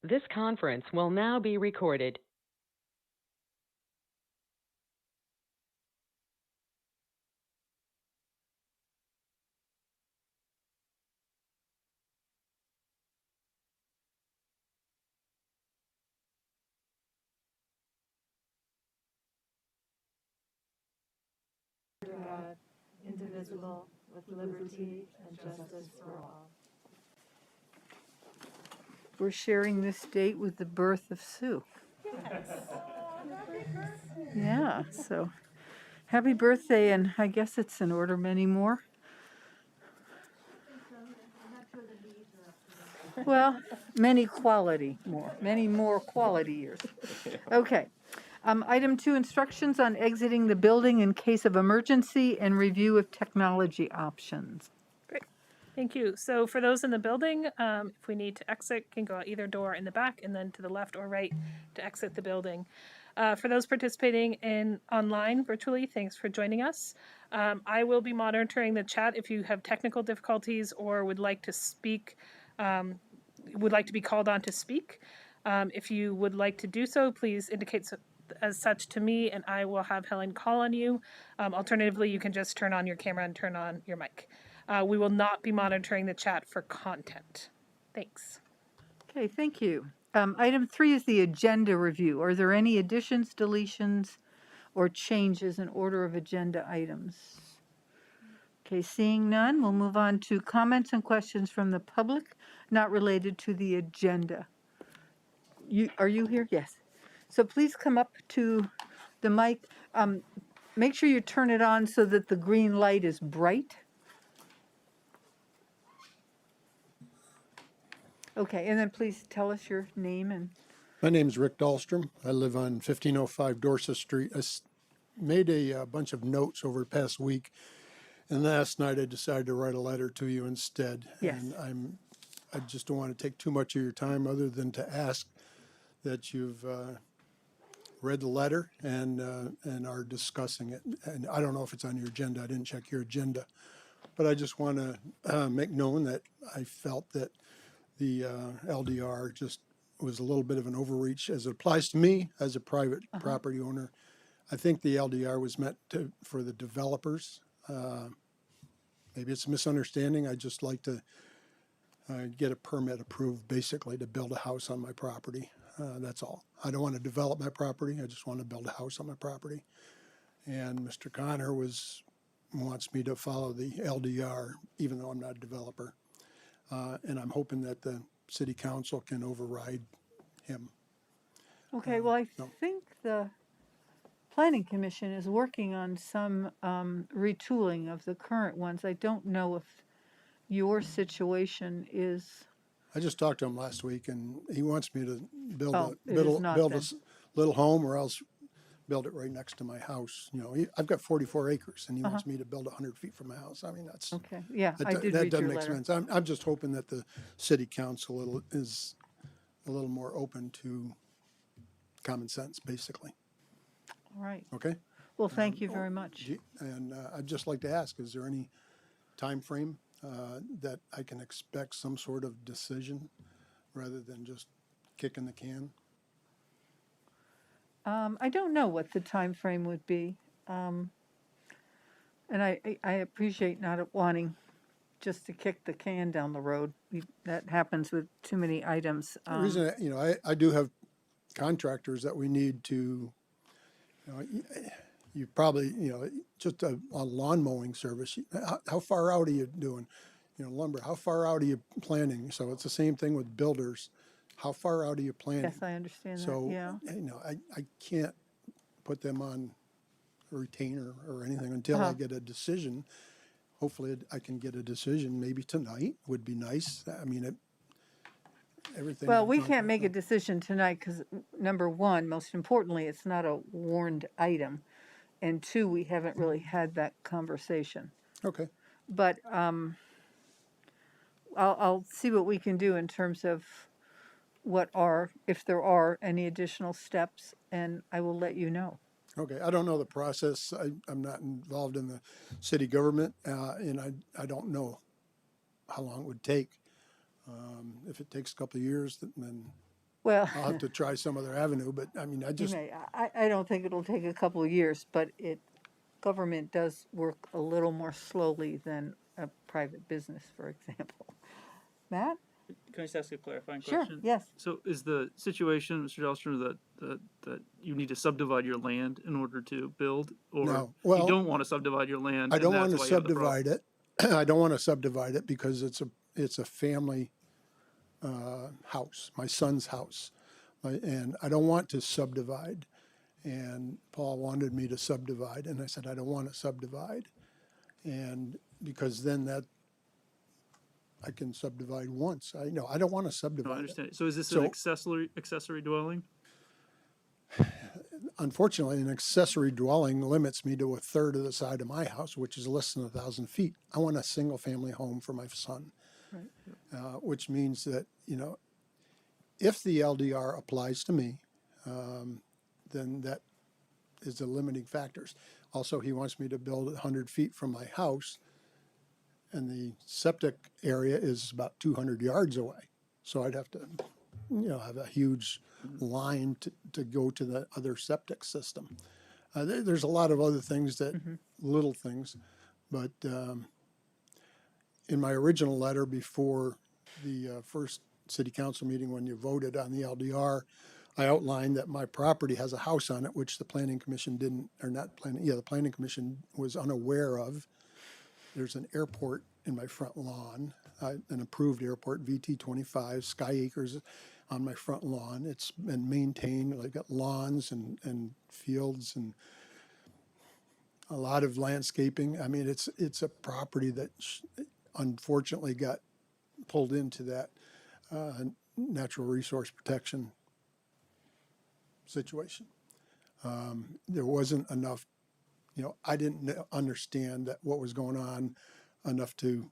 This conference will now be recorded. God, indivisible, with liberty and justice for all. We're sharing this date with the birth of Sue. Yeah, so happy birthday, and I guess it's in order many more. Well, many more quality years. Okay. Item 2, instructions on exiting the building in case of emergency and review of technology options. Great. Thank you. So for those in the building, if we need to exit, can go out either door in the back and then to the left or right to exit the building. For those participating in online virtually, thanks for joining us. I will be monitoring the chat if you have technical difficulties or would like to speak, would like to be called on to speak. If you would like to do so, please indicate as such to me and I will have Helen call on you. Alternatively, you can just turn on your camera and turn on your mic. We will not be monitoring the chat for content. Thanks. Okay, thank you. Item 3 is the agenda review. Are there any additions, deletions, or changes in order of agenda items? Okay, seeing none, we'll move on to comments and questions from the public not related to the agenda. Are you here? Yes. So please come up to the mic. Make sure you turn it on so that the green light is bright. Okay, and then please tell us your name and. My name is Rick Dahlstrom. I live on 1505 Dorset Street. I made a bunch of notes over the past week, and last night I decided to write a letter to you instead. Yes. And I just don't want to take too much of your time other than to ask that you've read the letter and are discussing it. And I don't know if it's on your agenda. I didn't check your agenda. But I just want to make known that I felt that the LDR just was a little bit of an overreach as it applies to me as a private property owner. I think the LDR was meant for the developers. Maybe it's a misunderstanding. I just like to get a permit approved basically to build a house on my property. That's all. I don't want to develop my property. I just want to build a house on my property. And Mr. Connor wants me to follow the LDR even though I'm not a developer. And I'm hoping that the city council can override him. Okay, well, I think the planning commission is working on some retooling of the current ones. I don't know if your situation is. I just talked to him last week, and he wants me to build a little home, or else build it right next to my house. You know, I've got 44 acres, and he wants me to build 100 feet from my house. I mean, that's okay. Yeah, that, I did that read doesn't your make letter. sense. I'm just hoping that the city council is a little more open to common sense, basically. All right. Okay. Well, thank you very much. And I'd just like to ask: is there any time frame that I can expect some sort of decision, rather than just kicking the can? I don't know what the time frame would be, and I appreciate not wanting just to kick the can down the road. That happens with too many items. The reason, I do have contractors that we need to, you probably, just a lawn mowing service. How far out are you doing? Lumber, how far out are you planning? So it's the same thing with builders. How far out are you planning? Yes, I understand that, So, yeah. I can't put them on a retainer or anything until I get a decision. Hopefully I can get a decision maybe tonight would be nice. I mean, everything. Well, we can't make a decision tonight because, number one, most importantly, it's not a warned item. And two, we haven't really had that conversation. Okay. But I'll see what we can do in terms of if there are any additional steps, and I will let you know. Okay. I don't know the process. I'm not involved in the city government, and I don't know how long it would take. If it takes a couple of years, then Well, I'll have to try some other avenue, but I mean, I you just, may, I don't think it'll take a couple of years, but government does work a little more slowly than a private business, for example. Matt? Can I just ask a clarifying Sure, question? yes. So is the situation, Mr. Dahlstrom, that you need to subdivide your land in order to build? Or No. you Well, don't want to subdivide your land I and don't that's want to why you have the problem? subdivide it. I don't want to subdivide it because it's a family house, my son's house. And I don't want to subdivide. And Paul wanted me to subdivide, and I said, I don't want to subdivide. And because then I can subdivide once. I don't want to No, I subdivide it. understand. So is this So- an accessory dwelling? Unfortunately, an accessory dwelling limits me to a third of the side of my house, which is less than 1,000 feet. I want a single family home for my son. Which means that, if the LDR applies to me, then that is the limiting factors. Also, he wants me to build 100 feet from my house, and the septic area is about 200 yards away. So I'd have to, have a huge line to go to the other septic system. There's a lot of other things little things, but in my original letter before the first city council meeting when you voted on the LDR, I outlined that my property has a house on it, which the planning commission the planning commission was unaware of. There's an airport in my front lawn, an approved airport, VT25, Sky Acres on my front lawn. It's been maintained. I've got lawns and fields and a lot of landscaping. I mean, it's a property that unfortunately got pulled into that natural resource protection situation. There wasn't enough, I didn't understand that what was going on enough to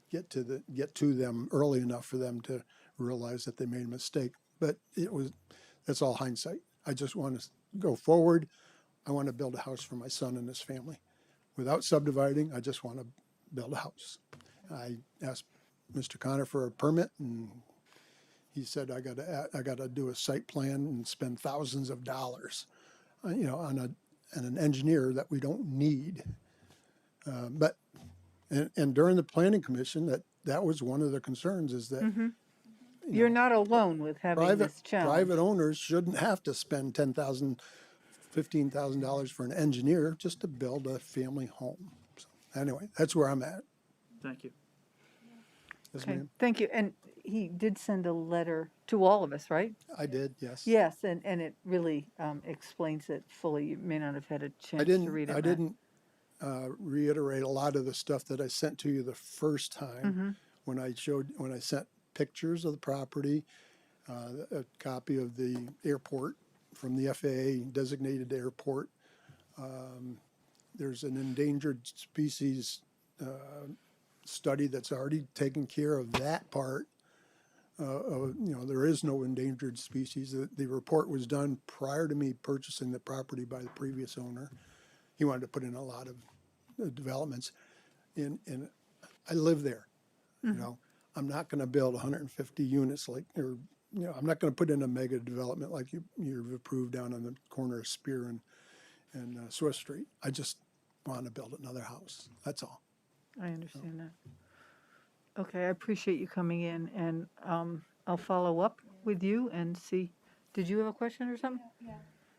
get to them early enough for them to realize that they made a mistake. But that's all hindsight. I just want to go forward. I want to build a house for my son and his family. Without subdividing, I just want to build a house. I asked Mr. Connor for a permit, and he said I got to do a site plan and spend thousands of dollars, on an engineer that we don't need. But during the planning commission, that was one of the concerns is that You're not alone with having this challenge. private owners shouldn't have to spend $10,000, $15,000 for an engineer just to build a family home. So anyway, that's where I'm at. Thank you. Yes, Okay, ma'am. thank you. And he did send a letter to all of us, right? I did, yes. Yes, and it really explains it fully. You may not have had a chance to read it. I Matt. didn't reiterate a lot of the stuff that I sent to you the first time when I sent pictures of the property, a copy of the airport from the FAA designated airport. There's an endangered species study that's already taken care of that part. There is no endangered species. The report was done prior to me purchasing the property by the previous owner. He wanted to put in a lot of developments, and I live there. I'm not going to build 150 units I'm not going to put in a mega development like you've approved down on the corner of Spear and Swiss Street. I just want to build another house. That's all. I understand that. Okay, I appreciate you coming in, and I'll follow up with you and see. Did you have a question or something? Yeah,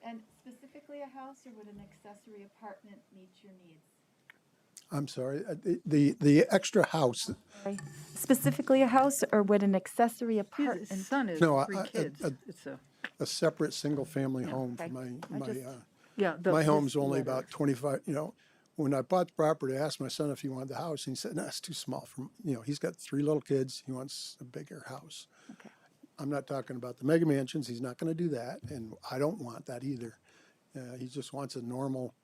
and specifically a house, or would an accessory apartment meet your needs? I'm sorry. The extra house. Specifically a house, or would an accessory His apartment? son has No, 3 kids. It's A separate single-family home for okay. yeah. my home's only about 25. When I bought the property, I asked my son if he wanted the house, and he said, "No, it's too small for he's got 3 little kids. He wants a bigger house." Okay. I'm not talking about the mega mansions. He's not going to do that, and I don't want that either. He just wants a normal,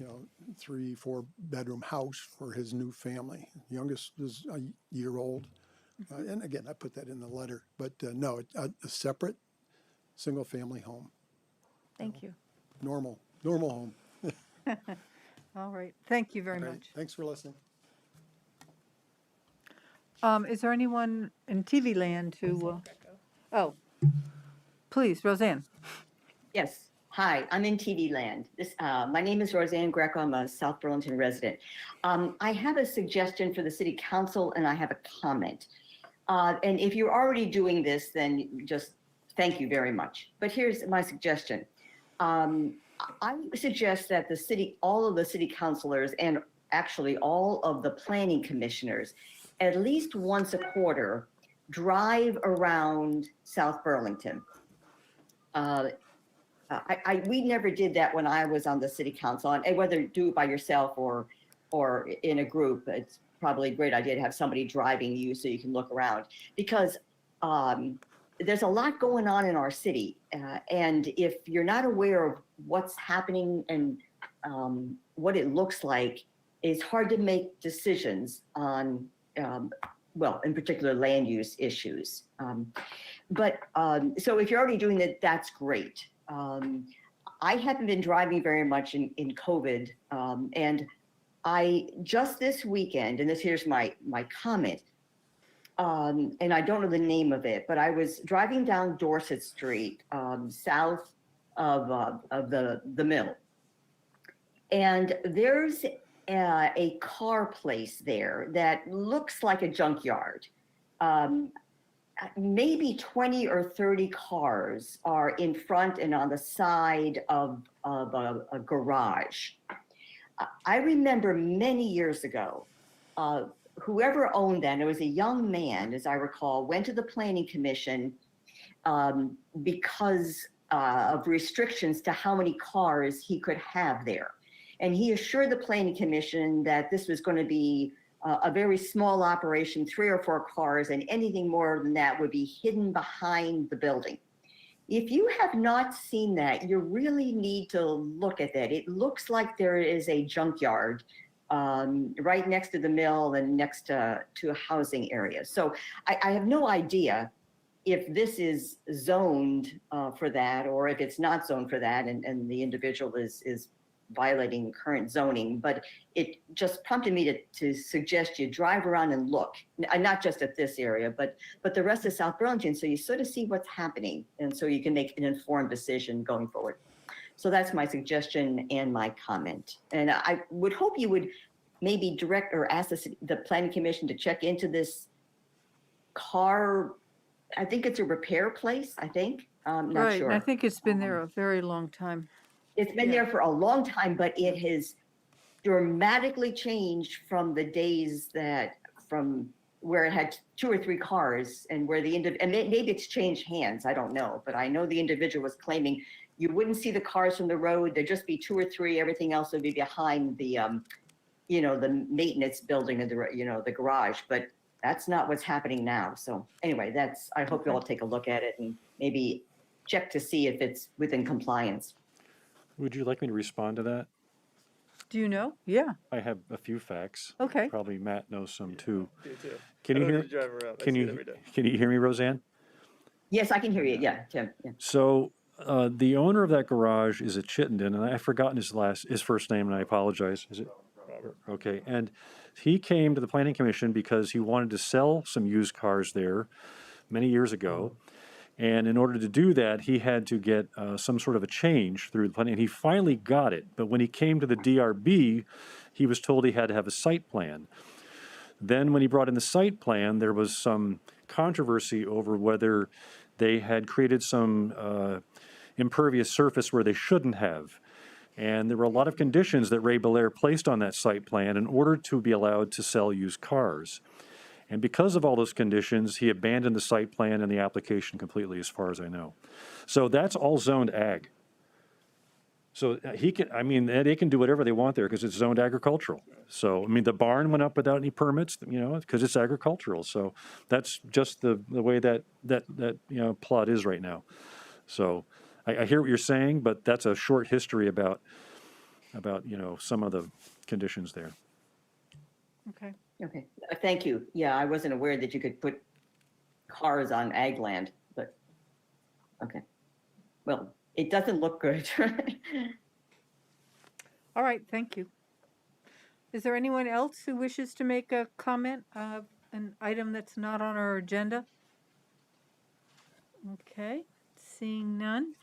3-4 bedroom house for his new family. Youngest is a year old, and again, I put that in the letter. But no, a separate single family home, Thank you. normal home. All right. Thank you very All right, much. thanks for listening. Is there anyone in TV land who? Oh, please, Roseanne. Yes. Hi, I'm in TV land. My name is Roseanne Greco. I'm a South Burlington resident. I have a suggestion for the city council and I have a comment. And if you're already doing this, then just thank you very much. But here's my suggestion. I suggest that all of the city councilors and actually all of the planning commissioners, at least once a quarter, drive around South Burlington. We never did that when I was on the city council, and whether you do it by yourself or in a group, it's probably a great idea to have somebody driving you so you can look around, because there's a lot going on in our city, and if you're not aware of what's happening and what it looks like, it's hard to make decisions on well, in particular land use issues. So if you're already doing that, that's great. I haven't been driving very much in COVID, and I just this weekend, and here's my comment, and I don't know the name of it, but I was driving down Dorset Street, south of the mill, and there's a car place there that looks like a junkyard. Maybe 20 or 30 cars are in front and on the side of a garage. I remember many years ago, whoever owned that, it was a young man, as I recall, went to the planning commission because of restrictions to how many cars he could have there. And he assured the planning commission that this was going to be a very small operation, 3 or 4 cars, and anything more than that would be hidden behind the building. If you have not seen that, you really need to look at that. It looks like there is a junkyard right next to the mill and next to a housing area. So I have no idea if this is zoned for that, or if it's not zoned for that, and the individual is violating current zoning, but it just prompted me to suggest you drive around and look, not just at this area, but the rest of South Burlington, so you sort of see what's happening, and so you can make an informed decision going forward. So that's my suggestion and my comment. And I would hope you would maybe direct or ask the planning commission to check into this car. I think it's a repair place, I think. I'm not Right, sure. and I think it's been there a very long time. It's been there for a long time, but it has dramatically changed from the days from where it had 2 or 3 cars, and where and maybe it's changed hands, I don't know, but I know the individual was claiming you wouldn't see the cars from the road, there'd just be 2 or 3, everything else would be behind the, the maintenance building of the garage, but that's not what's happening now. So anyway, I hope you all take a look at it and maybe check to see if it's within compliance. Would you like me to respond to that? Do you know? Yeah, I have a few facts. okay. Probably Matt knows some too. Do too. Can you hear? Drive around. Can you hear me, Roseanne? Yes, I can hear you. Yeah, Tim. Yeah. So the owner of that garage is at Chittenden, and I've forgotten his first name, and I apologize. Is it Robert? Okay, and he came to the planning commission because he wanted to sell some used cars there many years ago. And in order to do that, he had to get some sort of a change through the planning, and he finally got it. But when he came to the DRB, he was told he had to have a site plan. Then when he brought in the site plan, there was some controversy over whether they had created some impervious surface where they shouldn't have. And there were a lot of conditions that Ray Belair placed on that site plan in order to be allowed to sell used cars. And because of all those conditions, he abandoned the site plan and the application completely, as far as I know. So that's all zoned ag. So they can do whatever they want there because it's zoned agricultural. So, the barn went up without any permits, because it's agricultural. So that's just the way that plot is right now. So I hear what you're saying, but that's a short history about some of the conditions there. Okay. Okay. Thank you. Yeah, I wasn't aware that you could put cars on ag land, but okay. Well, it doesn't look good. All right, thank you. Is there anyone else who wishes to make a comment of an item that's not on our agenda? Okay, seeing none,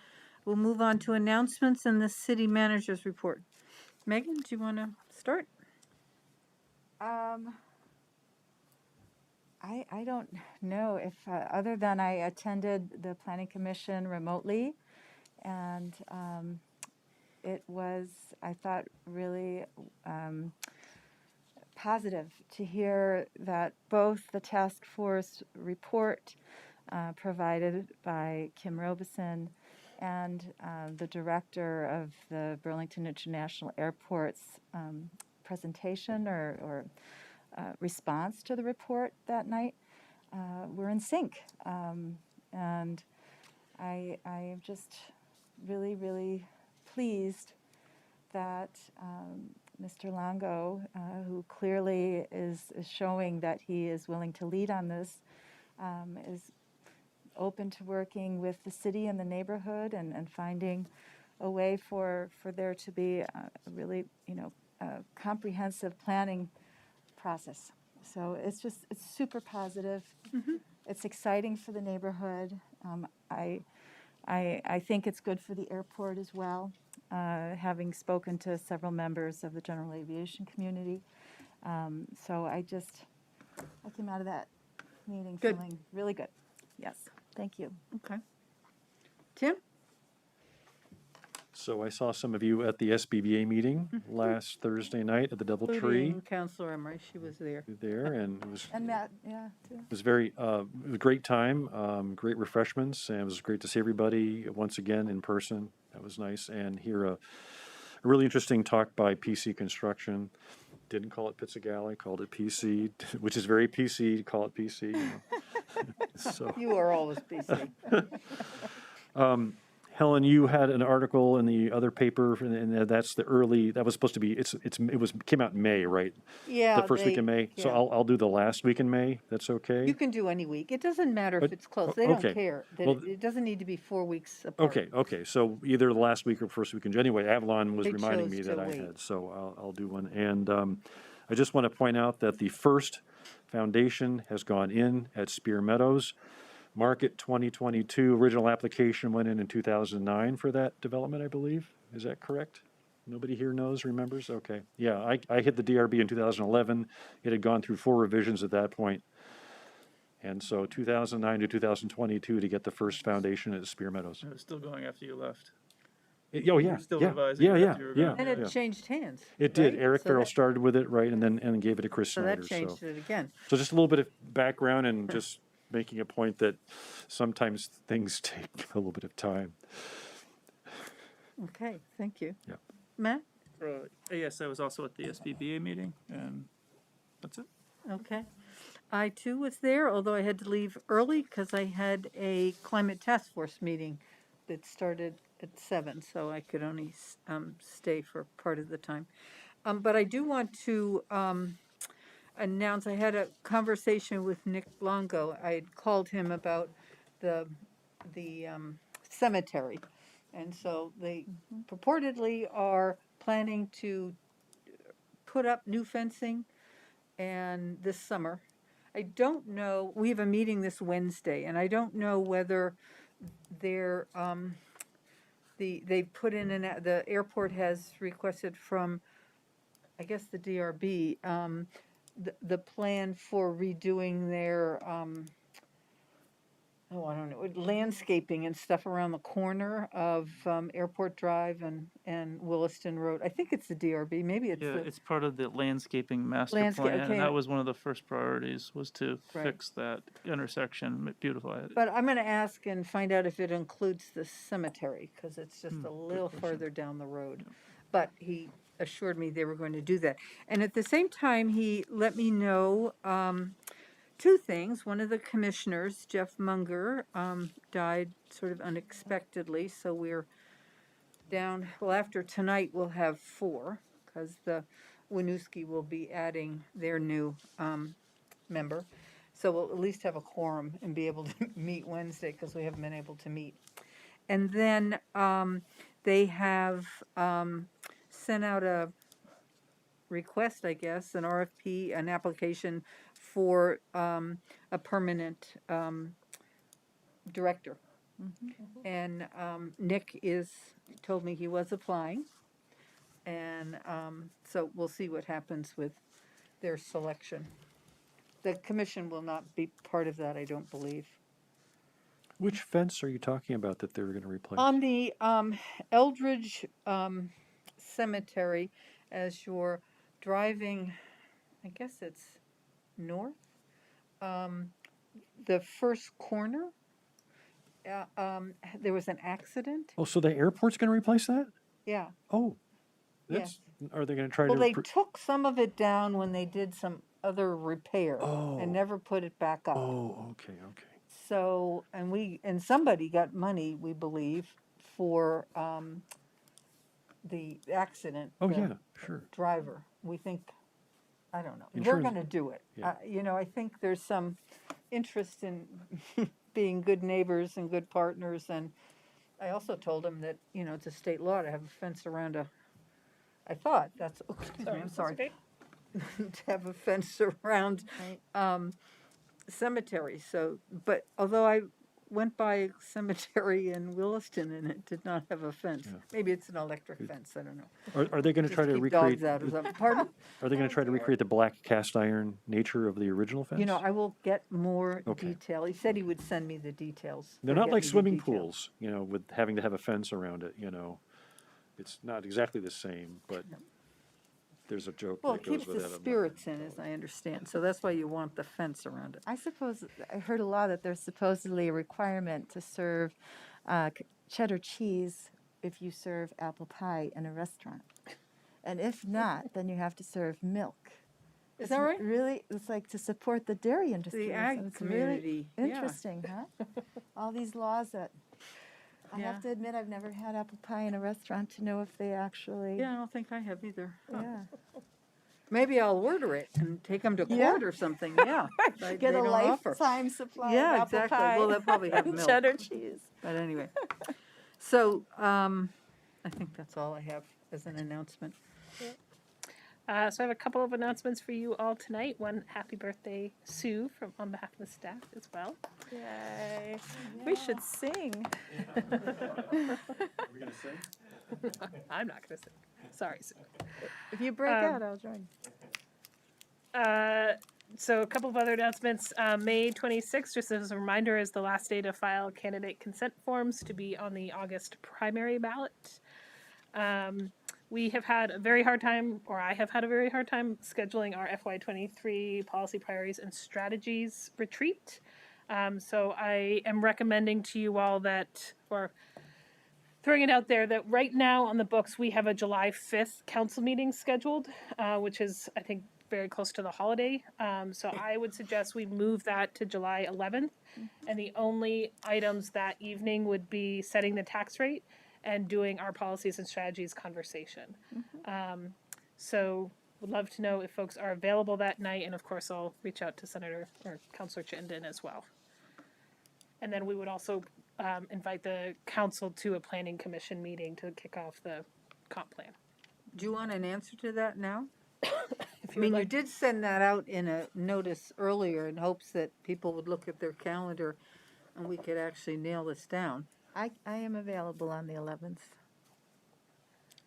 we'll move on to announcements and the city manager's report. Megan, do you want to start? I don't know if, other than I attended the planning commission remotely, and it was, I thought, really positive to hear that both the task force report provided by Kim Robeson and the director of the Burlington International Airport's presentation or response to the report that night were in sync. And I am just really, really pleased that Mr. Longo, who clearly is showing that he is willing to lead on this, is open to working with the city and the neighborhood and finding a way for there to be a really, comprehensive planning process. So it's super positive. It's exciting for the neighborhood. I think it's good for the airport as well, having spoken to several members of the general aviation community. So I came out of that meeting Good. feeling really good. Yes, thank you. Okay. Tim? So I saw some of you at the SBVA meeting last Thursday night at the Doubletree Including Counselor Emery, she was there. there, and it was And Matt, yeah, too. it was very it was a great time, great refreshments, and it was great to see everybody once again in person. That was nice, and hear a really interesting talk by PC Construction. Didn't call it Pizza Galley, called it PC, which is very PC to call it PC. So. You are always busy. Helen, you had an article in the other paper, and that's the early. That was supposed to be. Came out in May, right? Yeah. The first week in May. So yeah. I'll do the last week in May. That's okay. You can do any week. It doesn't matter if But- it's close. They don't okay. care. Well, It doesn't need to be 4 weeks apart. Okay. So either the last week or first week in June. Anyway, Avalon was They reminding chose me to that I wait. had, so I'll do one. And I just want to point out that the first foundation has gone in at Spear Meadows. Market 2022, original application went in 2009 for that development, I believe. Is that correct? Nobody here remembers? Okay. Yeah, I hit the DRB in 2011. It had gone through 4 revisions at that point. And so 2009 to 2022 to get the first foundation at Spear Meadows. It was still going after you left. Oh, yeah, Still yeah, revising yeah, it yeah, after you were yeah. gone. And it yeah. changed hands. It did. right? Eric So Farrell that- started with it, right, and then gave it to Chris So Snyder. that changed it again. So just a little bit of background and just making a point that sometimes things take a little bit of time. Okay, thank you. Yeah. Matt? Yes, I was also at the SBBA meeting, and that's it. Okay. I too was there, although I had to leave early because I had a climate task force meeting that started at 7, so I could only stay for part of the time. But I do want to announce, I had a conversation with Nick Longo. I had called him about the cemetery. And so they purportedly are planning to put up new fencing and this summer. I don't know, we have a meeting this Wednesday, and I don't know whether they're, they've put in the airport has requested from, I guess, the DRB, the plan for redoing their, I don't know, landscaping and stuff around the corner of Airport Drive and Williston Road. I think it's the DRB, maybe it's Yeah, the, it's part of the landscaping master Landscape, plan, okay. and that was one of the first priorities, was to Right. fix that intersection, beautify it. but I'm gonna ask and find out if it includes the cemetery, because it's just a good little question. further down the road. But he assured me they were going to do that. And at the same time, he let me know, 2 things. One of the commissioners, Jeff Munger, died sort of unexpectedly, so we're down, well, after tonight, we'll have 4, because the Winooski will be adding their new member. So we'll at least have a quorum and be able to meet Wednesday, because we haven't been able to meet. And then they have sent out a request, I guess, an RFP, an application for a permanent director. And Nick told me he was applying. And so we'll see what happens with their selection. The commission will not be part of that, I don't believe. Which fence are you talking about that they were gonna replace? On the Eldridge Cemetery, as you're driving, I guess it's north, the first corner, there was an accident. Oh, so the airport's gonna replace that? Yeah. Oh, that's, are they gonna try Well, to? they took some of it down when they did some other repair Oh. and never put it back up. Oh, okay. So, and somebody got money, we believe, for the accident. Oh, the yeah, sure. Driver. We think, I don't know. We're Insurance- going to do it. Yeah. You know, I think there's some interest in being good neighbors and good partners. And I also told them that, you know, it's a state law to have a fence around I'm sorry. Okay. To have a fence around cemetery. So, but although I went by a cemetery in Williston and it did not have a fence. Yeah. Maybe it's an electric fence, I don't know. Are they gonna Just try to keep recreate? dogs out or something. Pardon? Are they gonna try to recreate the black cast iron nature of the original fence? You know, I will get more Okay. detail. He said he would send me the details. They're He'll not get like me the swimming details. pools, you know, with having to have a fence around it, you know. It's not exactly the same, but there's a joke Well, that it goes keeps with the that. I'm not- spirits in, as I understand. So that's why you want the fence around it. I suppose, I heard a lot that there's supposedly a requirement to serve cheddar cheese if you serve apple pie in a restaurant. And if not, then you have to serve milk. Is that right? Really, it's like to support the dairy industry. The so ag it's community. Really yeah. interesting, huh? All these laws that, I Yeah. have to admit, I've never had apple pie in a restaurant to know if they actually, Yeah, I don't think I have either. Huh. yeah. Maybe I'll order it and take them to Yeah. court or something, yeah. But Get they a don't offer. lifetime supply Yeah, of apple exactly. pie. Well, they'll probably have and milk. cheddar cheese. But anyway, so I think that's all I have as an announcement. So I have a couple of announcements for you all tonight. One, happy birthday, Sue, on behalf of the staff as well. Yay. We should sing. I'm not going to sing. Sorry, Sue. If you break out, I'll join. So a couple of other announcements. May 26th, just as a reminder, is the last day to file candidate consent forms to be on the August primary ballot. We have had a very hard time, or I have had a very hard time, scheduling our FY23 policy priorities and strategies retreat. So I am recommending to you all that, or throwing it out there, that right now on the books, we have a July 5th council meeting scheduled, which is, I think, very close to the holiday. So I would suggest we move that to July 11th. And the only items that evening would be setting the tax rate and doing our policies and strategies conversation. So would love to know if folks are available that night. And of course, I'll reach out to Senator or Councilor Chittenden as well. And then we would also invite the council to a planning commission meeting to kick off the comp plan. Do you want an answer to that now? If I mean, you did send that out in a notice earlier in hopes that people would look at their calendar and we could actually nail this down. I am available on the 11th.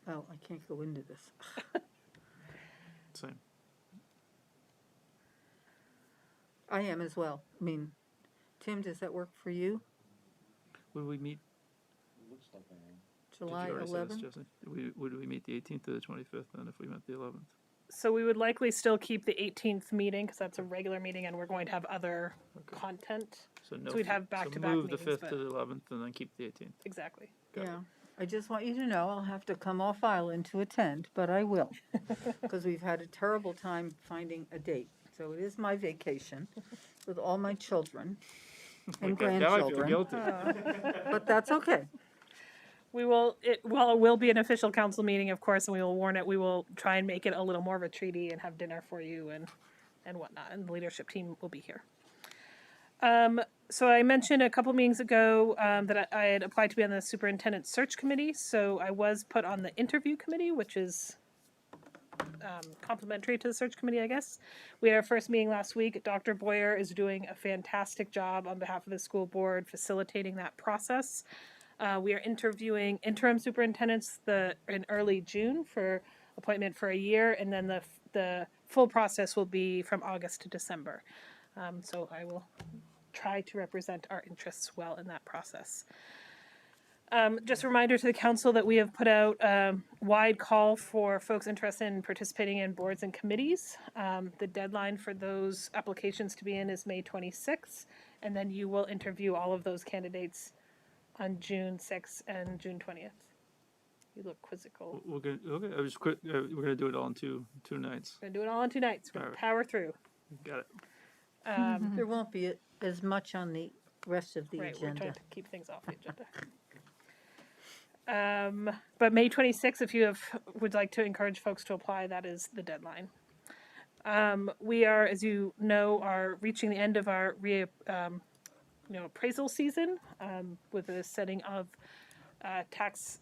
Oh, I can't go into this. Same. I am as well. I mean, Tim, does that work for you? Would we meet? July Did you already say this, 11th? Jesse? Would we meet the 18th or the 25th then if we met the 11th? So we would likely still keep the 18th meeting because that's a regular meeting and we're going to have other content. So no. So we'd have so back-to-back move the meetings, 5th to the 11th and then keep the 18th. Exactly. Got it. Yeah. I just want you to know I'll have to come off island to attend, but I will. Because we've had a terrible time finding a date. So it is my vacation with all my children and Okay, now I feel grandchildren. guilty. But that's okay. We will, it will be an official council meeting, of course, and we will warn it. We will try and make it a little more of a treaty and have dinner for you and whatnot. And the leadership team will be here. So I mentioned a couple meetings ago that I had applied to be on the superintendent search committee. So I was put on the interview committee, which is complementary to the search committee, I guess. We had our first meeting last week. Dr. Boyer is doing a fantastic job on behalf of the school board facilitating that process. We are interviewing interim superintendents in early June for appointment for a year, and then the full process will be from August to December. So I will try to represent our interests well in that process. Just a reminder to the council that we have put out a wide call for folks interested in participating in boards and committees. The deadline for those applications to be in is May 26th, and then you will interview all of those candidates on June 6th and June 20th. You look quizzical. We're gonna, okay, I was quick, we're gonna do it all in two nights. We're gonna do it all in 2 nights. We're gonna Alright. power through. Got it. There won't be as much on the rest of the Right, we're agenda. trying to keep things off the agenda. But May 26th, if you would like to encourage folks to apply, that is the deadline. We are, as you know, are reaching the end of our appraisal season with the setting of tax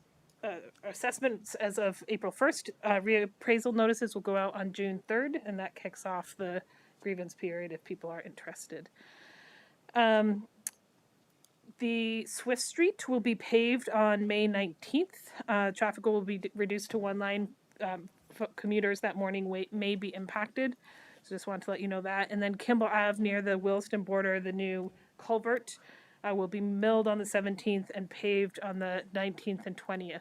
assessments as of April 1st. Reappraisal notices will go out on June 3rd, and that kicks off the grievance period if people are interested. The Swift Street will be paved on May 19th. Traffic will be reduced to one lane. Commuters that morning may be impacted. So just wanted to let you know that. And then Kimball Ave near the Williston border, the new culvert will be milled on the 17th and paved on the 19th and 20th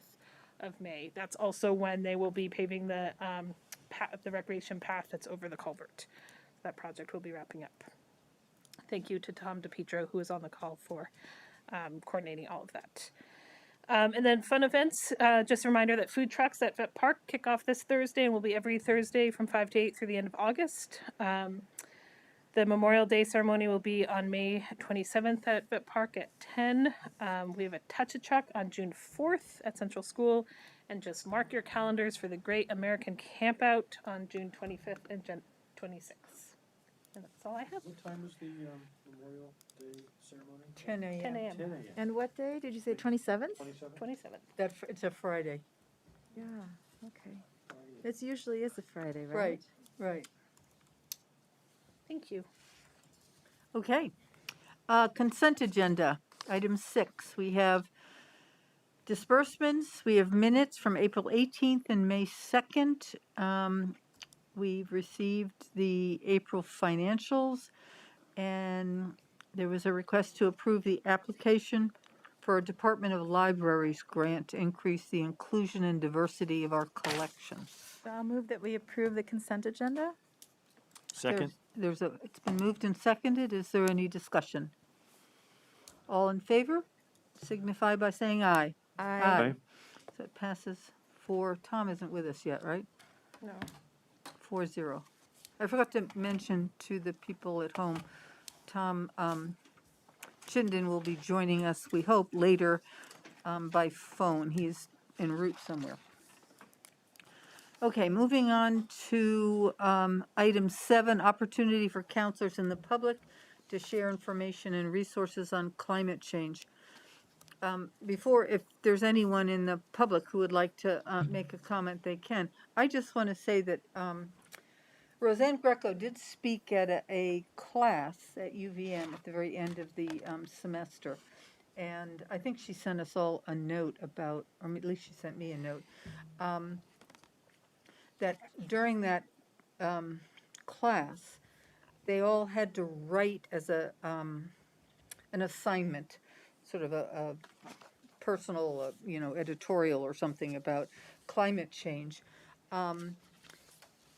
of May. That's also when they will be paving the recreation path that's over the culvert. That project will be wrapping up. Thank you to Tom DePietro, who is on the call for coordinating all of that. And then fun events, just a reminder that food trucks at Vet Park kick off this Thursday and will be every Thursday from 5 to 8 through the end of August. The Memorial Day ceremony will be on May 27th at Vet Park at 10. We have a Touch-a-Truck on June 4th at Central School. And just mark your calendars for the Great American Campout on June 25th and 26th. And that's all I have. What time was the Memorial Day ceremony? 10 a.m. 10 a.m. 10 a.m. And what day? Did you say 27th? 27th. It's a Friday. Yeah, okay. It usually is a Friday, right? Right. Thank you. Okay. Consent agenda, item 6. We have disbursements. We have minutes from April 18th and May 2nd. We've received the April financials, and there was a request to approve the application for a Department of Libraries grant to increase the inclusion and diversity of our collections. So I'll move that we approve the consent agenda. Second? It's been moved and seconded. Is there any discussion? All in favor? Signify by saying aye. Aye. So it passes 4. Tom isn't with us yet, right? No. 4-0. I forgot to mention to the people at home, Tom Chittenden will be joining us, we hope, later by phone. He's en route somewhere. Okay, moving on to item 7, opportunity for counselors and the public to share information and resources on climate change. Before, if there's anyone in the public who would like to make a comment, they can. I just want to say that Roseanne Greco did speak at a class at UVM at the very end of the semester. And I think she sent us all a note about, or at least she sent me a note, that during that class, they all had to write as an assignment, sort of a personal, editorial or something about climate change.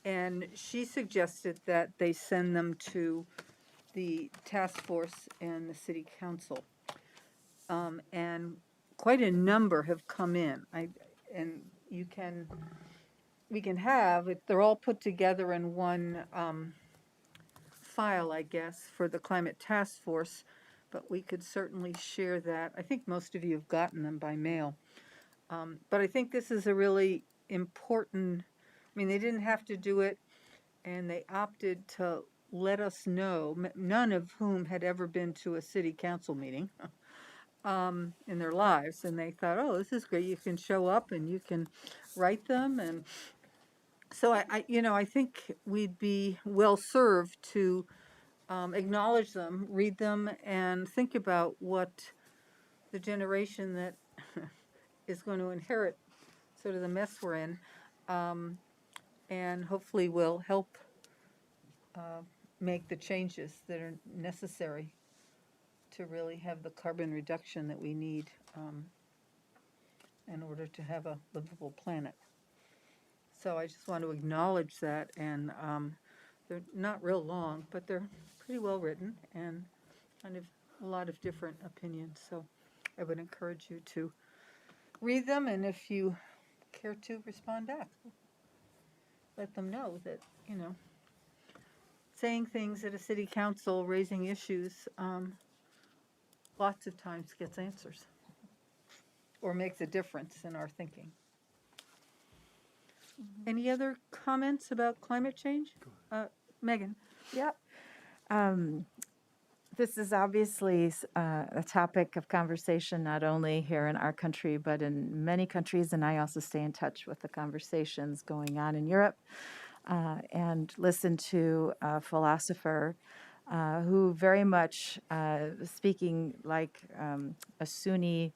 And she suggested that they send them to the task force and the city council. And quite a number have come in. We can have, they're all put together in one file, I guess, for the climate task force, but we could certainly share that. I think most of you have gotten them by mail. But I think this is a really important, they didn't have to do it, and they opted to let us know, none of whom had ever been to a city council meeting in their lives, and they thought, oh, this is great, you can show up and you can write them, and So I think we'd be well served to acknowledge them, read them, and think about what the generation that is going to inherit sort of the mess we're in, and hopefully will help make the changes that are necessary to really have the carbon reduction that we need in order to have a livable planet. So I just want to acknowledge that, and they're not real long, but they're pretty well written and kind of a lot of different opinions. So I would encourage you to read them, and if you care to respond back, let them know that, saying things at a city council, raising issues, lots of times gets answers or makes a difference in our thinking. Any other comments about climate change? Megan? Yep. This is obviously a topic of conversation not only here in our country, but in many countries. And I also stay in touch with the conversations going on in Europe and listen to a philosopher who very much speaking like a Sunni,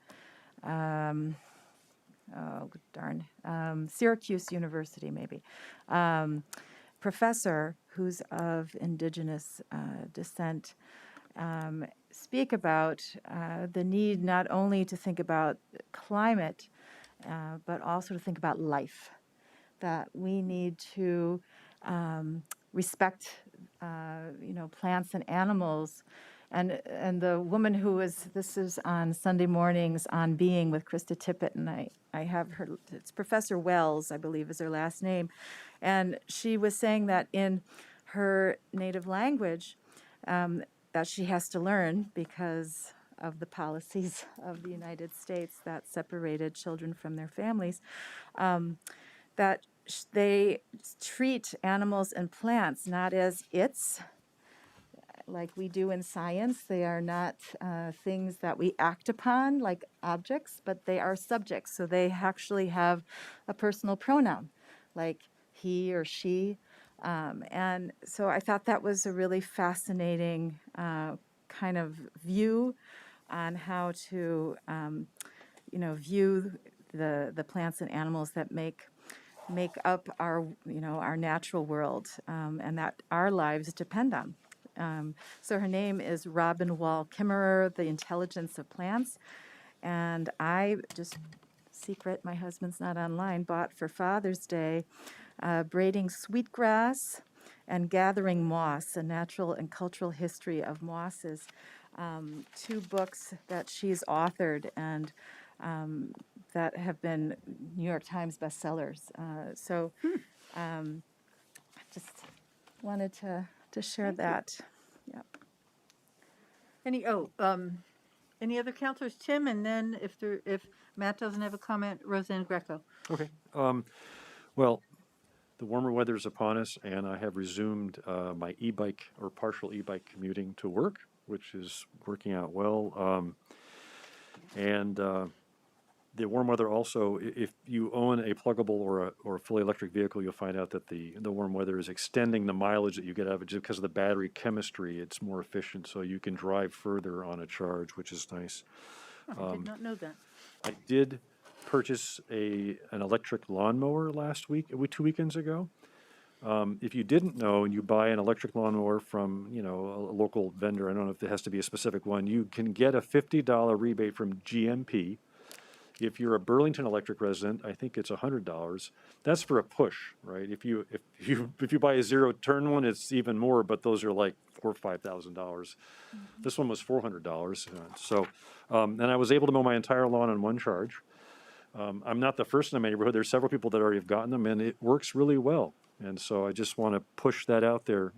Syracuse University maybe, professor who's of indigenous descent, speak about the need not only to think about climate, but also to think about life, that we need to respect, plants and animals. And the woman this is on Sunday mornings on Being with Krista Tippett, and I have her, it's Professor Wells, I believe is her last name. And she was saying that in her native language, that she has to learn because of the policies of the United States that separated children from their families, that they treat animals and plants not as like we do in science. They are not things that we act upon like objects, but they are subjects. So they actually have a personal pronoun, like he or she. And so I thought that was a really fascinating kind of view on how to, view the plants and animals that make up our, our natural world, and that our lives depend on. So her name is Robin Wall Kimmerer, The Intelligence of Plants. And I just, secret, my husband's not online, bought for Father's Day Braiding Sweetgrass and Gathering Moss, A Natural and Cultural History of Mosses, 2 books that she's authored and that have been New York Times bestsellers. So just wanted to share that. Yep. Any other counselors? Tim, and then if Matt doesn't have a comment, Roseanne Greco. Okay. Well, the warmer weather is upon us, and I have resumed my e-bike or partial e-bike commuting to work, which is working out well. And the warm weather also, if you own a pluggable or a fully electric vehicle, you'll find out that the warm weather is extending the mileage that you get out of it just because of the battery chemistry. It's more efficient, so you can drive further on a charge, which is nice. I did not know that. I did purchase an electric lawnmower last week, 2 weekends ago. If you didn't know and you buy an electric lawnmower from, a local vendor, I don't know if it has to be a specific one, you can get a $50 rebate from GMP. If you're a Burlington Electric resident, I think it's $100. That's for a push, right? If you buy a zero-turn one, it's even more, but those are like $4,000 or $5,000. This one was $400. And I was able to mow my entire lawn on one charge. I'm not the first in my neighborhood. There's several people that already have gotten them, and it works really well. And so I just want to push that out there.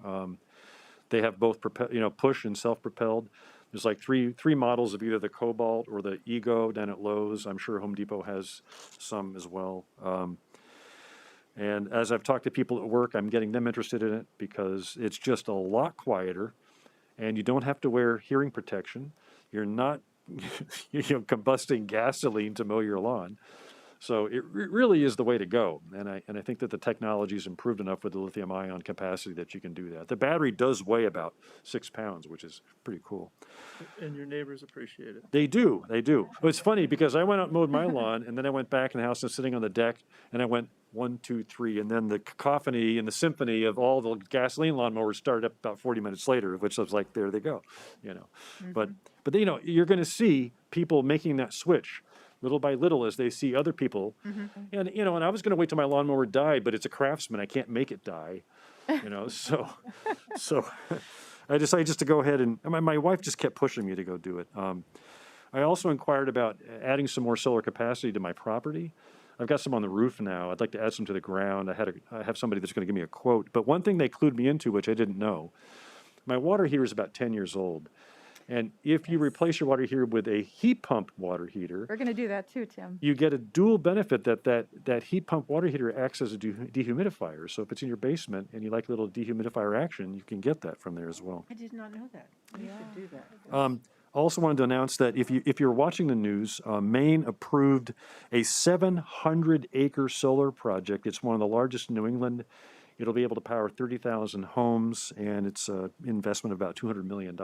They have both push and self-propelled. There's like three models of either the Cobalt or the Ego down at Lowe's. I'm sure Home Depot has some as well. And as I've talked to people at work, I'm getting them interested in it because it's just a lot quieter, and you don't have to wear hearing protection. You're not combusting gasoline to mow your lawn. So it really is the way to go. And I think that the technology's improved enough with the lithium ion capacity that you can do that. The battery does weigh about 6 pounds, which is pretty cool. And your neighbors appreciate it. They do. But it's funny because I went out and mowed my lawn, and then I went back in the house and sitting on the deck, and I went 1, 2, 3, and then the cacophony and the symphony of all the gasoline lawnmowers started up about 40 minutes later, which was like, there they go, you know. But you're going to see people making that switch little by little as they see other people, and I was going to wait till my lawnmower died, but it's a Craftsman, I can't make it die, so I decided just to go ahead and my wife just kept pushing me to go do it. I also inquired about adding some more solar capacity to my property. I've got some on the roof now. I'd like to add some to the ground. I have somebody that's going to give me a quote. But one thing they clued me into, which I didn't know, my water heater is about 10 years old. And if you replace your water heater with a heat pump water heater, We're going to do that too, Tim. you get a dual benefit that heat pump water heater acts as a dehumidifier. So if it's in your basement and you like a little dehumidifier action, you can get that from there as well. I did not know that. You should do that. Also wanted to announce that if you're watching the news, Maine approved a 700-acre solar project. It's one of the largest in New England. It'll be able to power 30,000 homes, and it's an investment of about $200 million.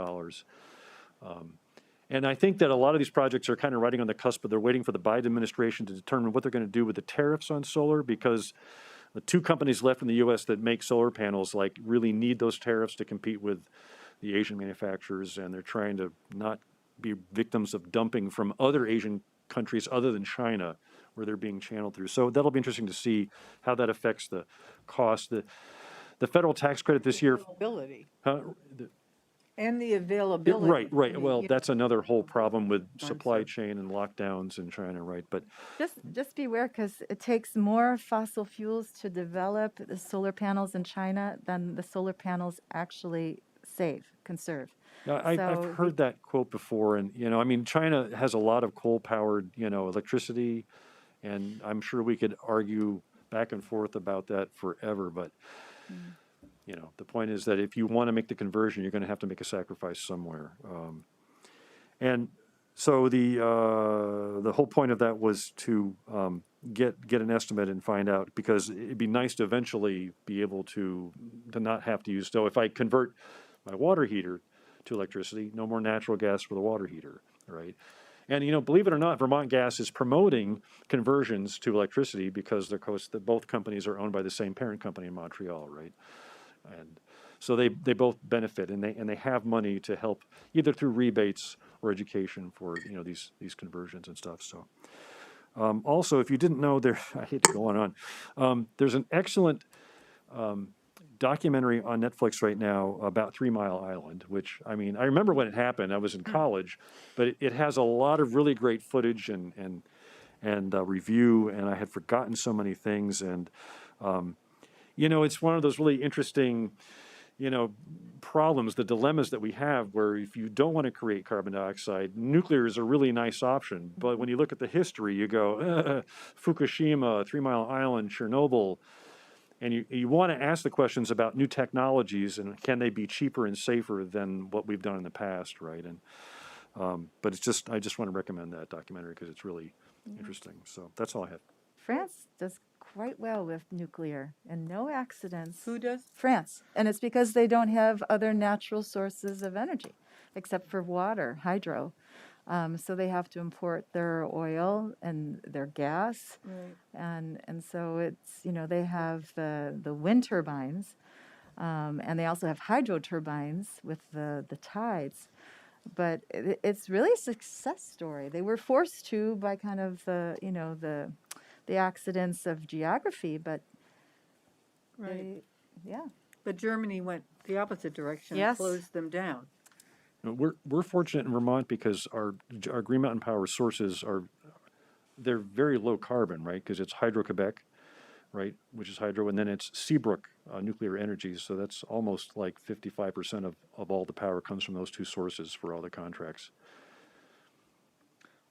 And I think that a lot of these projects are kind of riding on the cusp, but they're waiting for the Biden administration to determine what they're going to do with the tariffs on solar, because the 2 companies left in the U.S. that make solar panels really need those tariffs to compete with the Asian manufacturers, and they're trying to not be victims of dumping from other Asian countries other than China, where they're being channeled through. So that'll be interesting to see how that affects the cost. The federal tax credit this year. Availability. The- And the availability. Right. I mean, Well, that's another whole problem with supply chain and lockdowns in China, right? But Just beware, because it takes more fossil fuels to develop the solar panels in China than the solar panels actually conserve. I've So- heard that quote before, and China has a lot of coal-powered, electricity, and I'm sure we could argue back and forth about that forever. But the point is that if you want to make the conversion, you're going to have to make a sacrifice somewhere. And so the whole point of that was to get an estimate and find out, because it'd be nice to eventually be able to not have to use. So if I convert my water heater to electricity, no more natural gas for the water heater, right? And believe it or not, Vermont Gas is promoting conversions to electricity because both companies are owned by the same parent company in Montreal, right? And so they both benefit, and they have money to help either through rebates or education for these conversions and stuff. So also, if you didn't know, I hate to go on. There's an excellent documentary on Netflix right now about 3 Mile Island, which I remember when it happened. I was in college, but it has a lot of really great footage and review, and I had forgotten so many things. And it's one of those really interesting, problems, the dilemmas that we have, where if you don't want to create carbon dioxide, nuclear is a really nice option. But when you look at the history, you go, Fukushima, 3 Mile Island, Chernobyl, and you want to ask the questions about new technologies and can they be cheaper and safer than what we've done in the past, right? And but I just want to recommend that documentary because it's really interesting. So that's all I have. France does quite well with nuclear and no accidents. Who does? France. And it's because they don't have other natural sources of energy except for water, hydro. So they have to import their oil and their gas. Right. And so it's, they have the wind turbines, and they also have hydro turbines with the tides. But it's really a success story. They were forced to by kind of the accidents of geography, but Right. yeah. But Germany went the opposite direction and Yes. closed them down. We're fortunate in Vermont because our Green Mountain Power sources they're very low carbon, right? Because it's Hydro-Quebec, right, which is hydro, and then it's Seabrook Nuclear Energy, so that's almost like 55% of all the power comes from those 2 sources for all the contracts.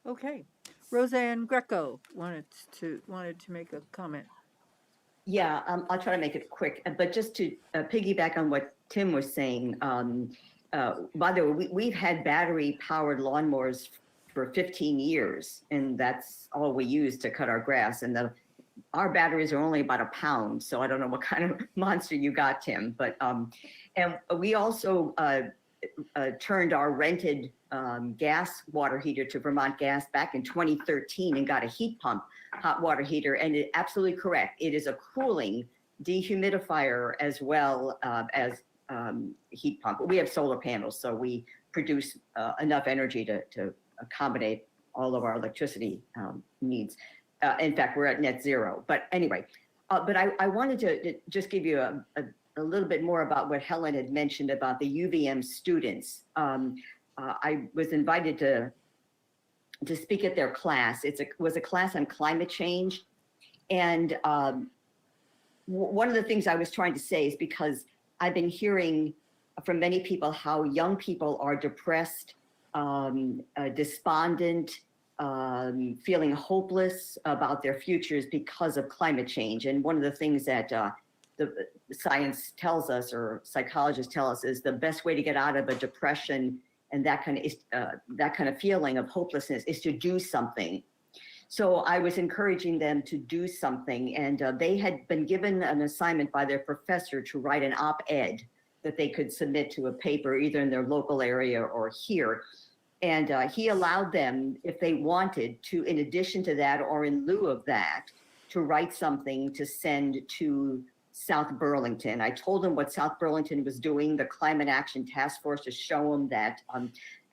Okay. Roseanne Greco wanted to make a comment. Yeah, I'll try to make it quick, but just to piggyback on what Tim was saying, by the way, we've had battery-powered lawnmowers for 15 years, and that's all we use to cut our grass. And our batteries are only about a pound, so I don't know what kind of monster you got, Tim. But and we also turned our rented gas water heater to Vermont Gas back in 2013 and got a heat pump hot water heater. And it absolutely correct. It is a cooling dehumidifier as well as heat pump. We have solar panels, so we produce enough energy to accommodate all of our electricity needs. In fact, we're at net zero. But anyway, but I wanted to just give you a little bit more about what Helen had mentioned about the UVM students. I was invited to speak at their class. It was a class on climate change. And one of the things I was trying to say is because I've been hearing from many people how young people are depressed, despondent, feeling hopeless about their futures because of climate change. And one of the things that the science tells us, or psychologists tell us, is the best way to get out of a depression and that kind of feeling of hopelessness is to do something. So I was encouraging them to do something, and they had been given an assignment by their professor to write an op-ed that they could submit to a paper either in their local area or here. And he allowed them, if they wanted to, in addition to that or in lieu of that, to write something to send to South Burlington. I told them what South Burlington was doing, the Climate Action Task Force, to show them that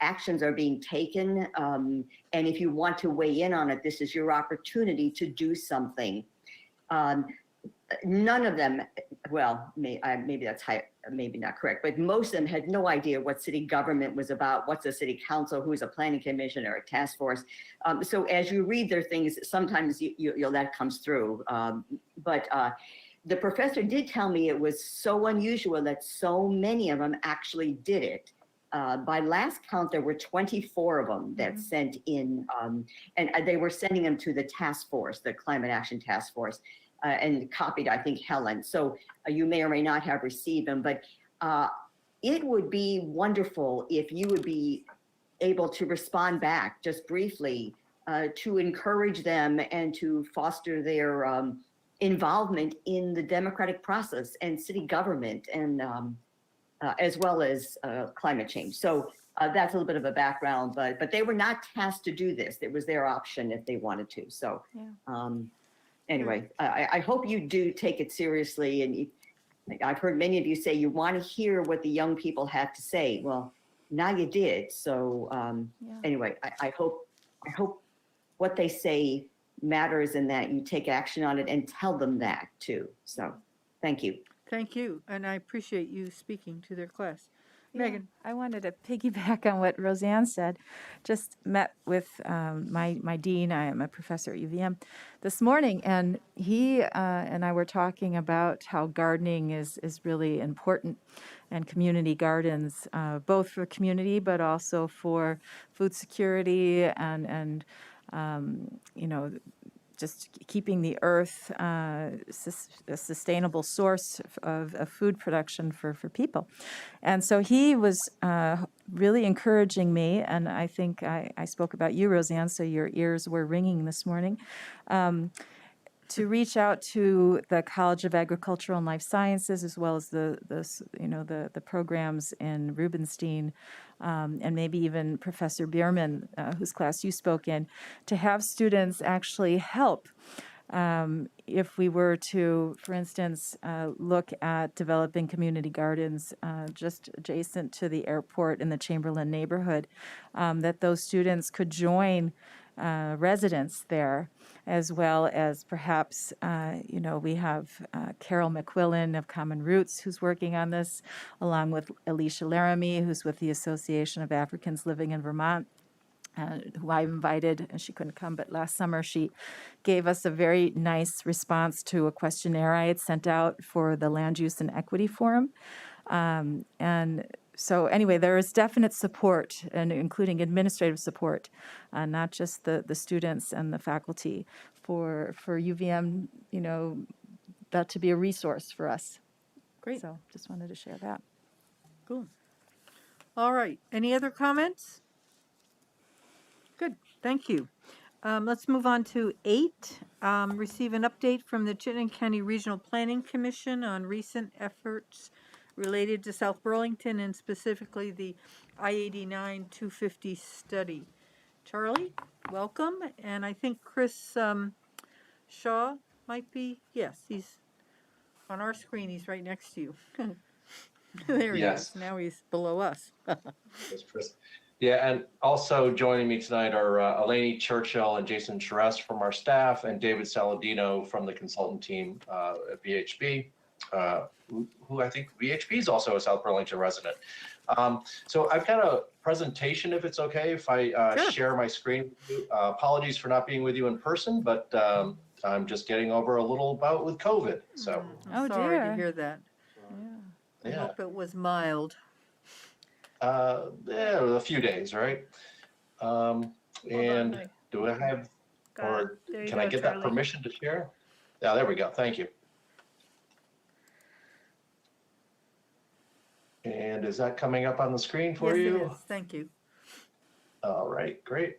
actions are being taken. And if you want to weigh in on it, this is your opportunity to do something. None of them, well, maybe that's maybe not correct, but most of them had no idea what city government was about, what's a city council, who's a planning commission or a task force. So as you read their things, sometimes that comes through. But the professor did tell me it was so unusual that so many of them actually did it. By last count, there were 24 of them that sent in, and they were sending them to the task force, the Climate Action Task Force, and copied, I think, Helen. So you may or may not have received them, but it would be wonderful if you would be able to respond back just briefly to encourage them and to foster their involvement in the democratic process and city government, and as well as climate change. So that's a little bit of a background, but they were not tasked to do this. It was their option if they wanted to. So anyway, I hope you do take it seriously. And I've heard many of you say you want to hear what the young people have to say. Well, now you did. So anyway, I hope what they say matters and that you take action on it and tell them that too. So thank you. Thank you, and I appreciate you speaking to their class. Yeah, Megan. I wanted to piggyback on what Roseanne said. Just met with my dean. I am a professor at UVM this morning, and he and I were talking about how gardening is really important, and community gardens, both for community but also for food security and you know, just keeping the earth a sustainable source of food production for people. And so he was really encouraging me, and I think I spoke about you, Roseanne, so your ears were ringing this morning, to reach out to the College of Agricultural and Life Sciences, as well as the programs in Rubenstein, and maybe even Professor Bierman, whose class you spoke in, to have students actually help. If we were to, for instance, look at developing community gardens just adjacent to the airport in the Chamberlain neighborhood, that those students could join residents there, as well as perhaps, we have Carol McQuillan of Common Roots who's working on this, along with Alicia Laramie, who's with the Association of Africans Living in Vermont, who I invited, and she couldn't come, but last summer she gave us a very nice response to a questionnaire I had sent out for the Land Use and Equity Forum. And so anyway, there is definite support, and including administrative support, not just the students and the faculty, for UVM, that to be a resource for us. Great. So just wanted to share that. Cool. All right. Any other comments? Good. thank you. Let's move on to 8. Receive an update from the Chittenden County Regional Planning Commission on recent efforts related to South Burlington and specifically the I-89 250 study. Charlie, welcome. And I think Chris Shaw might be, yes, he's on our screen. He's right next to you. There he Yes. is. Now he's below us. Yes, Chris. Yeah, and also joining me tonight are Eleni Churchill and Jason Charest from our staff, and David Saladino from the consultant team at VHB, who I think VHB is also a South Burlington resident. So I've got a presentation, if it's okay, if I Sure. share my screen with you. Apologies for not being with you in person, but I'm just getting over a little bout with COVID. So I'm Oh, sorry to dear. hear that. I yeah. hope it was mild. Yeah, a few days, right? Hold And on, do I have, got or it. There you can go, I get Charlie. that permission to share? Yeah, there we go. Thank you. And is that coming up on the screen for Yes, you? it is. Thank you. All right, great.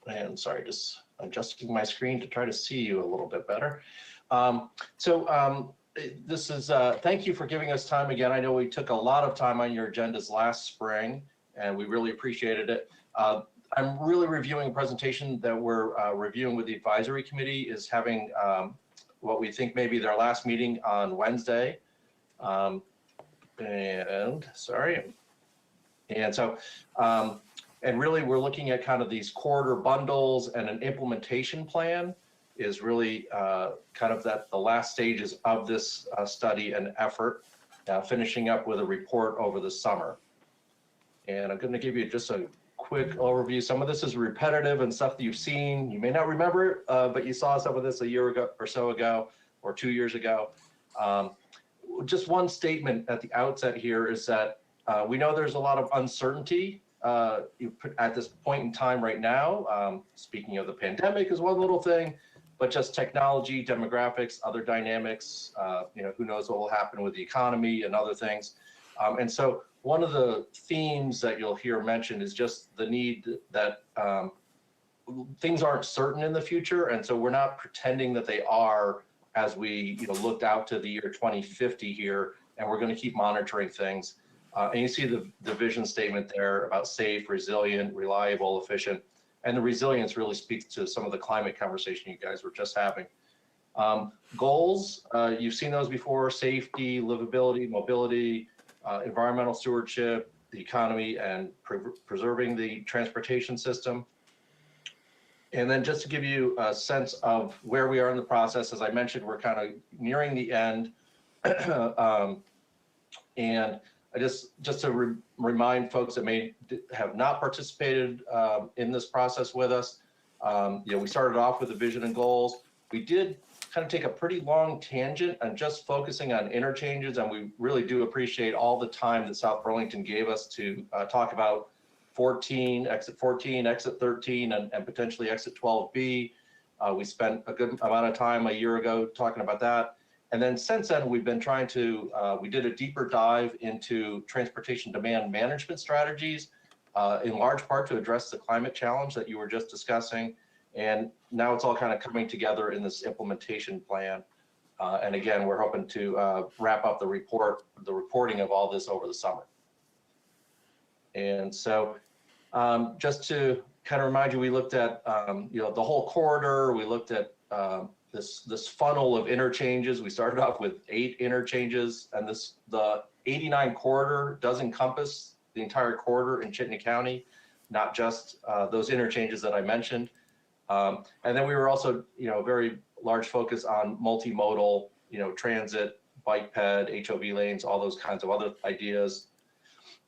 And sorry, just adjusting my screen to try to see you a little bit better. This is, thank you for giving us time again. I know we took a lot of time on your agendas last spring, and we really appreciated it. I'm really reviewing a presentation that we're reviewing with the advisory committee, is having what we think may be their last meeting on Wednesday. And really we're looking at kind of these quarter bundles, and an implementation plan is really kind of the last stages of this study and effort, finishing up with a report over the summer. And I'm going to give you just a quick overview. Some of this is repetitive and stuff that you've seen. You may not remember it, but you saw some of this a year ago or so ago, or 2 years ago. Just one statement at the outset here is that we know there's a lot of uncertainty at this point in time right now. Speaking of the pandemic is one little thing, but just technology, demographics, other dynamics, who knows what will happen with the economy and other things. And so one of the themes that you'll hear mentioned is just the need that things aren't certain in the future. And so we're not pretending that they are as we looked out to the year 2050 here, and we're going to keep monitoring things. And you see the vision statement there about safe, resilient, reliable, efficient. And the resilience really speaks to some of the climate conversation you guys were just having. Goals, you've seen those before: safety, livability, mobility, environmental stewardship, the economy, and preserving the transportation system. And then just to give you a sense of where we are in the process, as I mentioned, we're kind of nearing the end. And I just to remind folks that may have not participated in this process with us, we started off with the vision and goals. We did kind of take a pretty long tangent and just focusing on interchanges, and we really do appreciate all the time that South Burlington gave us to talk about 14, exit 13, and potentially exit 12B. We spent a good amount of time a year ago talking about that. And then since then, we've been trying to, we did a deeper dive into transportation demand management strategies, in large part to address the climate challenge that you were just discussing. And now it's all kind of coming together in this implementation plan. And again, we're hoping to wrap up the reporting of all this over the summer. And so just to kind of remind you, we looked at the whole corridor. We looked at this funnel of interchanges. We started off with 8 interchanges, and the 89 corridor does encompass the entire corridor in Chittenden County, not just those interchanges that I mentioned. And then we were also, a very large focus on multimodal, transit, bike ped, HOV lanes, all those kinds of other ideas.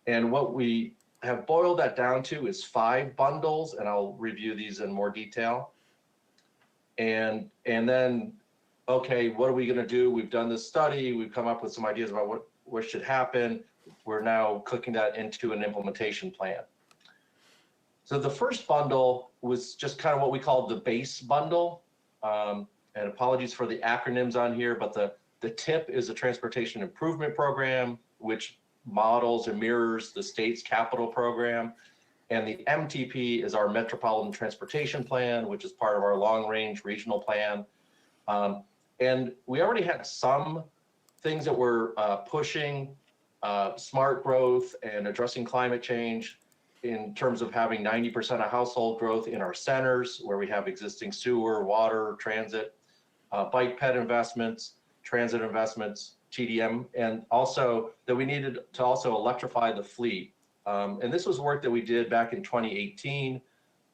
And what we have boiled that down to is 5 bundles, and I'll review these in more detail. And then, okay, what are we going to do? We've done this study. We've come up with some ideas about what should happen. We're now clicking that into an implementation plan. So the first bundle was just kind of what we called the base bundle. And apologies for the acronyms on here, but the TIP is a Transportation Improvement Program, which models and mirrors the state's capital program. And the MTP is our Metropolitan Transportation Plan, which is part of our long-range regional plan. And we already had some things that were pushing smart growth and addressing climate change in terms of having 90% of household growth in our centers where we have existing sewer, water, transit, bike ped investments, transit investments, TDM, and also that we needed to also electrify the fleet. And this was work that we did back in 2018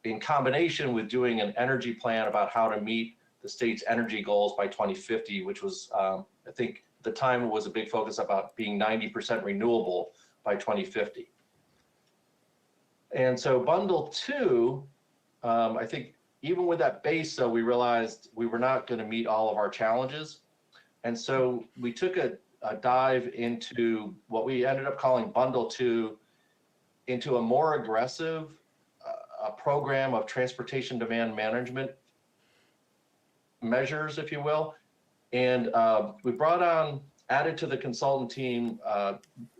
in combination with doing an energy plan about how to meet the state's energy goals by 2050, which was, I think at the time was a big focus about being 90% renewable by 2050. And so bundle 2, I think even with that base, though, we realized we were not going to meet all of our challenges. And so we took a dive into what we ended up calling bundle 2, into a more aggressive program of transportation demand management measures, if you will. And we brought on, added to the consultant team,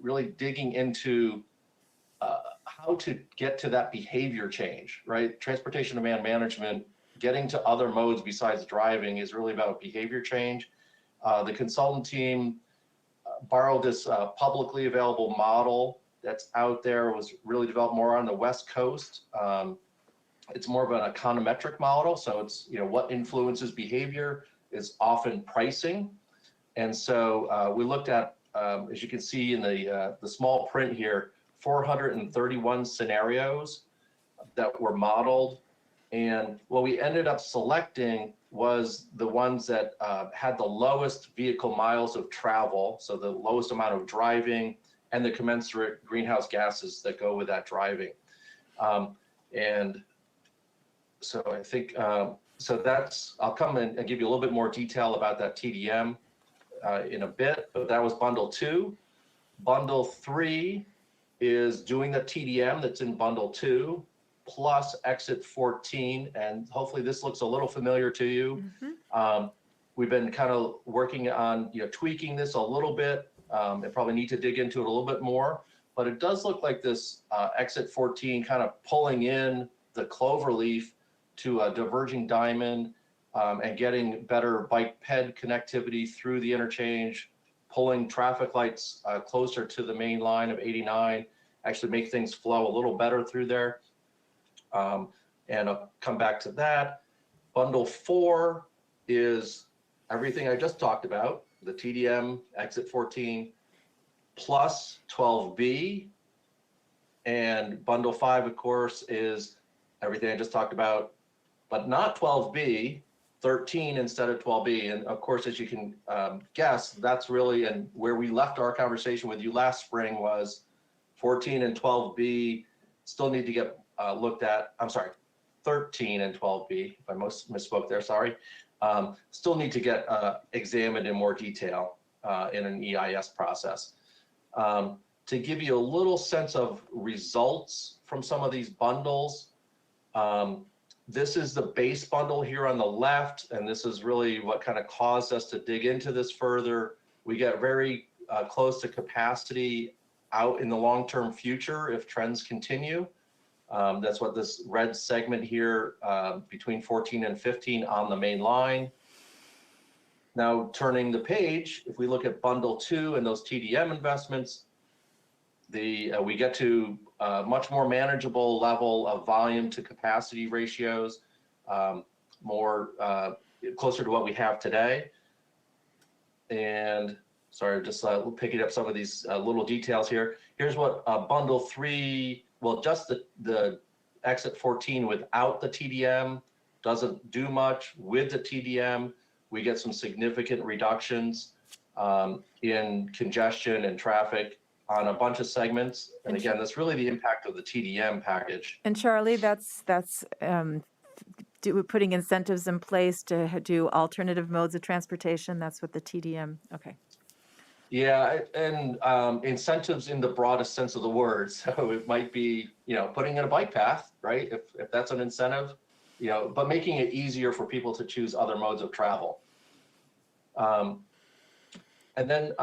really digging into how to get to that behavior change, right? Transportation demand management, getting to other modes besides driving is really about behavior change. The consultant team borrowed this publicly available model that's out there. It was really developed more on the West Coast. It's more of an econometric model. So it's, what influences behavior is often pricing. And so we looked at, as you can see in the small print here, 431 scenarios that were modeled. And what we ended up selecting was the ones that had the lowest vehicle miles of travel, so the lowest amount of driving and the commensurate greenhouse gases that go with that driving. And so I think, so that's, I'll come in and give you a little bit more detail about that TDM in a bit, but that was bundle 2. Bundle 3 is doing the TDM that's in bundle 2 plus exit 14. And hopefully this looks a little familiar to you. We've been kind of working on, tweaking this a little bit. And probably need to dig into it a little bed more, but it does look like this exit 14 kind of pulling in the cloverleaf to a diverging diamond and getting better bike ped connectivity through the interchange, pulling traffic lights closer to the main line of 89, actually make things flow a little better through there. And I'll come back to that. Bundle 4 is everything I just talked about, the TDM, exit 14, plus 12B. And bundle 5, of course, is everything I just talked about, but not 12B, 13 instead of 12B. And of course, as you can guess, that's really, and where we left our conversation with you last spring was 14 and 12B still need to get looked at. I'm sorry, 13 and 12B, if I misspoke there, sorry. Still need to get examined in more detail in an EIS process. To give you a little sense of results from some of these bundles, this is the base bundle here on the left, and this is really what kind of caused us to dig into this further. We get very close to capacity out in the long-term future if trends continue. That's what this red segment here between 14 and 15 on the main line. Now turning the page, if we look at bundle 2 and those TDM investments, we get to a much more manageable level of volume to capacity ratios, more closer to what we have today. And sorry, just picking up some of these little details here. Here's what bundle 3, well, just the exit 14 without the TDM doesn't do much. With the TDM, we get some significant reductions in congestion and traffic on a bunch of segments. And again, that's really the impact of the TDM package. And Charlie, that's putting incentives in place to do alternative modes of transportation. That's what the TDM, okay. Yeah, and incentives in the broadest sense of the word. So it might be, putting in a bike path, right? If that's an incentive, but making it easier for people to choose other modes of travel. And then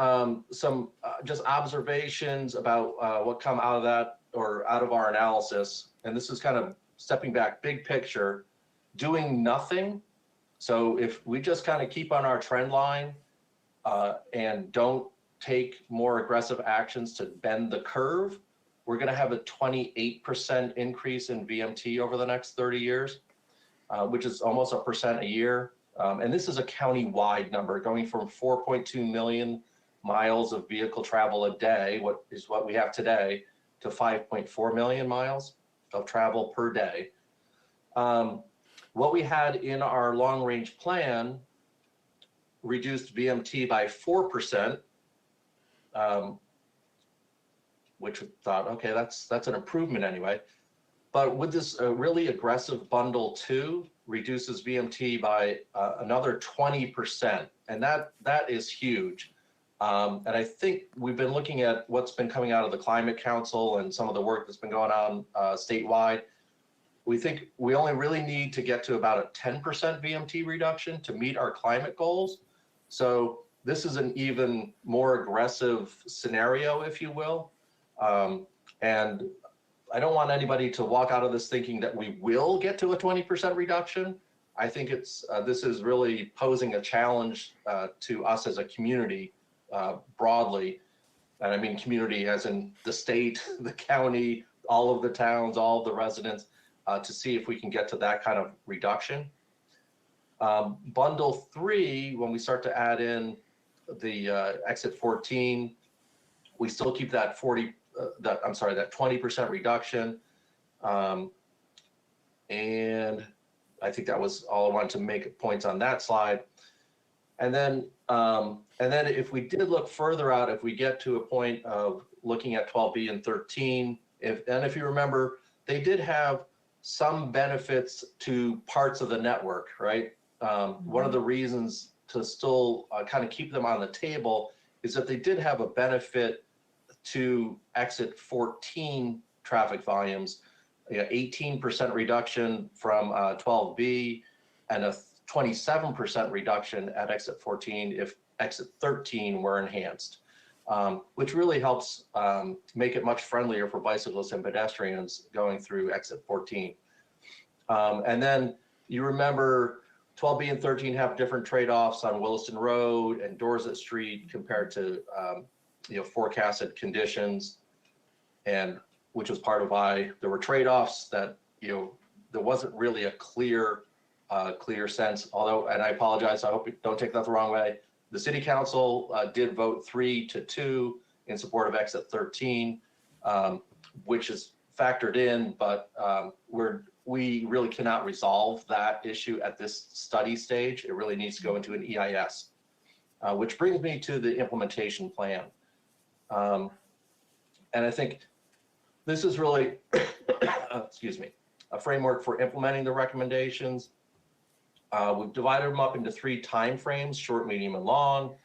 some just observations about what come out of that. or out of our analysis, and this is kind of stepping back, big picture, doing nothing. So if we just kind of keep on our trend line and don't take more aggressive actions to bend the curve, we're going to have a 28% increase in VMT over the next 30 years, which is almost 1% a year. And this is a county-wide number, going from 4.2 million miles of vehicle travel a day, what we have today, to 5.4 million miles of travel per day. What we had in our long-range plan reduced VMT by 4%, which we thought, okay, that's an improvement anyway. But with this really aggressive bundle 2, reduces VMT by another 20%, and that is huge. And I think we've been looking at what's been coming out of the Climate Council and some of the work that's been going on statewide. We think we only really need to get to about a 10% VMT reduction to meet our climate goals. So this is an even more aggressive scenario, if you will. And I don't want anybody to walk out of this thinking that we will get to a 20% reduction. I think this is really posing a challenge to us as a community broadly. And I mean community as in the state, the county, all of the towns, all of the residents, to see if we can get to that kind of reduction. Bundle 3, when we start to add in the exit 14, we still keep that 20% reduction. And I think that was all I wanted to make points on that slide. And then if we did look further out, if we get to a point of looking at 12B and 13, if you remember, they did have some benefits to parts of the network, right? One of the reasons to still kind of keep them on the table is that they did have a benefit to exit 14 traffic volumes, 18% reduction from 12B and a 27% reduction at exit 14 if exit 13 were enhanced, which really helps make it much friendlier for bicyclists and pedestrians going through exit 14. And then you remember 12B and 13 have different trade-offs on Williston Road and Dorset Street compared to forecasted conditions, and which was part of why there were trade-offs that there wasn't really a clear sense. Although, and I apologize, I hope you don't take that the wrong way. The City Council did vote 3-2 in support of exit 13, which is factored in, but we really cannot resolve that issue at this study stage. It really needs to go into an EIS, which brings me to the implementation plan. And I think this is really, excuse me, a framework for implementing the recommendations. We've divided them up into 3 timeframes: short, medium, and long.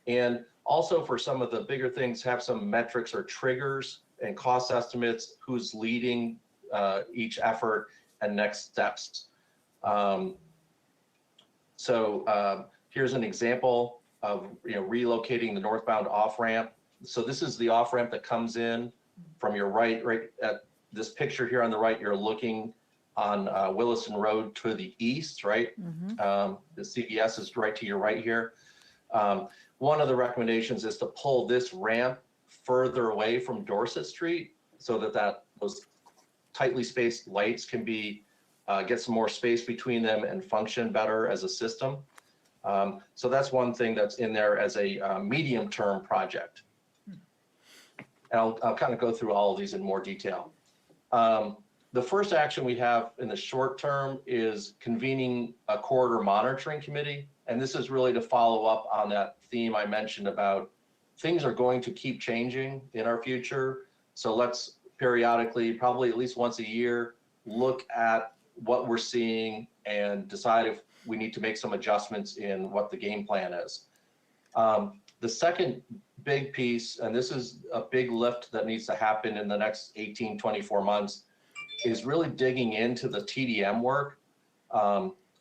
And also for some of the bigger things, have some metrics or triggers and cost estimates, who's leading each effort, and next steps. So here's an example of relocating the northbound off-ramp. So this is the off-ramp that comes in from your right at this picture here on the right. You're looking on Williston Road to the east, right? The CVS is right to your right here. One of the recommendations is to pull this ramp further away from Dorset Street so that those tightly spaced lights can be get some more space between them and function better as a system. So that's one thing that's in there as a medium-term project. And I'll kind of go through all of these in more detail. The first action we have in the short term is convening a corridor monitoring committee. And this is really to follow up on that theme I mentioned about things are going to keep changing in our future. So let's periodically, probably at least once a year, look at what we're seeing and decide if we need to make some adjustments in what the game plan is. The second big piece, and this is a big lift that needs to happen in the next 18, 24 months, is really digging into the TDM work.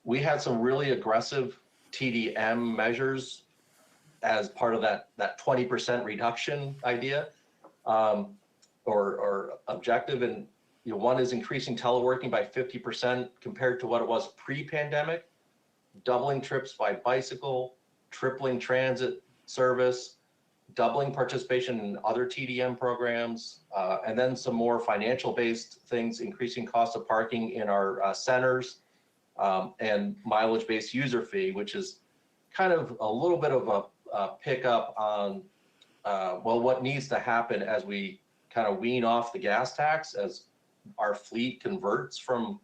We had some really aggressive TDM measures as part of that 20% reduction idea. or objective. And one is increasing teleworking by 50% compared to what it was pre-pandemic, doubling trips by bicycle, tripling transit service, doubling participation in other TDM programs, and then some more financial-based things, increasing cost of parking in our centers, and mileage-based user fee, which is kind of a little bit of a pickup on, well, what needs to happen as we kind of wean off the gas tax as our fleet converts from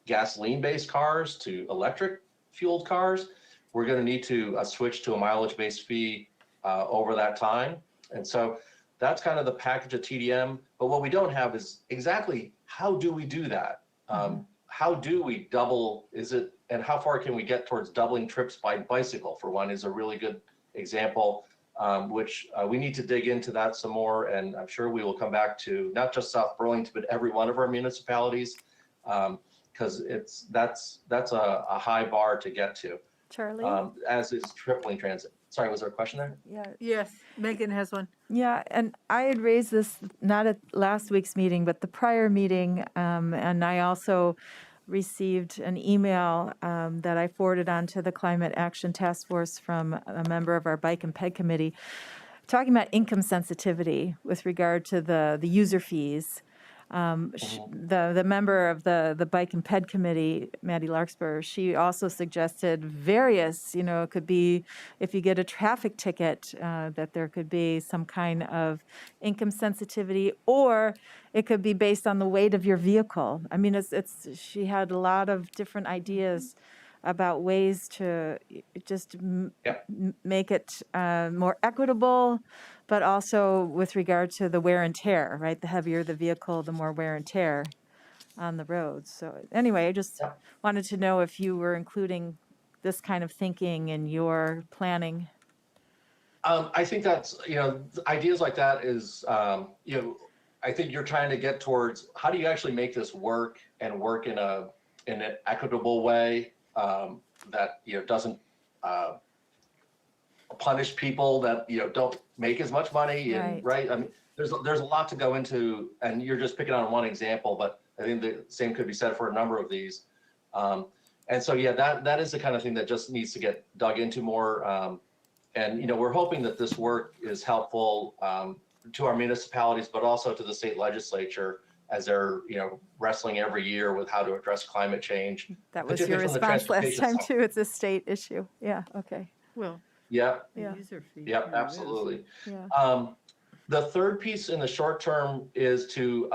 gasoline-based cars to electric-fueled cars. We're going to need to switch to a mileage-based fee over that time. And so that's kind of the package of TDM. But what we don't have is exactly how do we do that? How do we double, and how far can we get towards doubling trips by bicycle, for one, is a really good example, which we need to dig into that some more. And I'm sure we will come back to not just South Burlington, but every one of our municipalities, because that's a high bar to get to. Charlie? As is tripling transit. Sorry, was there a question there? Yeah. Yes, Megan has one. Yeah, and I had raised this not at last week's meeting, but the prior meeting, and I also received an email that I forwarded on to the Climate Action Task Force from a member of our Bike and Ped Committee, talking about income sensitivity with regard to the user fees. The member of the Bike and Ped Committee, Maddie Larkspur, she also suggested various, it could be if you get a traffic ticket, that there could be some kind of income sensitivity, or it could be based on the weight of your vehicle. I mean, she had a lot of different ideas about ways to just make it more equitable, but also with regard to the wear and tear, right? The heavier the vehicle, the more wear and tear on the roads. So anyway, I just wanted to know if you were including this kind of thinking in your planning. I think that's, ideas like that is, I think you're trying to get towards how do you actually make this work and work in an equitable way that, doesn't punish people that, don't make as much money. And, right. I mean, there's a lot to go into, and you're just picking on one example, but I think the same could be said for a number of these. And so, that is the kind of thing that just needs to get dug into more. And, we're hoping that this work is helpful to our municipalities, but also to the state legislature as they're, wrestling every year with how to address climate change. That was your response last time too. It's a state issue. Yeah. Okay. Well, yeah. User fee. Yep, absolutely. Yeah. The third piece in the short term is to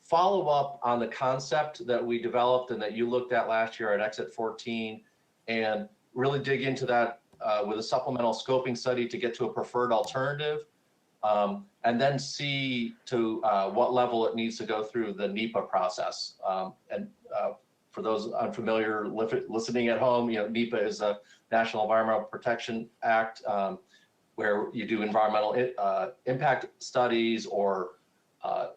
follow up on the concept that we developed and that you looked at last year at Exit 14, and really dig into that with a supplemental scoping study to get to a preferred alternative, and then see to what level it needs to go through the NEPA process. And for those unfamiliar listening at home, NEPA is a National Environmental Protection Act, where you do environmental impact studies or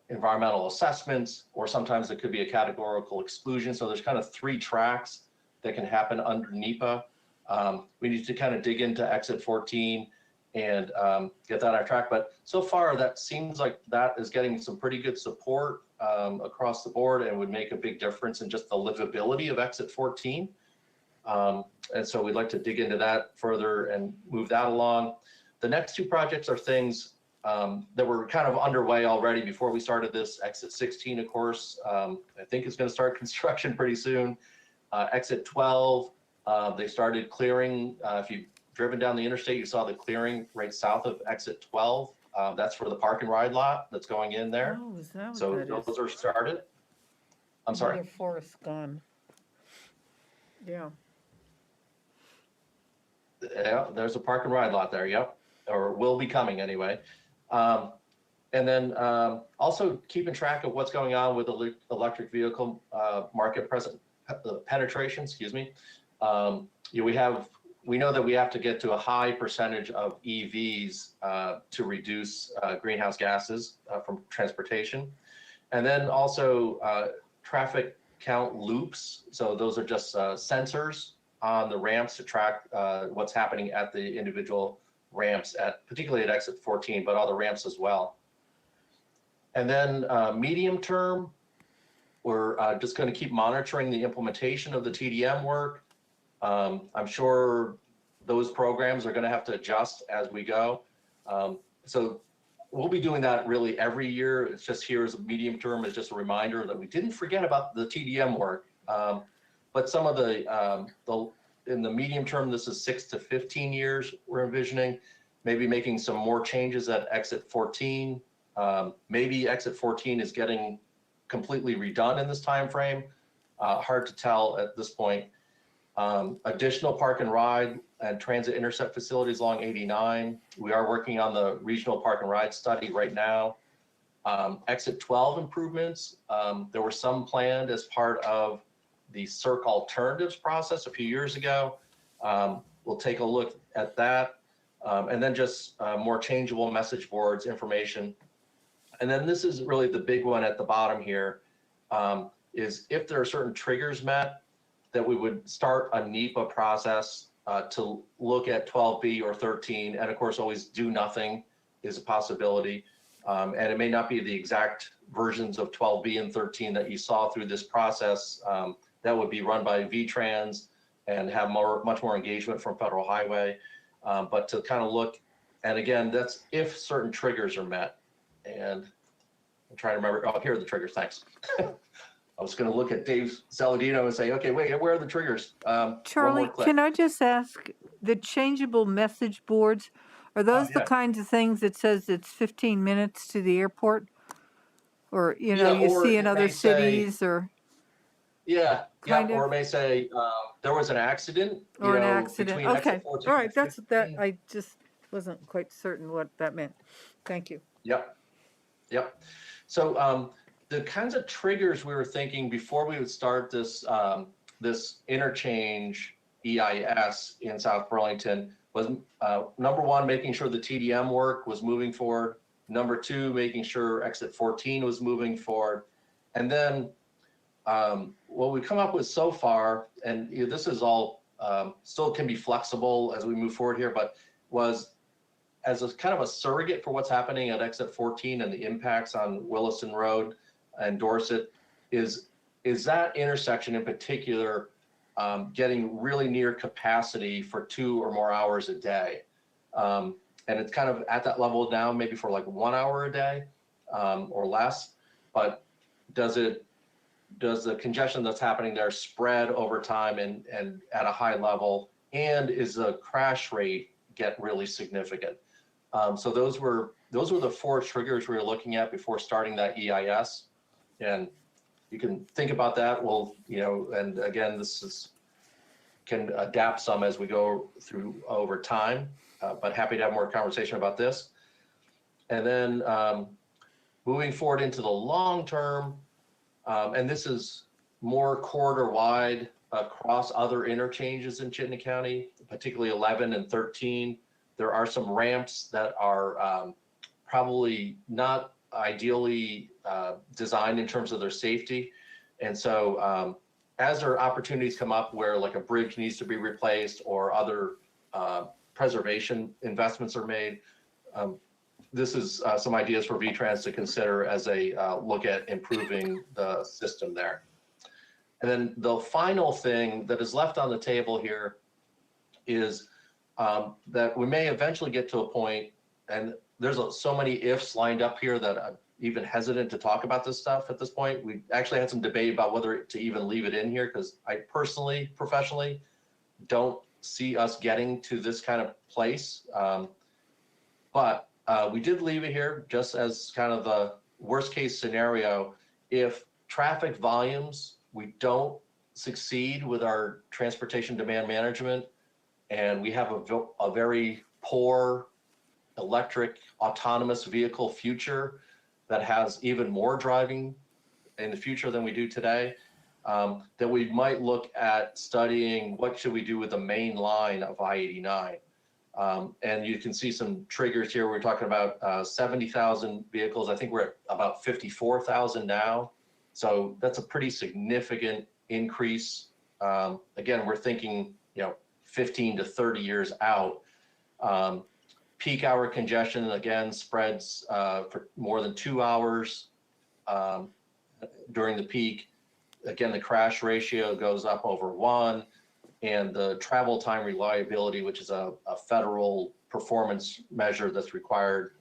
environmental assessments, or sometimes it could be a categorical exclusion. So there's kind of 3 tracks that can happen under NEPA. We need to kind of dig into Exit 14 and get that on track. But so far, that seems like that is getting some pretty good support across the board, and would make a big difference in just the livability of Exit 14. And so we'd like to dig into that further and move that along. The next 2 projects are things that were kind of underway already before we started this. Exit 16, of course, I think is going to start construction pretty soon. Exit 12, they started clearing. If you've driven down the interstate, you saw the clearing right south of Exit 12. That's for the park and ride lot that's going in there. Oh, is that what So that those is? are started. I'm sorry. Another forest gone. Yeah. Yeah, there's a park and ride lot there. Yep, or will be coming anyway. And then also keeping track of what's going on with the electric vehicle market penetration. Excuse me. We know that we have to get to a high percentage of EVs to reduce greenhouse gases from transportation, and then also traffic count loops. So those are just sensors on the ramps to track what's happening at the individual ramps, particularly at Exit 14, but other ramps as well. And then medium term, we're just going to keep monitoring the implementation of the TDM work. I'm sure those programs are going to have to adjust as we go. So we'll be doing that really every year. It's just here as a medium term, is just a reminder that we didn't forget about the TDM work. But some of in the medium term, this is 6 to 15 years we're envisioning, maybe making some more changes at exit 14. Maybe exit 14 is getting completely redone in this time frame. Hard to tell at this point. Additional park and ride and transit intercept facilities along 89. We are working on the regional park and ride study right now. Exit 12 improvements. There were some planned as part of the CERC alternatives process a few years ago. We'll take a look at that. And then just more changeable message boards information. And then this is really the big one at the bottom here, is if there are certain triggers met, that we would start a NEPA process to look at 12B or 13. And of course, always do nothing is a possibility. And it may not be the exact versions of 12B and 13 that you saw through this process. That would be run by VTrans and have much more engagement from Federal Highway. But to kind of look, and again, that's if certain triggers are met. And I'm trying to remember, oh, here are the triggers, thanks. I was going to look at Dave Saladino and say, okay, wait, where are the triggers? Charlie, can I just ask, the changeable message boards, are those the yeah. kinds of things that says it's 15 minutes to the airport? Or, you Yeah, you or see in it other may say- cities or Yeah, Kind or of. it may say there was an accident. or an accident? between exit Okay, 14 all right, and that's that. 15. I just wasn't quite certain what that meant. Thank you. Yep. So the kinds of triggers we were thinking before we would start this this interchange EIS in South Burlington was number one, making sure the TDM work was moving forward. Number two, making sure exit 14 was moving forward. And then what we've come up with so far, and this is all still can be flexible as we move forward here, but was as a kind of a surrogate for what's happening at exit 14 and the impacts on Williston Road and Dorset is that intersection in particular getting really near capacity for 2 or more hours a day. And it's kind of at that level now, maybe for like 1 hour a day or less, but does the congestion that's happening there spread over time and at a high level, and is the crash rate get really significant? So those were the 4 triggers we were looking at before starting that EIS, and you can think about that. Well, and again, can adapt some as we go through over time, but happy to have more conversation about this. And then moving forward into the long term, and this is more corridor wide across other interchanges in Chittenden County, particularly 11 and 13. There are some ramps that are probably not ideally designed in terms of their safety. And so as there are opportunities come up where like a bridge needs to be replaced or other preservation investments are made, this is some ideas for VTrans to consider as a look at improving the system there. And then the final thing that is left on the table here is that we may eventually get to a point, and there's so many ifs lined up here that I'm even hesitant to talk about this stuff at this point. We actually had some debate about whether to even leave it in here, because I personally, professionally, don't see us getting to this kind of place. But we did leave it here just as kind of the worst case scenario. If traffic volumes, we don't succeed with our transportation demand management, and we have a very poor electric autonomous vehicle future that has even more driving in the future than we do today, that we might look at studying what should we do with the main line of I-89. And you can see some triggers here. We're talking about 70,000 vehicles. I think we're at about 54,000 now. So that's a pretty significant increase. Again, we're thinking, 15 to 30 years out. peak hour congestion, again, spreads for more than 2 hours during the peak. Again, the crash ratio goes up over 1, and the travel time reliability, which is a federal performance measure that's required,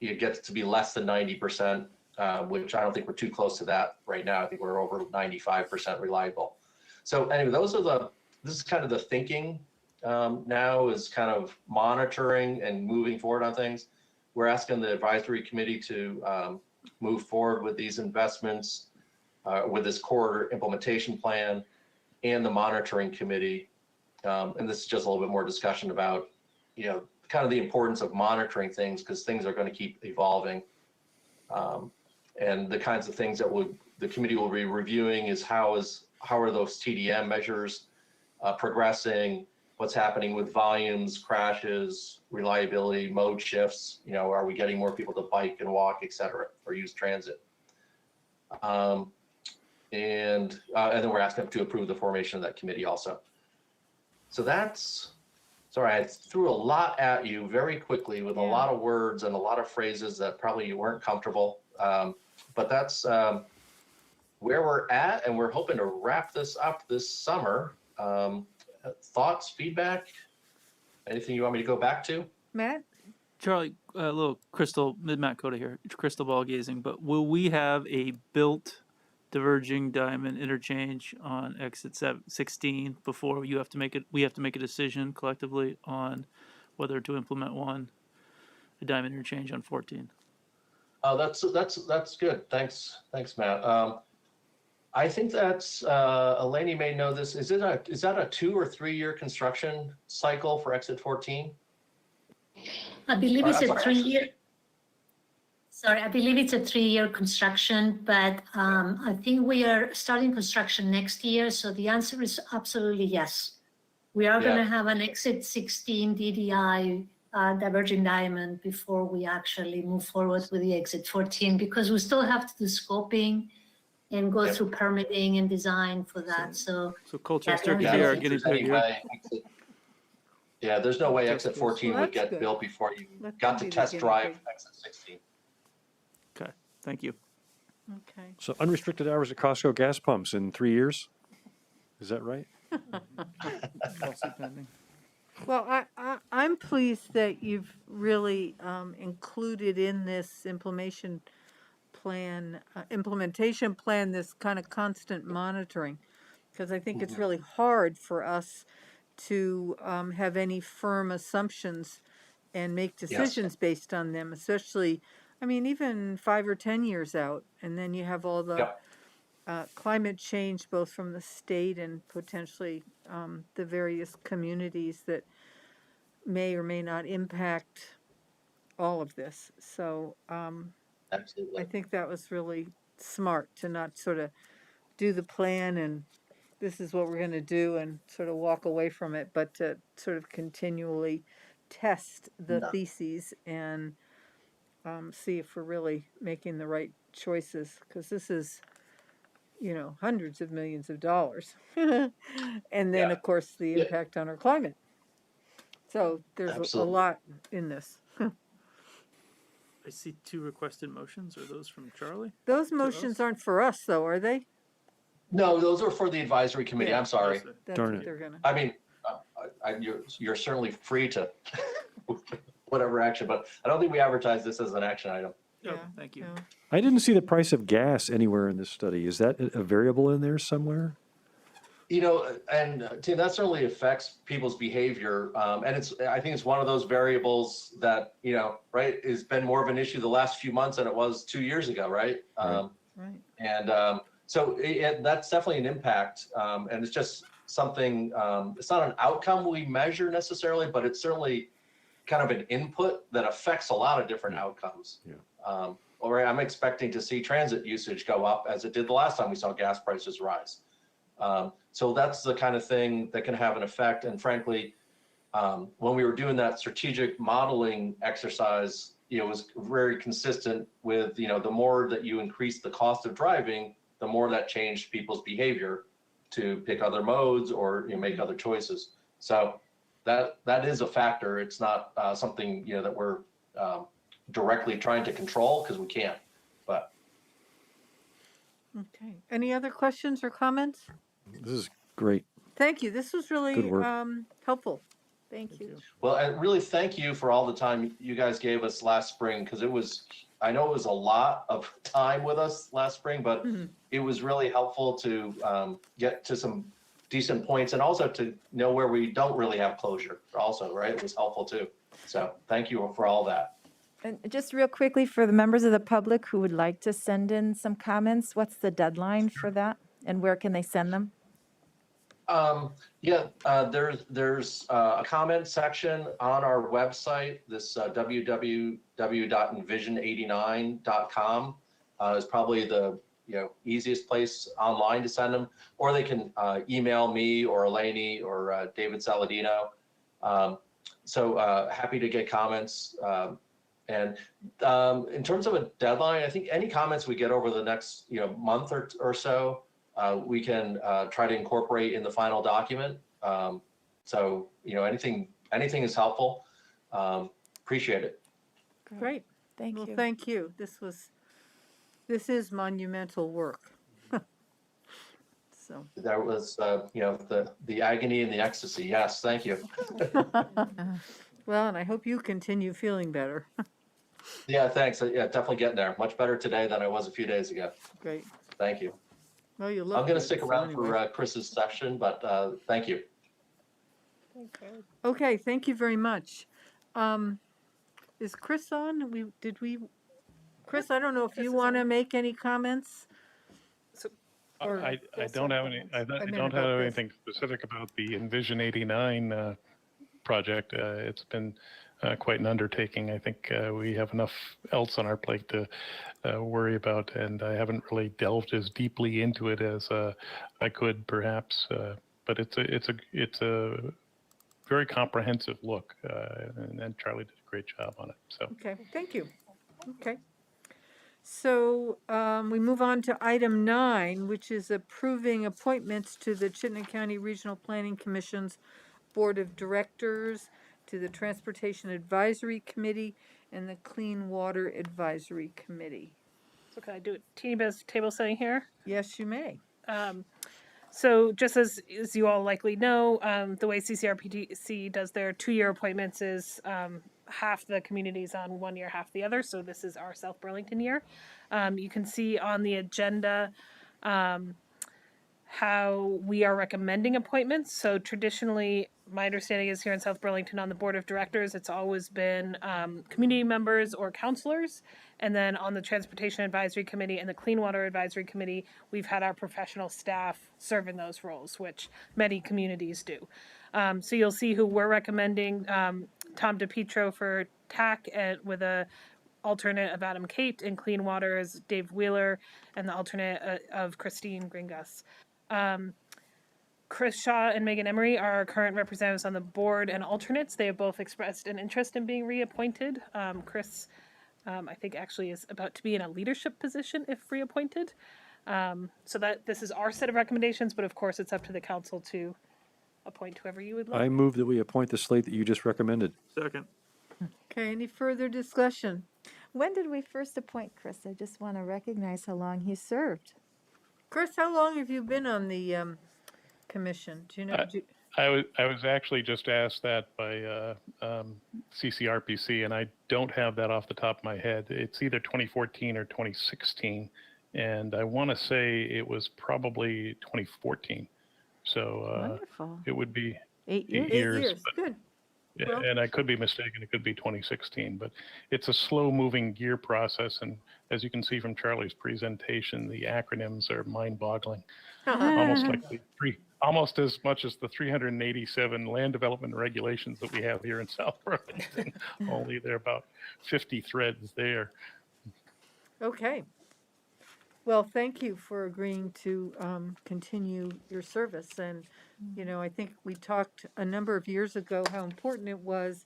it gets to be less than 90%, which I don't think we're too close to that right now. I think we're over 95% reliable. So anyway, this is kind of the thinking now, is kind of monitoring and moving forward on things. We're asking the advisory committee to move forward with these investments, with this corridor implementation plan, and the monitoring committee. And this is just a little bit more discussion about, kind of the importance of monitoring things, because things are going to keep evolving. And the kinds of things that the committee will be reviewing is how are those TDM measures progressing, what's happening with volumes, crashes, reliability, mode shifts, are we getting more people to bike and walk, et cetera, or use transit? And then we're asking them to approve the formation of that committee also. So sorry, I threw a lot at you very quickly with a lot of words and a lot of phrases that probably you weren't comfortable. But that's where we're at, and we're hoping to wrap this up this summer. Thoughts, feedback, anything you want me to go back to? Matt? Charlie, a little Matt Coda here, crystal ball gazing, but will we have a built diverging diamond interchange on exit 16 before we have to make a decision collectively on whether to implement a diamond interchange on 14? Oh, that's good. Thanks, Matt. I think that's Eleni may know this. Is that a 2 or 3 year construction cycle for exit 14? I believe it's a 3-year. Sorry, I believe it's a 3-year construction, but I think we are starting construction next year. So the answer is absolutely yes. We are going to have an exit 16 DDI diverging diamond before we actually move forward with the exit 14, because we still have to do scoping and go through permitting and design for that. So Colchester, KR getting bigger. There's no way exit 14 would get built before you got to test drive exit 16. Okay, thank you. Okay. So unrestricted hours at Costco gas pumps in 3 years? Is that right? Well, I'm pleased that you've really included in this implementation plan, this kind of constant monitoring, because I think it's really hard for us to have any firm assumptions and make decisions based on them, especially, even 5 or 10 years out. And then you have all the climate change, both from the state and potentially the various communities that may or may not impact all of this. So Absolutely. I think that was really smart to not sort of do the plan and this is what we're going to do and sort of walk away from it, but to sort of continually test the theses and see if we're really making the right choices, because this is, hundreds of millions of dollars. And then, of course, the impact on our climate. So there's a lot in this. I see 2 requested motions. Are those from Charlie? Those motions aren't for us, though, are they? No, those are for the advisory committee. I'm sorry. That's Darn what it. they're gonna. You're certainly free to whatever action, but I don't think we advertise this as an action item. Oh, thank you. No. I didn't see the price of gas anywhere in this study. Is that a variable in there somewhere? And Tim, that certainly affects people's behavior. And I think it's one of those variables that, right, has been more of an issue the last few months than it was 2 years ago, right? Right. And so that's definitely an impact. And it's just something, it's not an outcome we measure necessarily, but it's certainly kind of an input that affects a lot of different outcomes. I'm expecting to see transit usage go up as it did the last time we saw gas prices rise. So that's the kind of thing that can have an effect. And frankly, when we were doing that strategic modeling exercise, it was very consistent with, the more that you increase the cost of driving, the more that changed people's behavior to pick other modes or make other choices. So that is a factor. It's not something, that we're directly trying to control because we can't. But Okay. Any other questions or comments? This is great. Thank you. This was Good really work. helpful. Thank you. well, and really thank you for all the time you guys gave us last spring, because I know it was a lot of time with us last spring, but it was really helpful to get to some decent points and also to know where we don't really have closure also, right? It was helpful too. So thank you for all that. And just real quickly, for the members of the public who would like to send in some comments, what's the deadline for that? And where can they send them? There's a comment section on our website. This www.envision89.com is probably the easiest place online to send them, or they can email me or Eleni or David Saladino. So happy to get comments. And in terms of a deadline, I think any comments we get over the next month or so, we can try to incorporate in the final document. So anything is helpful. Appreciate it. Great. Thank Well, you. thank you. This is monumental work. So. That was the agony and the ecstasy. Yes, thank you. Well, and I hope you continue feeling better. Yeah, thanks. Yeah, definitely getting there. Much better today than I was a few days ago. Great. Thank you. Well, you look I'm going to good, stick so around anyway. for Chris's session, but thank you. Okay, thank you very much. Is Chris on? Chris, I don't know if Chris you is want to on. make any comments? Or- I don't have any. I meant don't about have this. anything specific about the Envision 89 project. It's been quite an undertaking. I think we have enough else on our plate to worry about, and I haven't really delved as deeply into it as I could, perhaps. But it's a very comprehensive look, and Charlie did a great job on it. So. Okay, thank you. Okay. So we move on to item 9, which is approving appointments to the Chittenden County Regional Planning Commission's Board of Directors, to the Transportation Advisory Committee, and the Clean Water Advisory Committee. So can I do a teeny bit of table setting here? Yes, you may. So just as you all likely know, the way CCRPC does their 2-year appointments is half the communities on 1 year, half the other. So this is our South Burlington year. You can see on the agenda how we are recommending appointments. So traditionally, my understanding is here in South Burlington on the Board of Directors, it's always been community members or councilors. And then on the Transportation Advisory Committee and the Clean Water Advisory Committee, we've had our professional staff serve in those roles, which many communities do. So you'll see who we're recommending, Tom DePietro for TAC with a alternate of Adam Cate, and Clean Water is Dave Wheeler, and the alternate of Christine Gringas. Chris Shaw and Megan Emery are our current representatives on the board and alternates. They have both expressed an interest in being reappointed. Chris, I think, actually is about to be in a leadership position if reappointed. So that this is our set of recommendations, but of course it's up to the council to appoint whoever you would like. I move that we appoint the slate that you just recommended. Second. Okay, any further discussion? When did we first appoint Chris? I just want to recognize how long he served. Chris, how long have you been on the commission? Do you know? I was actually just asked that by CCRPC, and I don't have that off the top of my head. It's either 2014 or 2016, and I want to say it was probably 2014. So Wonderful. it would be 8 years. 8 years. But, Good. yeah, Well- and I could be mistaken. It could be 2016, but it's a slow-moving gear process, and as you can see from Charlie's presentation, the acronyms are mind-boggling. Almost like almost as much as the 387 land development regulations that we have here in South Burlington. Only there are about 50 threads there. Okay. Well, thank you for agreeing to continue your service. And, I think we talked a number of years ago how important it was,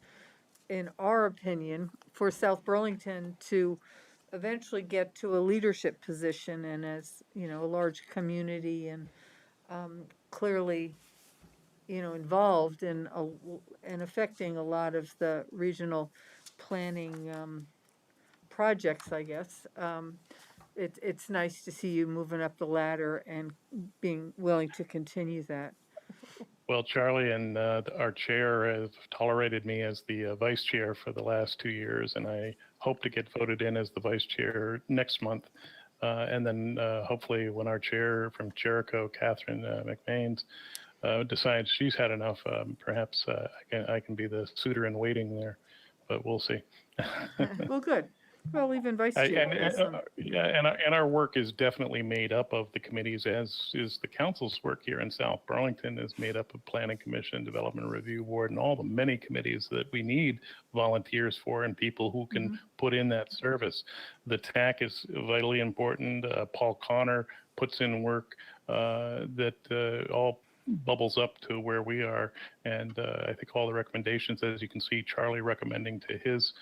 in our opinion, for South Burlington to eventually get to a leadership position, and as, a large community, and clearly involved in and affecting a lot of the regional planning projects, I guess. It's nice to see you moving up the ladder and being willing to continue that. Well, Charlie and our chair have tolerated me as the vice chair for the last 2 years, and I hope to get voted in as the vice chair next month. And then hopefully when our chair from Jericho, Catherine McMains, decides she's had enough, perhaps I can be the suitor in waiting there, but we'll see. Well, good. Well, even vice chair. And our work is definitely made up of the committees, as is the council's work here in South Burlington is made up of Planning Commission, Development Review Board, and all the many committees that we need volunteers for and people who can put in that service. The TAC is vitally important. Paul Connor puts in work that all bubbles up to where we are. And I think all the recommendations, as you can see, Charlie recommending to his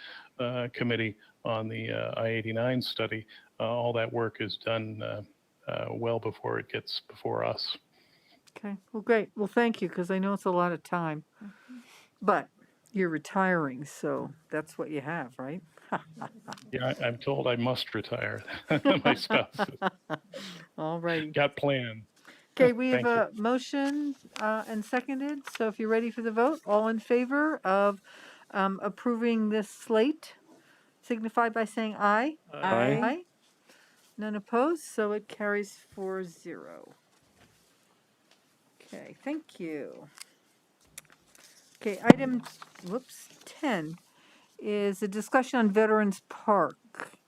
committee on the I-89 study, all that work is done well before it gets before us. Okay, well, great. Well, thank you, because I know it's a lot of time. But you're retiring, so that's what you have, right? Yeah, I'm told I must retire. My spouse All right. got planned. Okay, we have Thank a motion and seconded. So if you're ready for the vote, all in favor of approving this slate, signify by saying aye. Aye. None opposed, so it carries 4-0. Okay, thank you. Okay, item 10 is a discussion on Veterans Park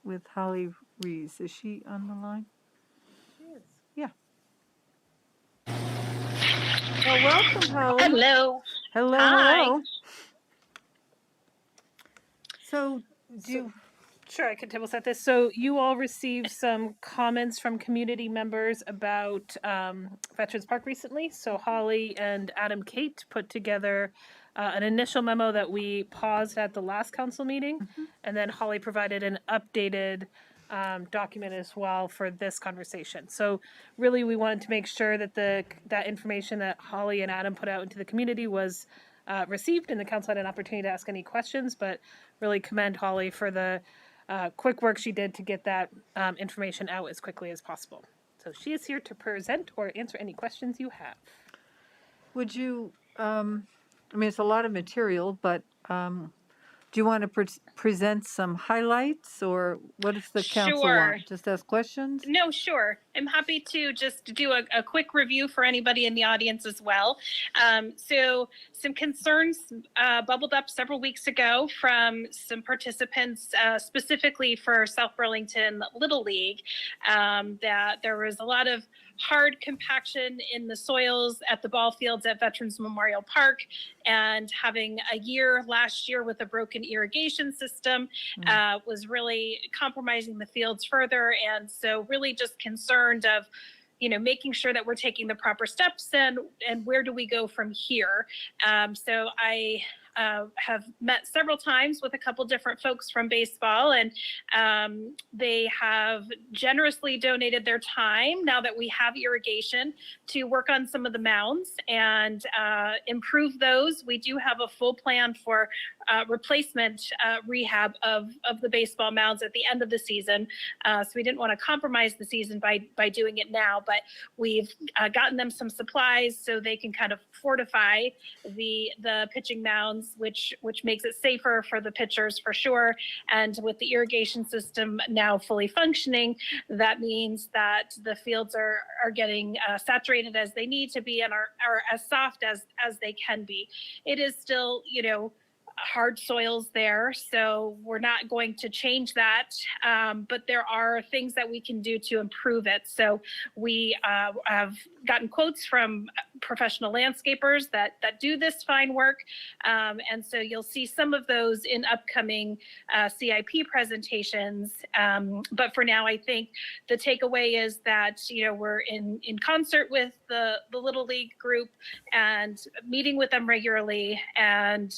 with Holly Rees. Is she on the line? She is. Yeah. Well, welcome, Holly. Hello. Hello, Hi. hello. So, do you... Sure, I can table set this. So you all received some comments from community members about Veterans Park recently. So Holly and Adam Kate put together an initial memo that we paused at the last council meeting. And then Holly provided an updated document as well for this conversation. So really we wanted to make sure that that information that Holly and Adam put out into the community was received, and the council had an opportunity to ask any questions, but really commend Holly for the quick work she did to get that information out as quickly as possible. So she is here to present or answer any questions you have. Would you, I mean, it's a lot of material, but do you want to present some highlights, or what does the council want? Just ask questions? No, sure. I'm happy to just do a quick review for anybody in the audience as well. So some concerns bubbled up several weeks ago from some participants, specifically for South Burlington Little League, that there was a lot of hard compaction in the soils at the ball fields at Veterans Memorial Park, and having a year last year with a broken irrigation system was really compromising the fields further. And so really just concerned of, making sure that we're taking the proper steps and where do we go from here. So I have met several times with a couple different folks from baseball, and they have generously donated their time, now that we have irrigation, to work on some of the mounds and improve those. We do have a full plan for replacement rehab of the baseball mounds at the end of the season. So we didn't want to compromise the season by doing it now, but we've gotten them some supplies so they can kind of fortify the pitching mounds, which makes it safer for the pitchers for sure. And with the irrigation system now fully functioning, that means that the fields are getting saturated as they need to be and are as soft as they can be. It is still, hard soils there, so we're not going to change that, but there are things that we can do to improve it. So we have gotten quotes from professional landscapers that do this fine work, and so you'll see some of those in upcoming CIP presentations, but for now I think the takeaway is that we're in concert with the Little League group and meeting with them regularly, and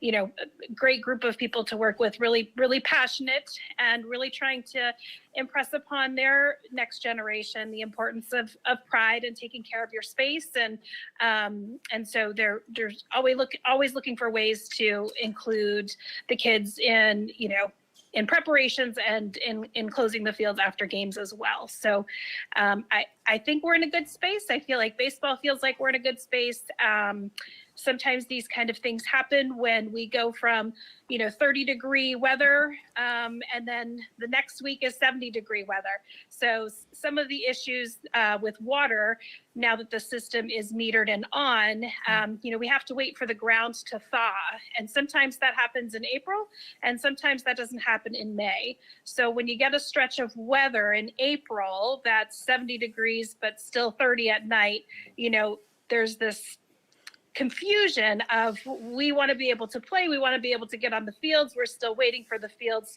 you know, a great group of people to work with, really, really passionate and really trying to impress upon their next generation the importance of pride and taking care of your space. And so there's always looking for ways to include the kids in, you know, in preparations and in closing the fields after games as well. So I think we're in a good space. I feel like baseball feels like we're in a good space. Sometimes these kind of things happen when we go from, you know, 30-degree weather, and then the next week is 70-degree weather. So some of the issues with water, now that the system is metered and on, you know, we have to wait for the ground to thaw. And sometimes that happens in April, and sometimes that doesn't happen in May. So when you get a stretch of weather in April that's 70 degrees, but still 30 at night, you know, there's this confusion of, we want to be able to play, we want to be able to get on the fields, we're still waiting for the fields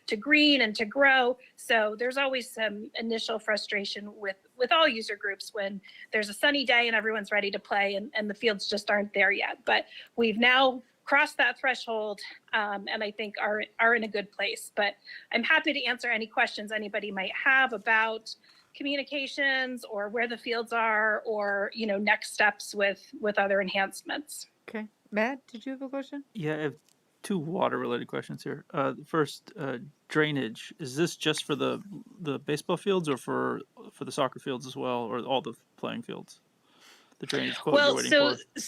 to green and to grow. So there's always some initial frustration with all user groups when there's a sunny day and everyone's ready to play and the fields just aren't there yet. But we've now crossed that threshold, and I think are in a good place. But I'm happy to answer any questions anybody might have about communications or where the fields are, or, you know, next steps with other enhancements. Okay. Matt, did you have a question? Yeah, I have two water-related questions here. First, drainage. Is this just for the baseball fields or for the soccer fields as well, or all the playing fields? The drainage quote you're waiting for.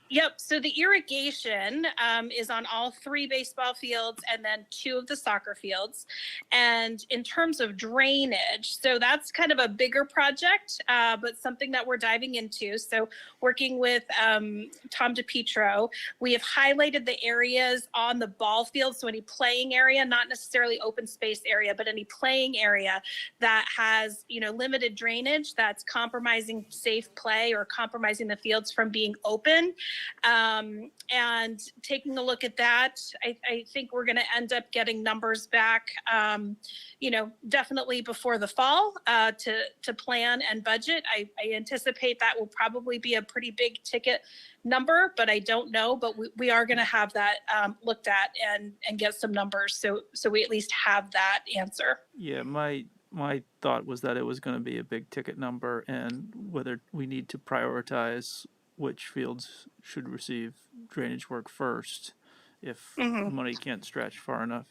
Yep. So the irrigation is on all 3 baseball fields and then 2 of the soccer fields. And in terms of drainage, so that's kind of a bigger project, but something that we're diving into. So working with Tom DePietro, we have highlighted the areas on the ball field. So any playing area, not necessarily open space area, but any playing area that has, you know, limited drainage that's compromising safe play or compromising the fields from being open. And taking a look at that, I think we're going to end up getting numbers back, you know, definitely before the fall to plan and budget. I anticipate that will probably be a pretty big ticket number, but I don't know. But we are going to have that looked at and get some numbers, so we at least have that answer. Yeah, my thought was that it was going to be a big ticket number, and whether we need to prioritize which fields should receive drainage work first if money can't stretch far enough.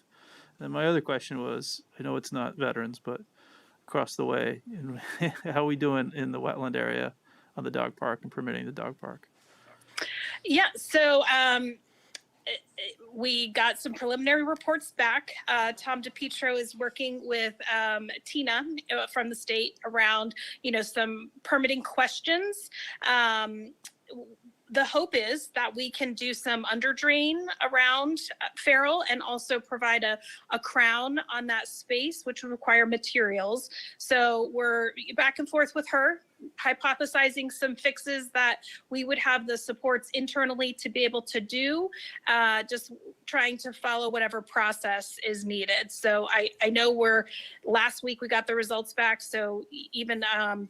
And my other question was, I know it's not veterans, but across the way, how are we doing in the wetland area on the dog park and permitting the dog park? Yeah, so we got some preliminary reports back. Tom DePietro is working with Tina from the state around, you know, some permitting questions. The hope is that we can do some under drain around Farrell and also provide a crown on that space, which would require materials. So we're back and forth with her, hypothesizing some fixes that we would have the supports internally to be able to do, just trying to follow whatever process is needed. So I know last week we got the results back. So even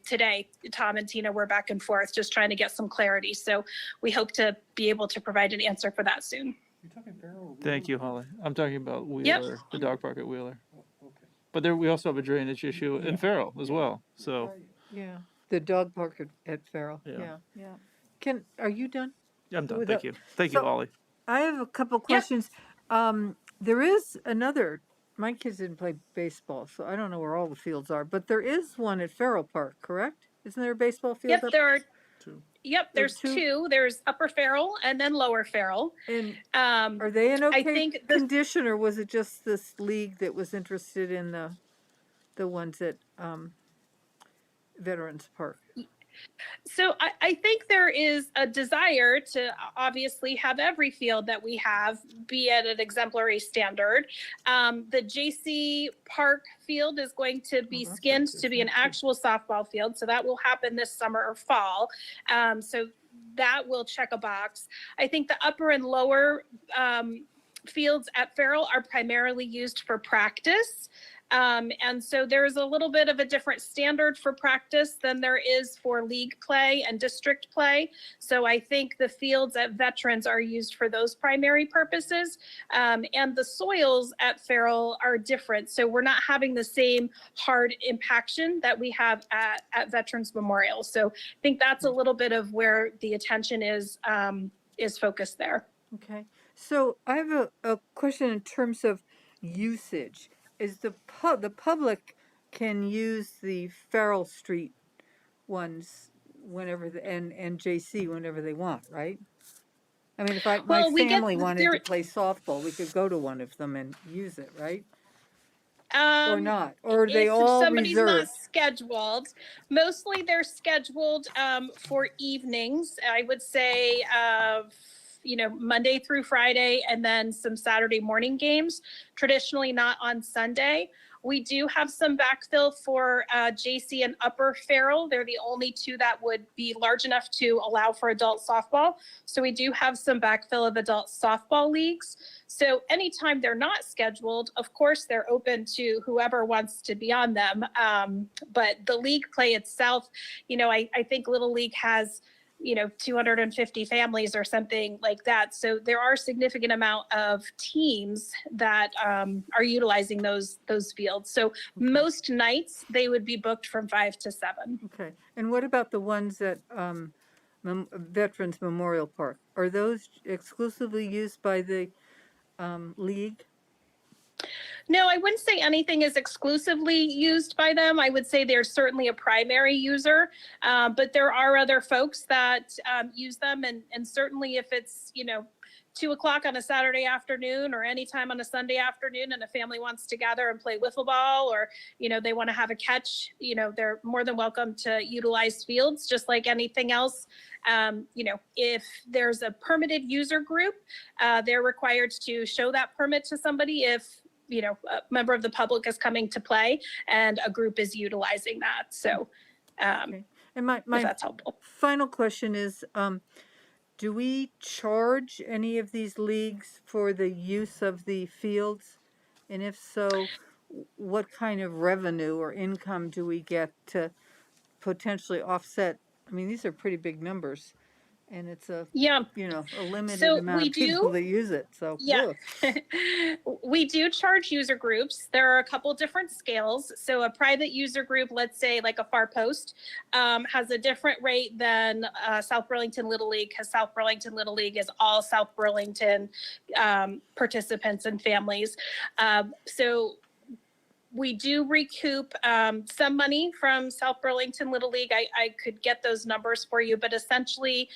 today, Tom and Tina were back and forth just trying to get some clarity. So we hope to be able to provide an answer for that soon. You're talking Farrell? Thank you, Holly. I'm talking about Wheeler, the dog park at Wheeler. Okay. But there, we also have a drainage issue in Farrell as well. So Yeah. The dog park at Farrell. Yeah. Yeah. Are you done? I'm done. With Thank that- you. Thank you, So- Holly. I have a couple questions. There is another, my kids didn't play baseball, so I don't know where all the fields are, but there is one at Farrell Park, correct? Isn't there a baseball field? Yep, up- there are. Two. Yep, there's two. There's Upper Farrell and then Lower Farrell. And Um, are they in I okay think the condition, or was it just this league that was interested in the ones at Veterans Park? So I think there is a desire to obviously have every field that we have be at an exemplary standard. The JC Park field is going to be skinned to be an actual softball field. So that will happen this summer or fall. So that will check a box. I think the upper and lower fields at Farrell are primarily used for practice. And so there's a little bit of a different standard for practice than there is for league play and district play. So I think the fields at Veterans are used for those primary purposes. And the soils at Farrell are different. So we're not having the same hard impaction that we have at Veterans Memorial. So I think that's a little bit of where the attention is focused there. Okay, so I have a question in terms of usage. Is the public can use the Farrell Street ones whenever and JC whenever they want, right? I mean, if my Well, family wanted to play softball, we could go to one of them and use it, right? Or not? Or are they if all somebody's reserved? not scheduled, mostly they're scheduled for evenings. I would say, Monday through Friday, and then some Saturday morning games. Traditionally, not on Sunday. We do have some backfill for JC and Upper Farrell. They're the only two that would be large enough to allow for adult softball. So we do have some backfill of adult softball leagues. So anytime they're not scheduled, of course, they're open to whoever wants to be on them. But the league play itself, I think Little League has 250 families or something like that. So there are a significant amount of teams that are utilizing those fields. So most nights they would be booked from 5 to 7. Okay, and what about the ones at Veterans Memorial Park? Are those exclusively used by the league? No, I wouldn't say anything is exclusively used by them. I would say they're certainly a primary user, but there are other folks that use them. And certainly if it's, 2 o'clock on a Saturday afternoon or anytime on a Sunday afternoon and a family wants to gather and play wiffle ball, or, they want to have a catch, they're more than welcome to utilize fields just like anything else. If there's a permitted user group, they're required to show that permit to somebody if a member of the public is coming to play and a group is utilizing that. So Okay. And my if that's helpful. final question is, do we charge any of these leagues for the use of the fields? And if so, what kind of revenue or income do we get to potentially offset? I mean, these are pretty big numbers. And it's a limited So amount we of people do- that use it. So Yeah. ugh. We do charge user groups. There are a couple different scales. So a private user group, let's say like a Far Post, has a different rate than South Burlington Little League, because South Burlington Little League is all South Burlington participants and families. So we do recoup some money from South Burlington Little League. I could get those numbers for you, but essentially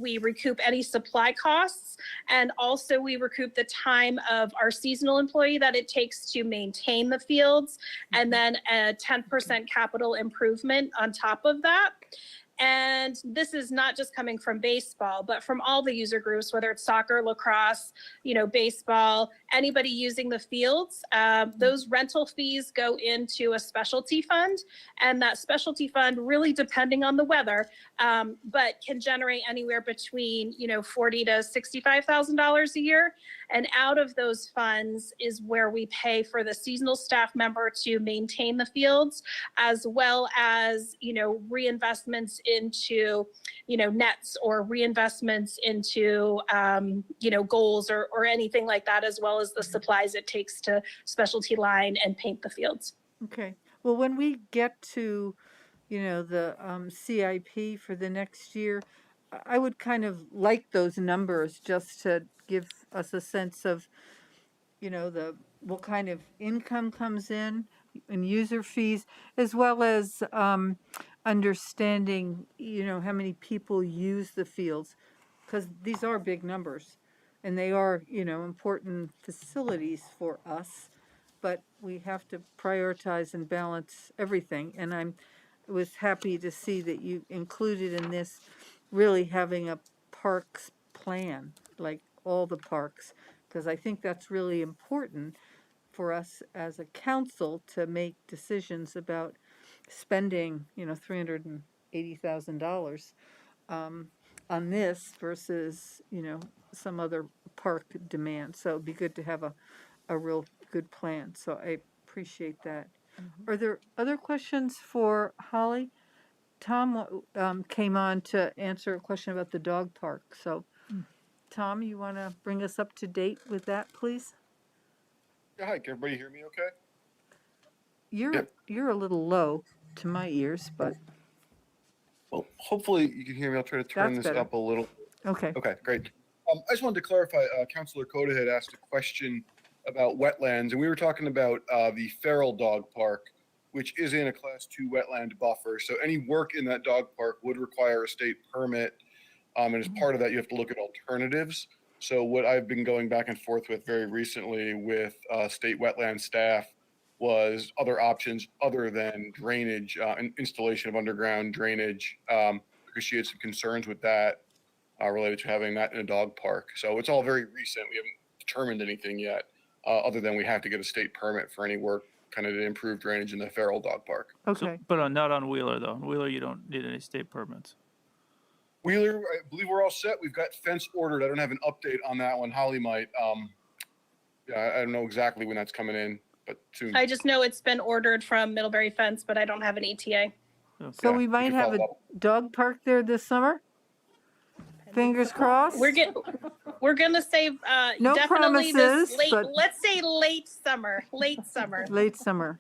we recoup any supply costs, and also we recoup the time of our seasonal employee that it takes to maintain the fields, and then a 10% capital improvement on top of that. And this is not just coming from baseball, but from all the user groups, whether it's soccer, lacrosse, baseball, anybody using the fields. Those rental fees go into a specialty fund, and that specialty fund, really depending on the weather, but can generate anywhere between $40,000 to $65,000 a year. And out of those funds is where we pay for the seasonal staff member to maintain the fields, as well as reinvestments into nets, or reinvestments into goals or anything like that, as well as the supplies it takes to specialty line and paint the fields. Okay. Well, when we get to, the CIP for the next year, I would kind of like those numbers just to give us a sense of, what kind of income comes in and user fees, as well as understanding, how many people use the fields, because these are big numbers, and they are, important facilities for us, but we have to prioritize and balance everything. And I was happy to see that you included in this really having a parks plan, like all the parks, because I think that's really important for us as a council to make decisions about spending, $380,000 on this versus, some other park demand. So it'd be good to have a real good plan. So I appreciate that. Are there other questions for Holly? Tom came on to answer a question about the dog park. So, Tom, you want to bring us up to date with that, please? Yeah, hi, can everybody hear me okay? You're a little low to my ears, but Well, hopefully you can hear me. I'll try to turn that's this better. up a little. Okay. Okay, great. I just wanted to clarify, Councilor Coda had asked a question about wetlands, and we were talking about the feral dog park, which is in a Class 2 wetland buffer. So any work in that dog park would require a state permit. And as part of that, you have to look at alternatives. So what I've been going back and forth with very recently with state wetland staff was other options other than drainage, and installation of underground drainage, because she had some concerns with that related to having that in a dog park. So it's all very recent. We haven't determined anything yet, other than we have to get a state permit for any work kind of to improve drainage in the feral dog park. Okay. So, but not on Wheeler though. On Wheeler, you don't need any state permits. Wheeler, I believe we're all set. We've got fence ordered. I don't have an update on that one. Holly might. Yeah, I don't know exactly when that's coming in, but soon. I just know it's been ordered from Middlebury Fence, but I don't have an ETA. Okay. So we might can have a follow up. dog park there this summer? Fingers crossed? We're gonna say No definitely promises, this late. but- Let's say late summer. Late summer. Late summer.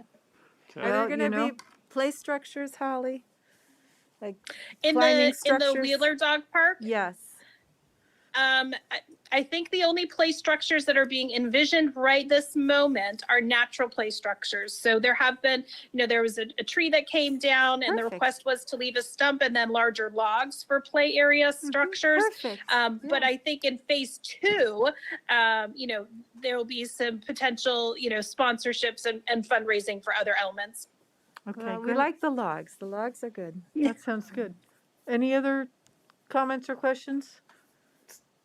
Okay. Are Well, there going to you know. be play structures, Holly? Like In climbing the structures? Wheeler Dog Park. Yes. I think the only play structures that are being envisioned right this moment are natural play structures. So there have been, there was a tree that came down and the Perfect. request was to leave a stump and then larger logs for play area structures. Perfect. But I think in phase 2, there will be some potential, sponsorships and fundraising for other elements. Okay, Well, we great. like the logs. The logs are good. That sounds good. Any other comments or questions?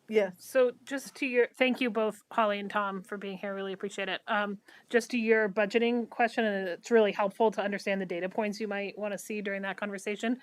Yes. So just to your, thank you both, Holly and Tom, for being here. Really appreciate it. Just to your budgeting question, and it's really helpful to understand the data points you might want to see during that conversation.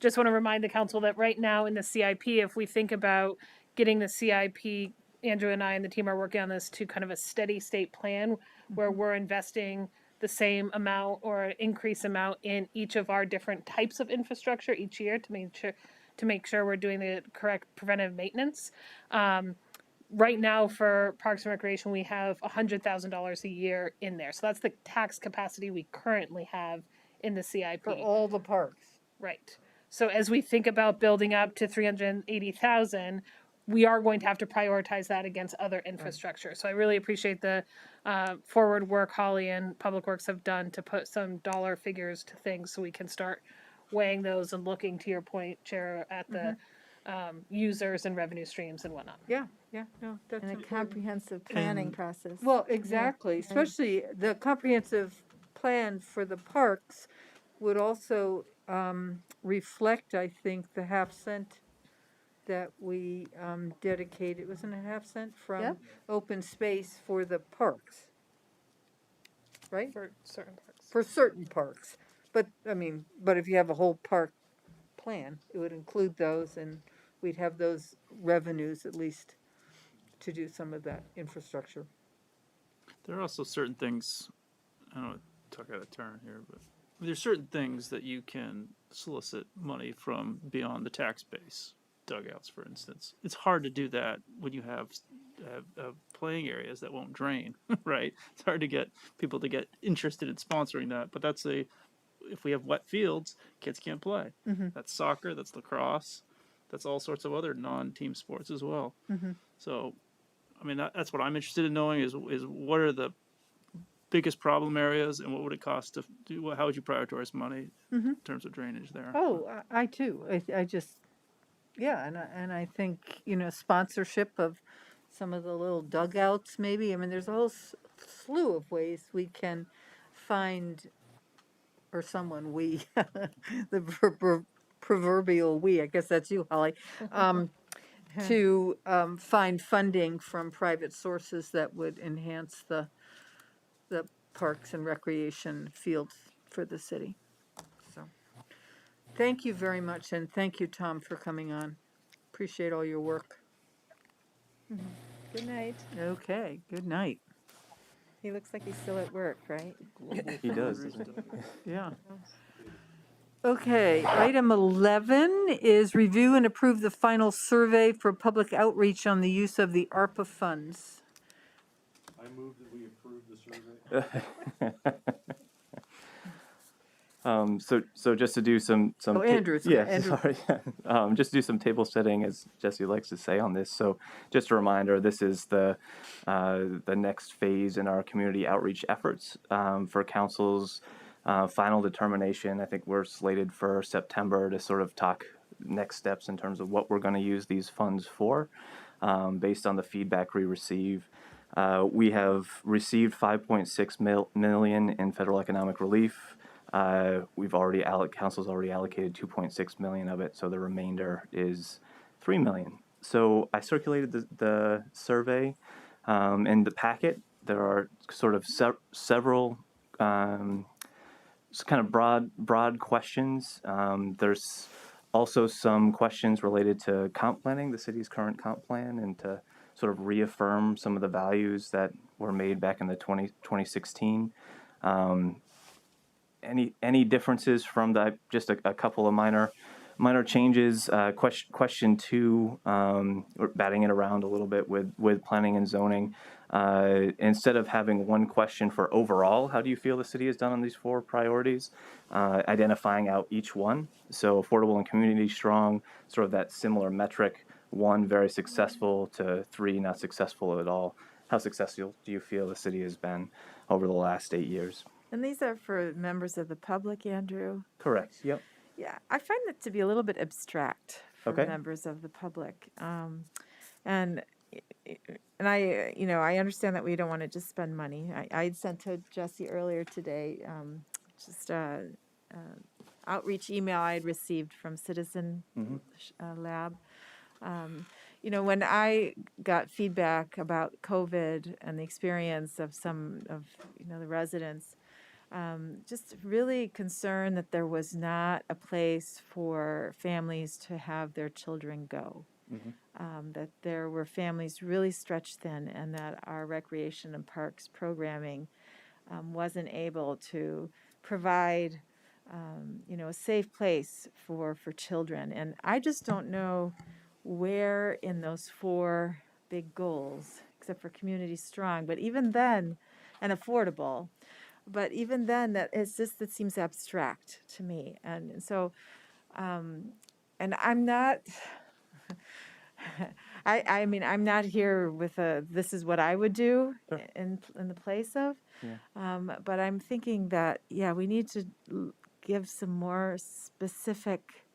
Just want to remind the council that right now in the CIP, if we think about getting the CIP, Andrew and I and the team are working on this to kind of a steady state plan where we're investing the same amount or increase amount in each of our different types of infrastructure each year to make sure we're doing the correct preventive maintenance. Right now for Parks and Recreation, we have $100,000 a year in there. So that's the tax capacity we currently have in the CIP. For all the parks. Right. So as we think about building up to 380,000, we are going to have to prioritize that against other infrastructure. So I really appreciate the forward work Holly and Public Works have done to put some dollar figures to things so we can start weighing those and looking, to your point, Chair, at the users and revenue streams and whatnot. Yeah, no, that's And a important. comprehensive planning And- process. Well, exactly, especially the comprehensive plan for the parks would also reflect, I think, the half cent that we dedicated, wasn't it half cent from Yep. open space for the parks? Right? For certain parks. For certain parks. But, but if you have a whole park plan, it would include those and we'd have those revenues at least to do some of that infrastructure. There are also certain things, I don't want to talk out of turn here, but there's certain things that you can solicit money from beyond the tax base. Dugouts, for instance. It's hard to do that when you have playing areas that won't drain, right? It's hard to get people to get interested in sponsoring that, but if we have wet fields, kids can't play. That's soccer, that's lacrosse, that's all sorts of other non-team sports as well. So, that's what I'm interested in knowing is what are the biggest problem areas and what would it cost to do, how would you prioritize money in terms of drainage there? Oh, I too. I just, yeah, and I think, sponsorship of some of the little dugouts maybe. There's a whole slew of ways we can find, or someone, the proverbial we, I guess that's you, Holly, to find funding from private sources that would enhance the parks and recreation fields for the city. So, thank you very much, and thank you, Tom, for coming on. Appreciate all your work. Good night. Okay, good night. He looks like he's still at work, right? He does, doesn't he? Yeah. Okay, item 11 is review and approve the final survey for public outreach on the use of the ARPA funds. I move that we approve the survey. So just to do some Oh, Andrew's, yeah, Andrew. sorry. Just to do some table setting, as Jesse likes to say on this. So just a reminder, this is the next phase in our community outreach efforts for council's final determination. I think we're slated for September to sort of talk next steps in terms of what we're going to use these funds for, based on the feedback we receive. We have received $5.6 million in federal economic relief. Council's already allocated $2.6 million of it, so the remainder is $3 million. So I circulated the survey in the packet. There are sort of several kind of broad questions. There's also some questions related to comp planning, the city's current comp plan, and to sort of reaffirm some of the values that were made back in the 2016. Any differences from just a couple of minor changes. Question 2, we're batting it around a little bit with planning and zoning. Instead of having one question for overall, how do you feel the city has done on these 4 priorities? Identifying out each one. So affordable and community strong, sort of that similar metric. 1, very successful, to 3, not successful at all. How successful do you feel the city has been over the last 8 years? And these are for members of the public, Andrew? Correct. Yep. Yeah, I find that to be a little bit abstract for Okay. members of the public. And I understand that we don't want to just spend money. I had sent to Jesse earlier today just outreach email I had received from Citizen Lab. When I got feedback about COVID and the experience of some of the residents, just really concerned that there was not a place for families to have their children go. That there were families really stretched thin, and that our recreation and parks programming wasn't able to provide a safe place for children. And I just don't know where in those 4 big goals, except for community strong, but even then, and affordable, but even then, that seems abstract to me. And so, and I'm not, I mean, I'm not here with this is what I would do in the place of, but I'm thinking that, we need to give some more specific,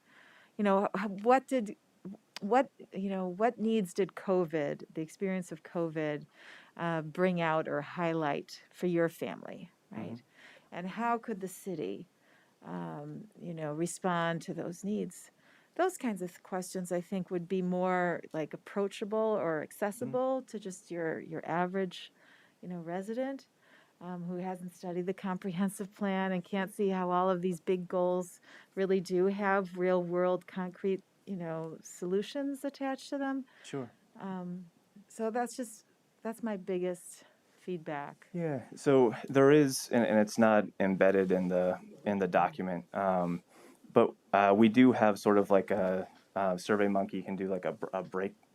what needs did COVID, the experience of COVID, bring out or highlight for your family, right? And how could the city, respond to those needs? Those kinds of questions, I think, would be more like approachable or accessible to just your average, resident who hasn't studied the comprehensive plan and can't see how all of these big goals really do have real world concrete solutions attached to them. Sure. So that's my biggest feedback. Yeah. So there is, and it's not embedded in the document, but we do have sort of like a SurveyMonkey can do like a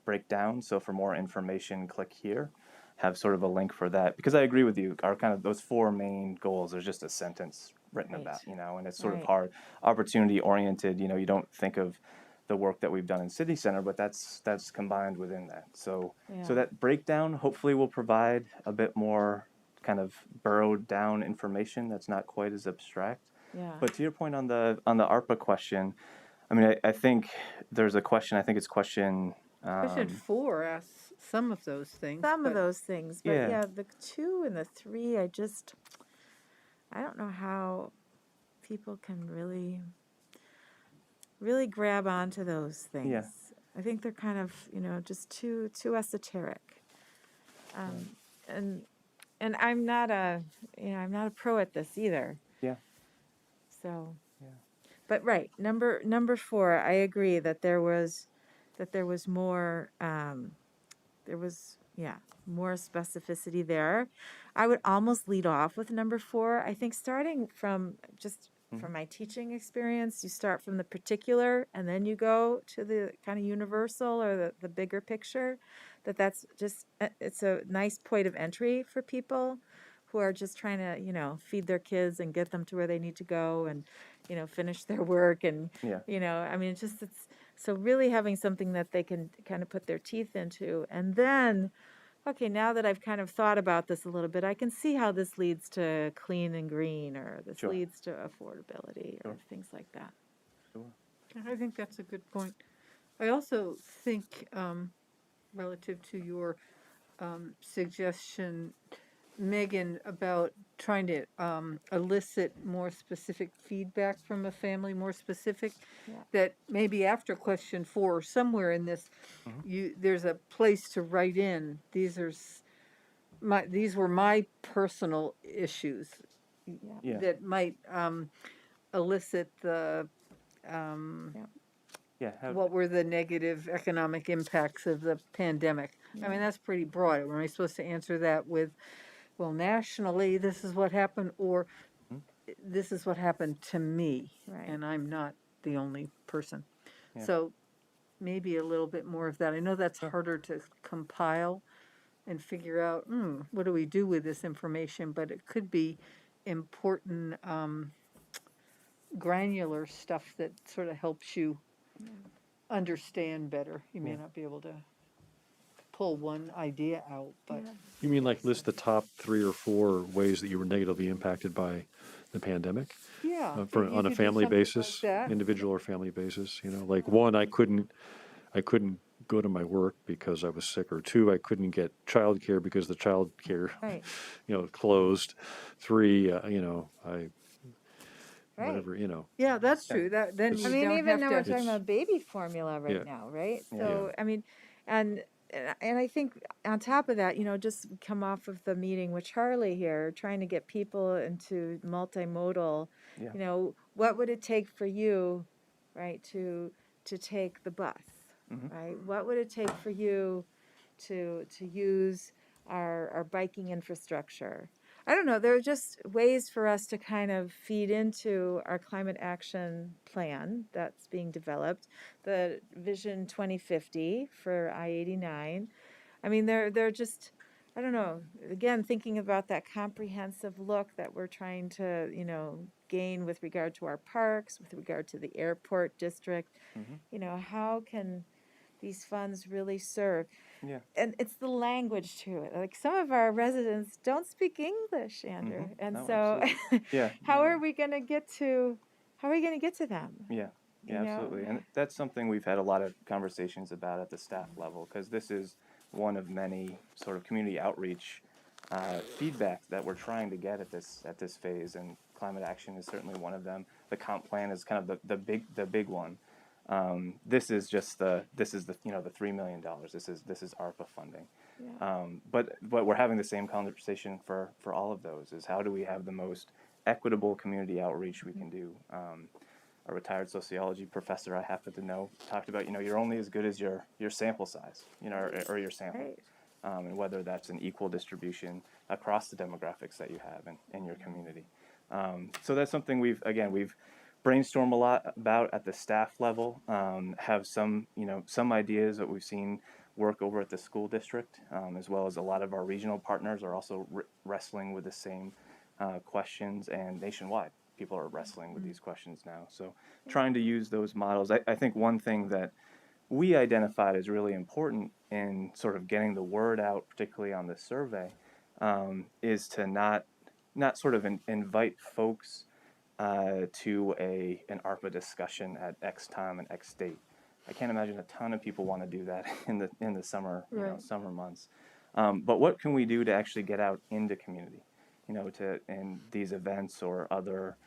breakdown. So for more information, click here. Have sort of a link for that, because I agree with you. Our kind of those 4 main goals. There's just a sentence written about, and it's sort of hard, opportunity oriented. You don't think of the work that we've done in City Center, but that's combined within that. So that breakdown hopefully will provide a bit more kind of burrowed down information that's not quite as abstract. Yeah. But to your point on the ARPA question, I mean, I think there's a question. I think it's question. Question 4 asks some of those things. Some of those things, but Yeah. the 2 and the 3, I don't know how people can really grab onto those things. Yeah. I think they're kind of, just too esoteric. And I'm not I'm not a pro at this either. Yeah. So. Yeah. But right, number 4, I agree that there was more. There was Yeah, more specificity there. I would almost lead off with number 4. I think starting from just from my teaching experience, you start from the particular and then you go to the kind of universal or the bigger picture. That's just, it's a nice point of entry for people who are just trying to, feed their kids and get them to where they need to go and, finish their work. And, Yeah. I mean, it's so really having something that they can kind of put their teeth into. And then, okay, now that I've kind of thought about this a little bit, I can see how this leads to clean and green, or this Sure. leads to affordability, or Sure. things like that. Sure. I think that's a good point. I also think, relative to your suggestion, Megan, about trying to elicit more specific feedback from a family, more specific, Yeah. that maybe after question 4, or somewhere in this, there's a place to write in, these were my personal issues Yeah. that might elicit the Yeah. what were the negative economic impacts of the pandemic? I mean, that's pretty broad. Am I supposed to answer that with, well, nationally, this is what happened, or this is what happened to me, Right. and I'm not the only person? Yeah. So maybe a little bit more of that. I know that's harder to compile and figure out, what do we do with this information, but it could be important granular stuff that sort of helps you understand better. You may Yeah. not be able to pull one idea out, but You mean like list the top 3 or 4 ways that you were negatively impacted by the pandemic? yeah, For, you on a could do family something like basis, that. individual or family basis, like 1, I couldn't go to my work because I was sick, or 2, I couldn't get childcare because the childcare, Right. closed. 3, Right. whatever, Yeah, that's true. That then It's- you I mean, don't even have though to. we're talking about baby formula right Yeah. now, right? Yeah. So, I mean, and I think on top of that, just come off of the meeting with Charlie here, trying to get people into multimodal. Yeah. What would it take for you, right, to take the bus, right? What would it take for you to use our biking infrastructure? I don't know. There are just ways for us to kind of feed into our climate action plan that's being developed, the Vision 2050 for I-89. I mean, they're just, I don't know. Again, thinking about that comprehensive look that we're trying to, gain with regard to our parks, with regard to the airport district. How can these funds really serve? Yeah. And it's the language to it. Like, some of our residents don't speak English, Andrew, and No, so Yeah. how are we going to get to them? Yeah. You Yeah, know? absolutely. And that's something we've had a lot of conversations about at the staff level, because this is one of many sort of community outreach feedback that we're trying to get at this phase, and climate action is certainly one of them. The comp plan is kind of the big one. This is the $3 million. This is ARPA funding. Yeah. But we're having the same conversation for all of those, is how do we have the most equitable community outreach we can do. A retired sociology professor I happen to know talked about, you're only as good as your sample size, or your sample. Right. And whether that's an equal distribution across the demographics that you have in your community. So that's something we've brainstormed a lot about at the staff level, have some ideas that we've seen work over at the school district, as well as a lot of our regional partners are also wrestling with the same questions, and nationwide people are wrestling with these questions now. So trying to use those models. I think one thing that we identified as really important in sort of getting the word out, particularly on the survey, is to not sort of invite folks to an ARPA discussion at X time and X date. I can't imagine a ton of people want to do that in the summer, Right. summer months. But what can we do to actually get out into community, in these events or other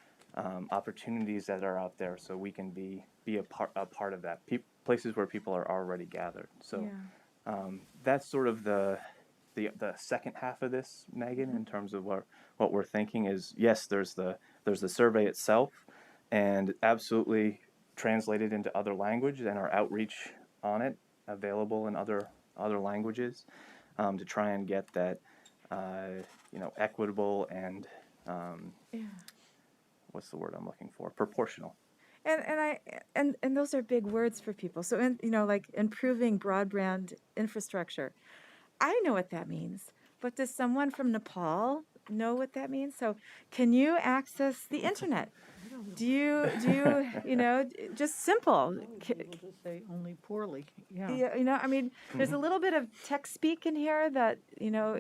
opportunities that are out there, so we can be a part of that, places where people are already gathered. So that's sort of the second half of this, Megan, in terms of what we're thinking is, yes, there's the survey itself, and absolutely translated into other language, and our outreach on it available in other languages. to try and get that, equitable and, what's the word I'm looking for? Proportional. And those are big words for people. So, like improving broadband infrastructure. I know what that means, but does someone from Nepal know what that means? So, can you access the internet? Do you, just simple. People just say only poorly, yeah. Yeah, I mean, there's a little bit of tech speak in here that,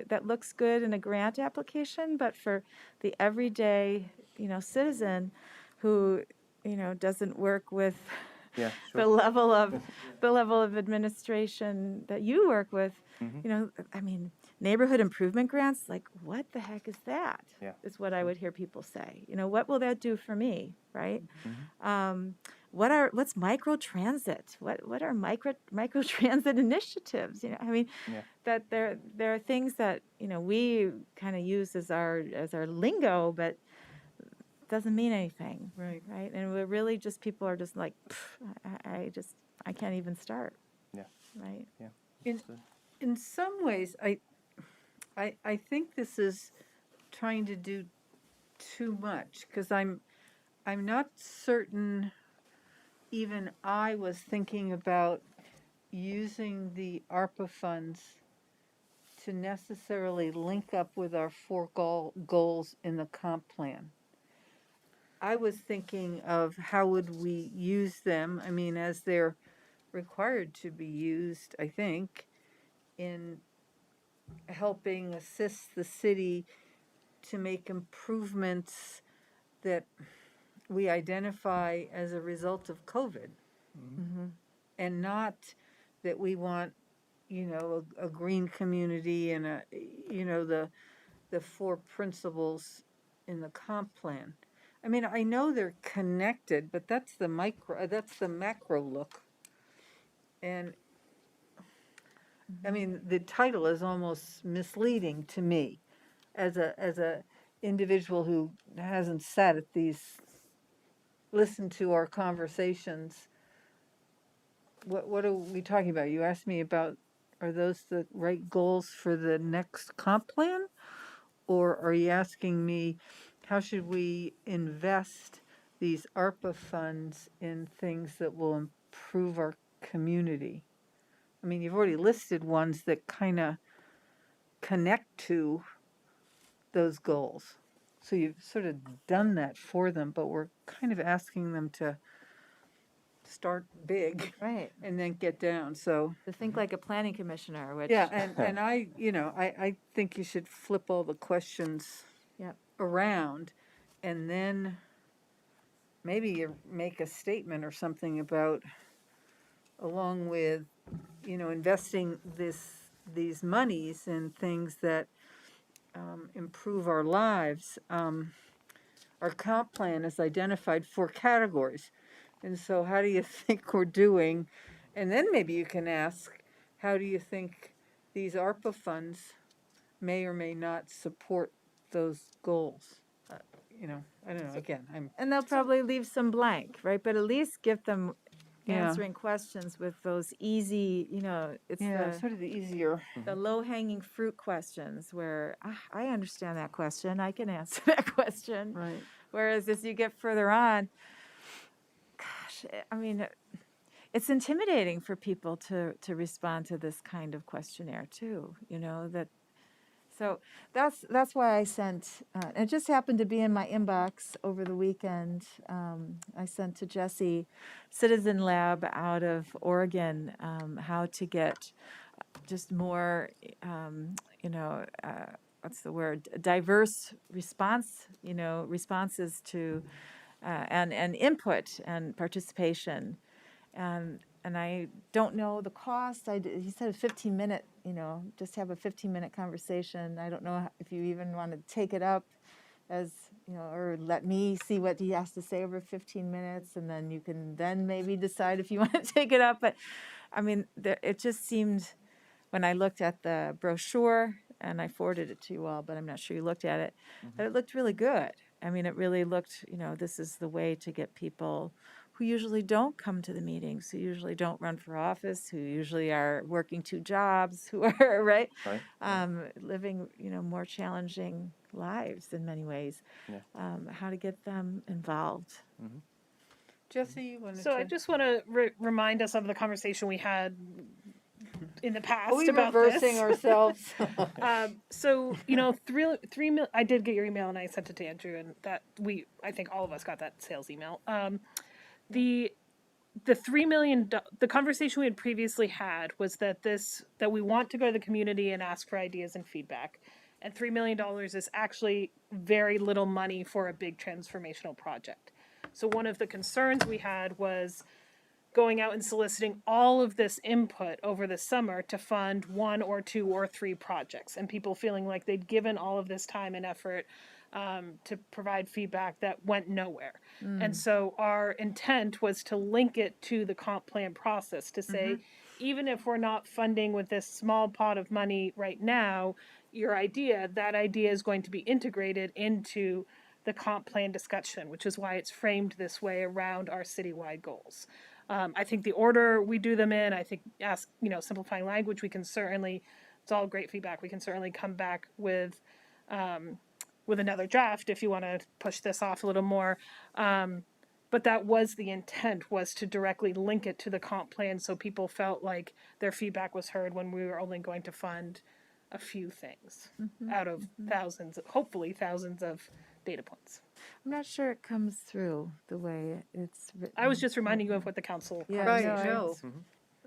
that looks good in a grant application, but for the everyday, citizen who, doesn't work with Yeah, the sure. level of administration that you work with, Mhm. I mean, neighborhood improvement grants, like what the heck is that? Yeah. Is what I would hear people say. What will that do for me, right? Mhm. What's micro transit? What are micro transit initiatives? I mean, Yeah. that there are things that we kind of use as our lingo, but doesn't mean anything, Right. right? And we're really just people are just like, I can't even start. Yeah. Right. Yeah. In some ways, I think this is trying to do too much, because I'm not certain even I was thinking about using the ARPA funds to necessarily link up with our four goals in the comp plan. I was thinking of how would we use them, I mean, as they're required to be used, I think, in helping assist the city to make improvements that we identify as a result of COVID. And not that we want, a green community and the four principles in the comp plan. I mean, I know they're connected, but that's the macro look. And I mean, the title is almost misleading to me as a individual who hasn't sat at listened to our conversations. What are we talking about? You asked me about, are those the right goals for the next comp plan? Or are you asking me, how should we invest these ARPA funds in things that will improve our community? I mean, you've already listed ones that kind of connect to those goals. So you've sort of done that for them, but we're kind of asking them to start big Right. and then get down. So To think like a planning commissioner, which yeah, and I think you should flip all the questions Yep. around, and then maybe you make a statement or something about, along with, investing these monies in things that improve our lives. Our comp plan has identified 4 categories, and so how do you think we're doing? And then maybe you can ask, how do you think these ARPA funds may or may not support those goals? I don't know, again, and they'll probably leave some blank, right? But at least give them Yeah. answering questions with those easy, it's sort of the easier. the low hanging fruit questions where I understand that question. I can answer that question. Right. Whereas as you get further on, gosh, I mean, it's intimidating for people to respond to this kind of questionnaire too, so that's why I sent, it just happened to be in my inbox over the weekend. I sent to Jesse Citizen Lab out of Oregon, how to get just more, what's the word? Diverse responses to, and input and participation. And I don't know the cost. He said a 15-minute, just have a 15-minute conversation. I don't know if you even want to take it up as, or let me see what he has to say over 15 minutes, and then you can then maybe decide if you want to take it up. But I mean, it just seemed, when I looked at the brochure, and I forwarded it to you all, but I'm not sure you looked at it, that it looked really good. I mean, it really looked, this is the way to get people who usually don't come to the meetings, who usually don't run for office, who usually are working 2 jobs, who are, right? Living, more challenging lives in many ways. Yeah. How to get them involved. Jesse, you wanted So I to? just want to remind us of the conversation we had in the past Are we about reversing this. ourselves? So, 3 million, I did get your email and I sent it to Andrew, and I think all of us got that sales email. The $3 million, the conversation we had previously had was that we want to go to the community and ask for ideas and feedback. And $3 million is actually very little money for a big transformational project. So one of the concerns we had was going out and soliciting all of this input over the summer to fund 1 or 2 or 3 projects, and people feeling like they'd given all of this time and effort to provide feedback that went nowhere. And so our intent was to link it to the comp plan process to say, even if we're not funding with this small pot of money right now, that idea is going to be integrated into the comp plan discussion, which is why it's framed this way around our citywide goals. I think the order we do them in, I think simplifying language, we can certainly, it's all great feedback. We can certainly come back with another draft if you want to push this off a little more. But that was the intent, was to directly link it to the comp plan so people felt like their feedback was heard when we were only going to fund a few things out of hopefully thousands of data points. I'm not sure it comes through the way it's written. I was just reminding you of what the council. Right, conversation no. was.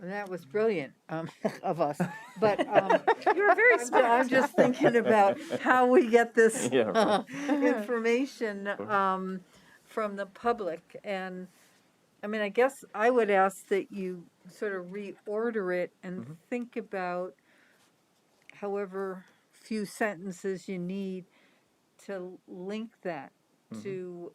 That was brilliant of us. But You were very smart. I'm just thinking about how we get this Yeah, information from the public. And I mean, I guess I would ask that you sort of reorder it and think about however few sentences you need to link that to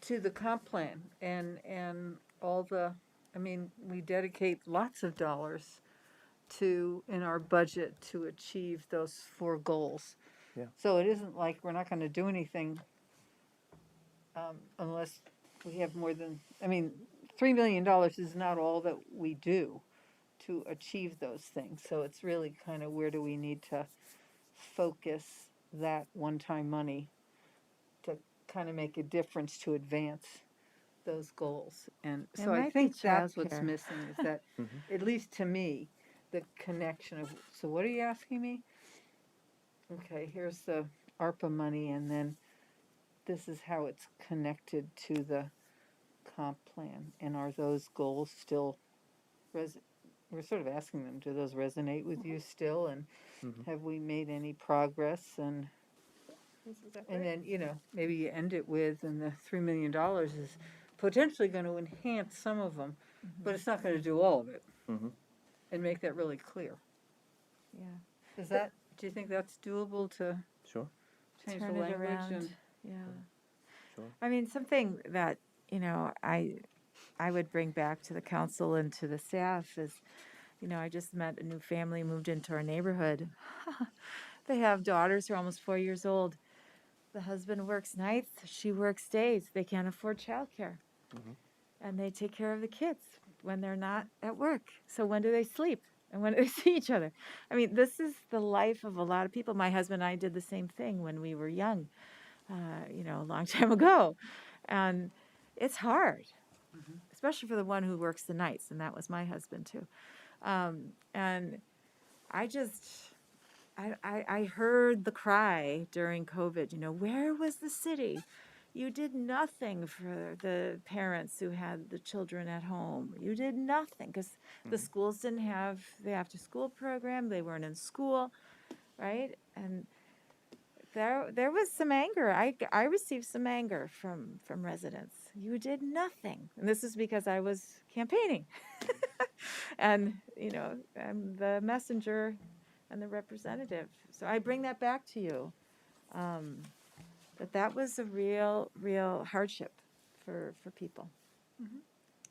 the comp plan and all the, I mean, we dedicate lots of dollars in our budget to achieve those 4 goals. Yeah. So it isn't like we're not going to do anything unless we have more than, I mean, $3 million is not all that we do to achieve those things. So it's really kind of where do we need to focus that one-time money to kind of make a difference to advance those goals. And It so I might be think that's what's childcare. missing is that, at least to me, the connection of, so what are you asking me? Okay, here's the ARPA money, and then this is how it's connected to the comp plan. And are those goals still we're sort of asking them, do those resonate with you still? And have we made any progress? And then, maybe you end it with, and the $3 million is potentially going to enhance some of them, but it's not going to do all of it. And make that really clear. Yeah. Do you think that's doable to sure. change Turn the it language? around. And Yeah. Sure. I mean, something that, I would bring back to the council and to the staff is, I just met a new family, moved into our neighborhood. They have daughters who are almost 4 years old. The husband works nights, she works days. They can't afford childcare. And they take care of the kids when they're not at work. So when do they sleep? And when do they see each other? I mean, this is the life of a lot of people. My husband and I did the same thing when we were young, a long time ago. And it's hard, especially for the one who works the nights. And that was my husband, too. And I heard the cry during COVID, where was the city? You did nothing for the parents who had the children at home. You did nothing because the schools didn't have the after school program. They weren't in school, right? And there was some anger. I received some anger from residents. You did nothing. And this is because I was campaigning. And, I'm the messenger and the representative. So I bring that back to you. That was a real hardship for people.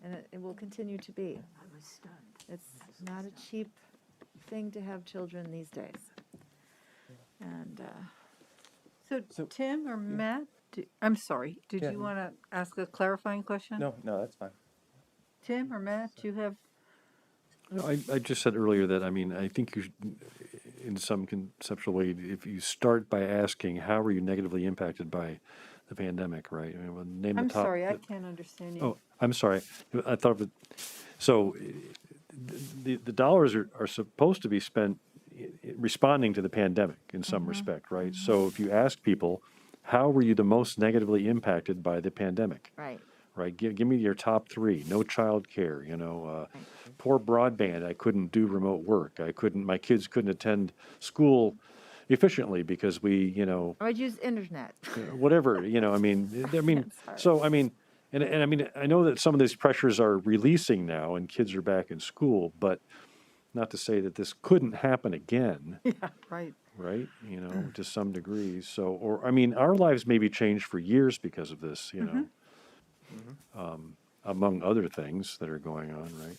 And it will continue to be. I was stunned. It's not a cheap thing to have children these days. And So Tim or Matt, I'm sorry, did Yeah. you want to ask a clarifying question? No, that's fine. Tim or Matt, do you have? No, I just said earlier that, I mean, I think you should, in some conceptual way, if you start by asking, how were you negatively impacted by the pandemic, right? I mean, we'll name I'm the top. sorry, I can't understand you. Oh, I'm sorry. I thought of it. So the dollars are supposed to be spent responding to the pandemic in some respect, right? So if you ask people, how were you the most negatively impacted by the pandemic? Right. Right? Give me your top three. No child care, poor broadband. I couldn't do remote work. My kids couldn't attend school efficiently because we, I would use internet. whatever, I mean, That's hard. so, I mean, and I mean, I know that some of these pressures are releasing now and kids are back in school, but not to say that this couldn't happen again, Yeah, right. right? To some degree. So, or, I mean, our lives may be changed for years because of this, among other things that are going on, right?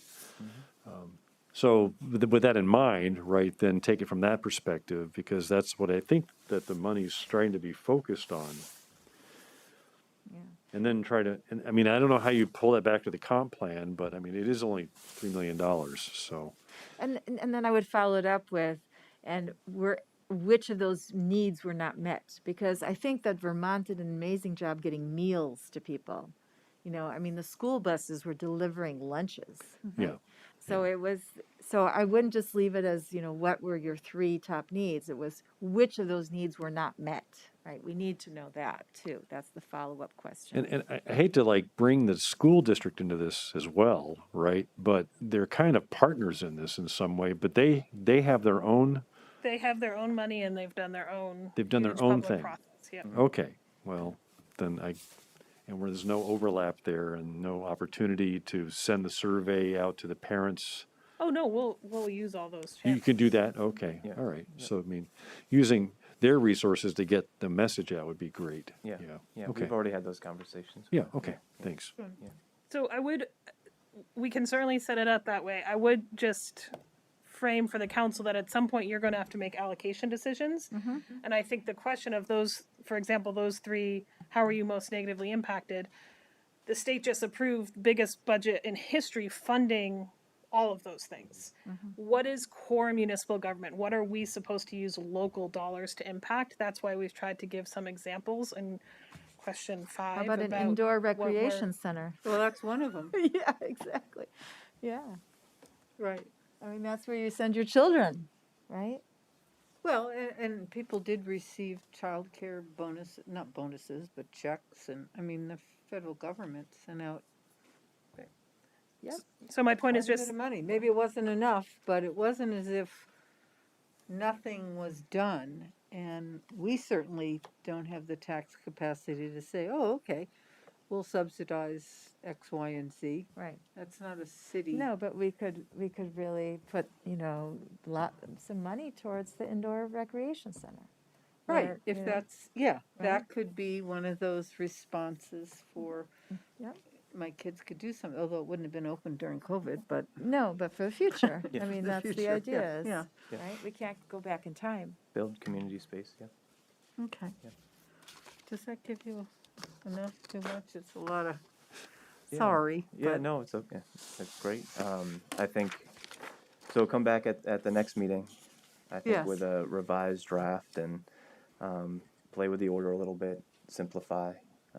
So with that in mind, right, then take it from that perspective, because that's what I think that the money's trying to be focused on. Yeah. And then and I mean, I don't know how you pull that back to the comp plan, but I mean, it is only $3 million, so. And then I would follow it up with, which of those needs were not met? Because I think that Vermont did an amazing job getting meals to people. I mean, the school buses were delivering lunches. Yeah. So so I wouldn't just leave it as, what were your three top needs? It was which of those needs were not met, right? We need to know that too. That's the follow-up question. And I hate to bring the school district into this as well, right? But they're kind of partners in this in some way, but they have their own. They have their own money and they've done their own. They've done their huge own public thing. process, yeah. Okay, well, then and where there's no overlap there and no opportunity to send the survey out to the parents. Oh, no, we'll use all those You channels. can do that? Okay, Yeah. all right. So, I mean, using their resources to get the message out would be great. Yeah. Okay. We've already had those conversations. Yeah, okay, thanks. So we can certainly set it up that way. I would just frame for the council that at some point you're going to have to make allocation decisions. And I think the question of those, for example, those three, how are you most negatively impacted? The state just approved the biggest budget in history funding all of those things. What is core municipal government? What are we supposed to use local dollars to impact? That's why we've tried to give some examples in question 5. How about an indoor recreation center? Well, that's one of them. Yeah, exactly. Yeah. Right. I mean, that's where you send your children, right? Well, and people did receive childcare not bonuses, but checks, and I mean, the federal government sent out So my point is quite a bit just of money. Maybe it wasn't enough, but it wasn't as if nothing was done. And we certainly don't have the tax capacity to say, oh, okay, we'll subsidize X, Y, and Z. Right. That's not a city. No, but we could really put, some money towards the indoor recreation center. Right, Where, if you know, that's, that right? could be one of those responses for, Yep. my kids could do something, although it wouldn't have been open during COVID, but. No, but for the future. Yeah. I mean, The that's the future, idea yeah, is, yeah. Yeah. right? We can't go back in time. Build community space, yeah. Okay. Yeah. Does that give you enough, too much? It's a lot of, Yeah. sorry. Yeah, but- no, it's okay. It's great. I think, so come back at the next meeting, I think, Yes. with a revised draft and play with the order a little bit, simplify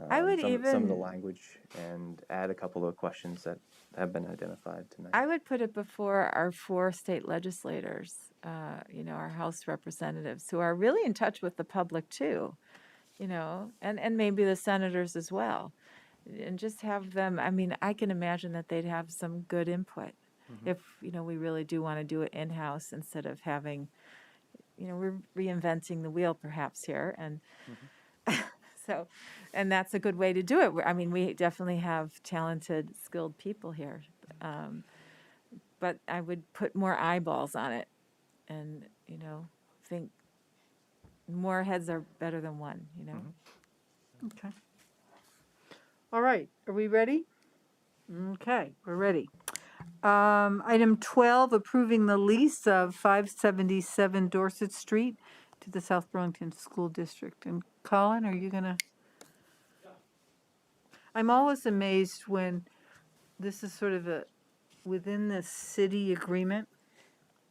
I would some of the even- language and add a couple of questions that have been identified tonight. I would put it before our 4 state legislators, our House representatives, who are really in touch with the public too, and maybe the senators as well. And just have them, I mean, I can imagine that they'd have some good input if, we really do want to do it in-house instead of having, we're reinventing the wheel perhaps here. And so, and that's a good way to do it. I mean, we definitely have talented, skilled people here. But I would put more eyeballs on it and, think more heads are better than one, Okay. All right, are we ready? Okay, we're ready. Item 12, approving the lease of 577 Dorset Street to the South Burlington School District. And Colin, are you gonna I'm always amazed when this is sort of within the city agreement.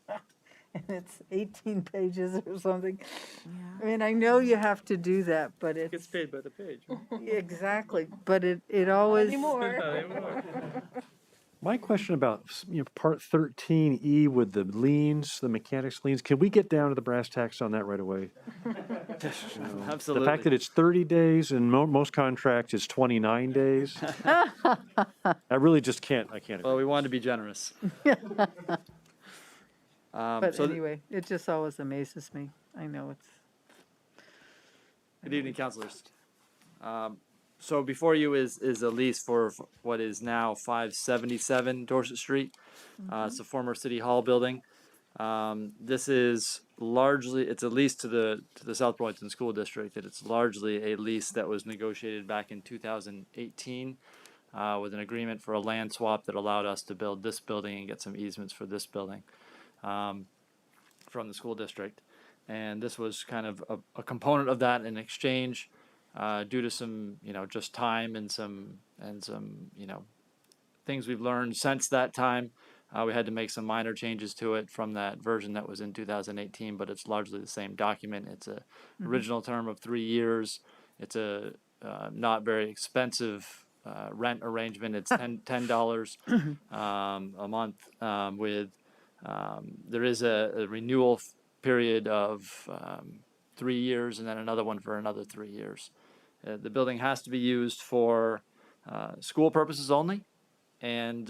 And it's 18 pages or something. I mean, I know you have to do that, but Gets it's paid by the page. exactly. But it always. My question about, part 13E with the liens, the mechanics liens, can we get down to the brass tacks on that right away? Absolutely. The fact that it's 30 days and most contracts it's 29 days. I really just can't, I can't. Well, we wanted to be generous. But So anyway, it just always amazes me. I know it's. good evening, councilors. So before you is a lease for what is now 577 Dorset Street. It's a former City Hall building. This is largely, it's a lease to the South Burlington School District, and it's largely a lease that was negotiated back in 2018 with an agreement for a land swap that allowed us to build this building and get some easements for this building from the school district. And this was kind of a component of that in exchange due to some, just time and some, things we've learned since that time. We had to make some minor changes to it from that version that was in 2018, but it's largely the same document. It's a original term of 3 years. It's a not very expensive rent arrangement. It's $10 a month with there is a renewal period of 3 years and then another one for another 3 years. The building has to be used for school purposes only, and